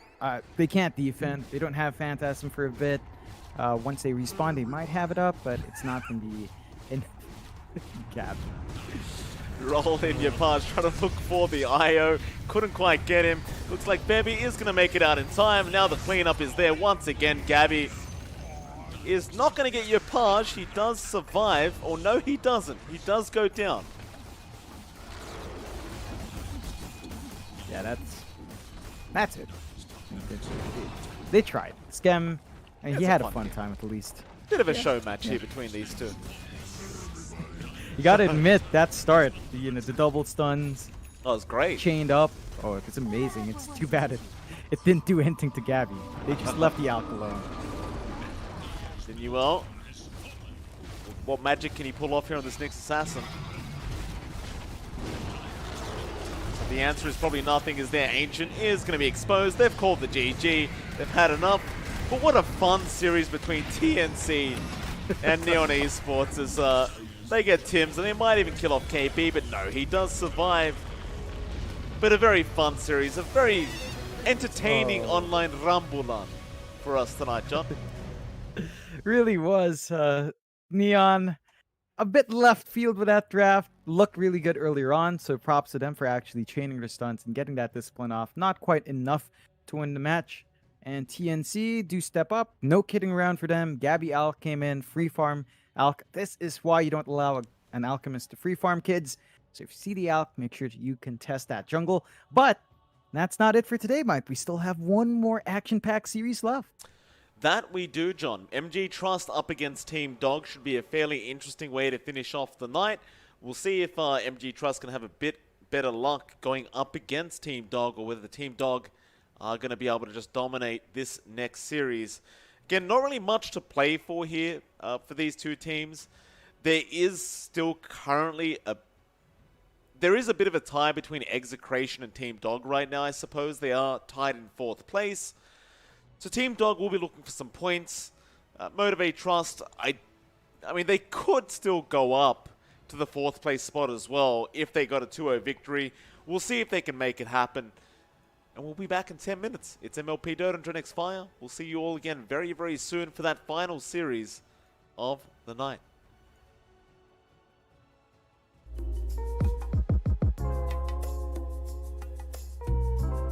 They can't defend. They don't have Phantasm for a bit. Once they respawn, they might have it up, but it's not gonna be in cap. Roll in your pass, trying to look for the IO. Couldn't quite get him. Looks like Bebby is going to make it out in time. Now the cleanup is there once again. Gabby is not going to get your pass. He does survive. Or no, he doesn't. He does go down. Yeah, that's it. They tried. Skem, and It's he a had a fun fun game. time at the least. Bit of a show match here between these two. You gotta admit, that start, the double stuns, That was great. chained up. Oh, it's amazing. It's too bad it didn't do anything to Gabby. They just left the Alk alone. Denuel. What magic can he pull off here on this next assassin? The answer is probably nothing, as their Ancient is going to be exposed. They've called the GG. They've had enough. But what a fun series between TNC and Neon Esports as they get Tims, and they might even kill off KB, but no, he does survive. But a very fun series, a very entertaining online Rambulan for us tonight, John. Really was. Neon, a bit left field with that draft. Looked really good earlier on, so props to them for actually chaining their stunts and getting that discipline off. Not quite enough to win the match. And TNC do step up. No kidding around for them. Gabby Alk came in, free farm Alk. This is why you don't allow an Alchemist to free farm, kids. So if you see the Alk, make sure you contest that jungle. But that's not it for today, Mike. We still have one more action-packed series left. That we do, John. MG Trust up against Team Dog should be a fairly interesting way to finish off the night. We'll see if MG Trust can have a bit better luck going up against Team Dog, or whether the Team Dog are going to be able to just dominate this next series. Again, not really much to play for here for these two teams. There is still currently there is a bit of a tie between Execration and Team Dog right now, I suppose. They are tied in 4th place. So Team Dog will be looking for some points. Motivate Trust, I mean, they could still go up to the 4th place spot as well if they got a 2-0 victory. We'll see if they can make it happen. And we'll be back in 10 minutes. It's MLP Dota and X Fire. We'll see you all again very, very soon for that final series of the night.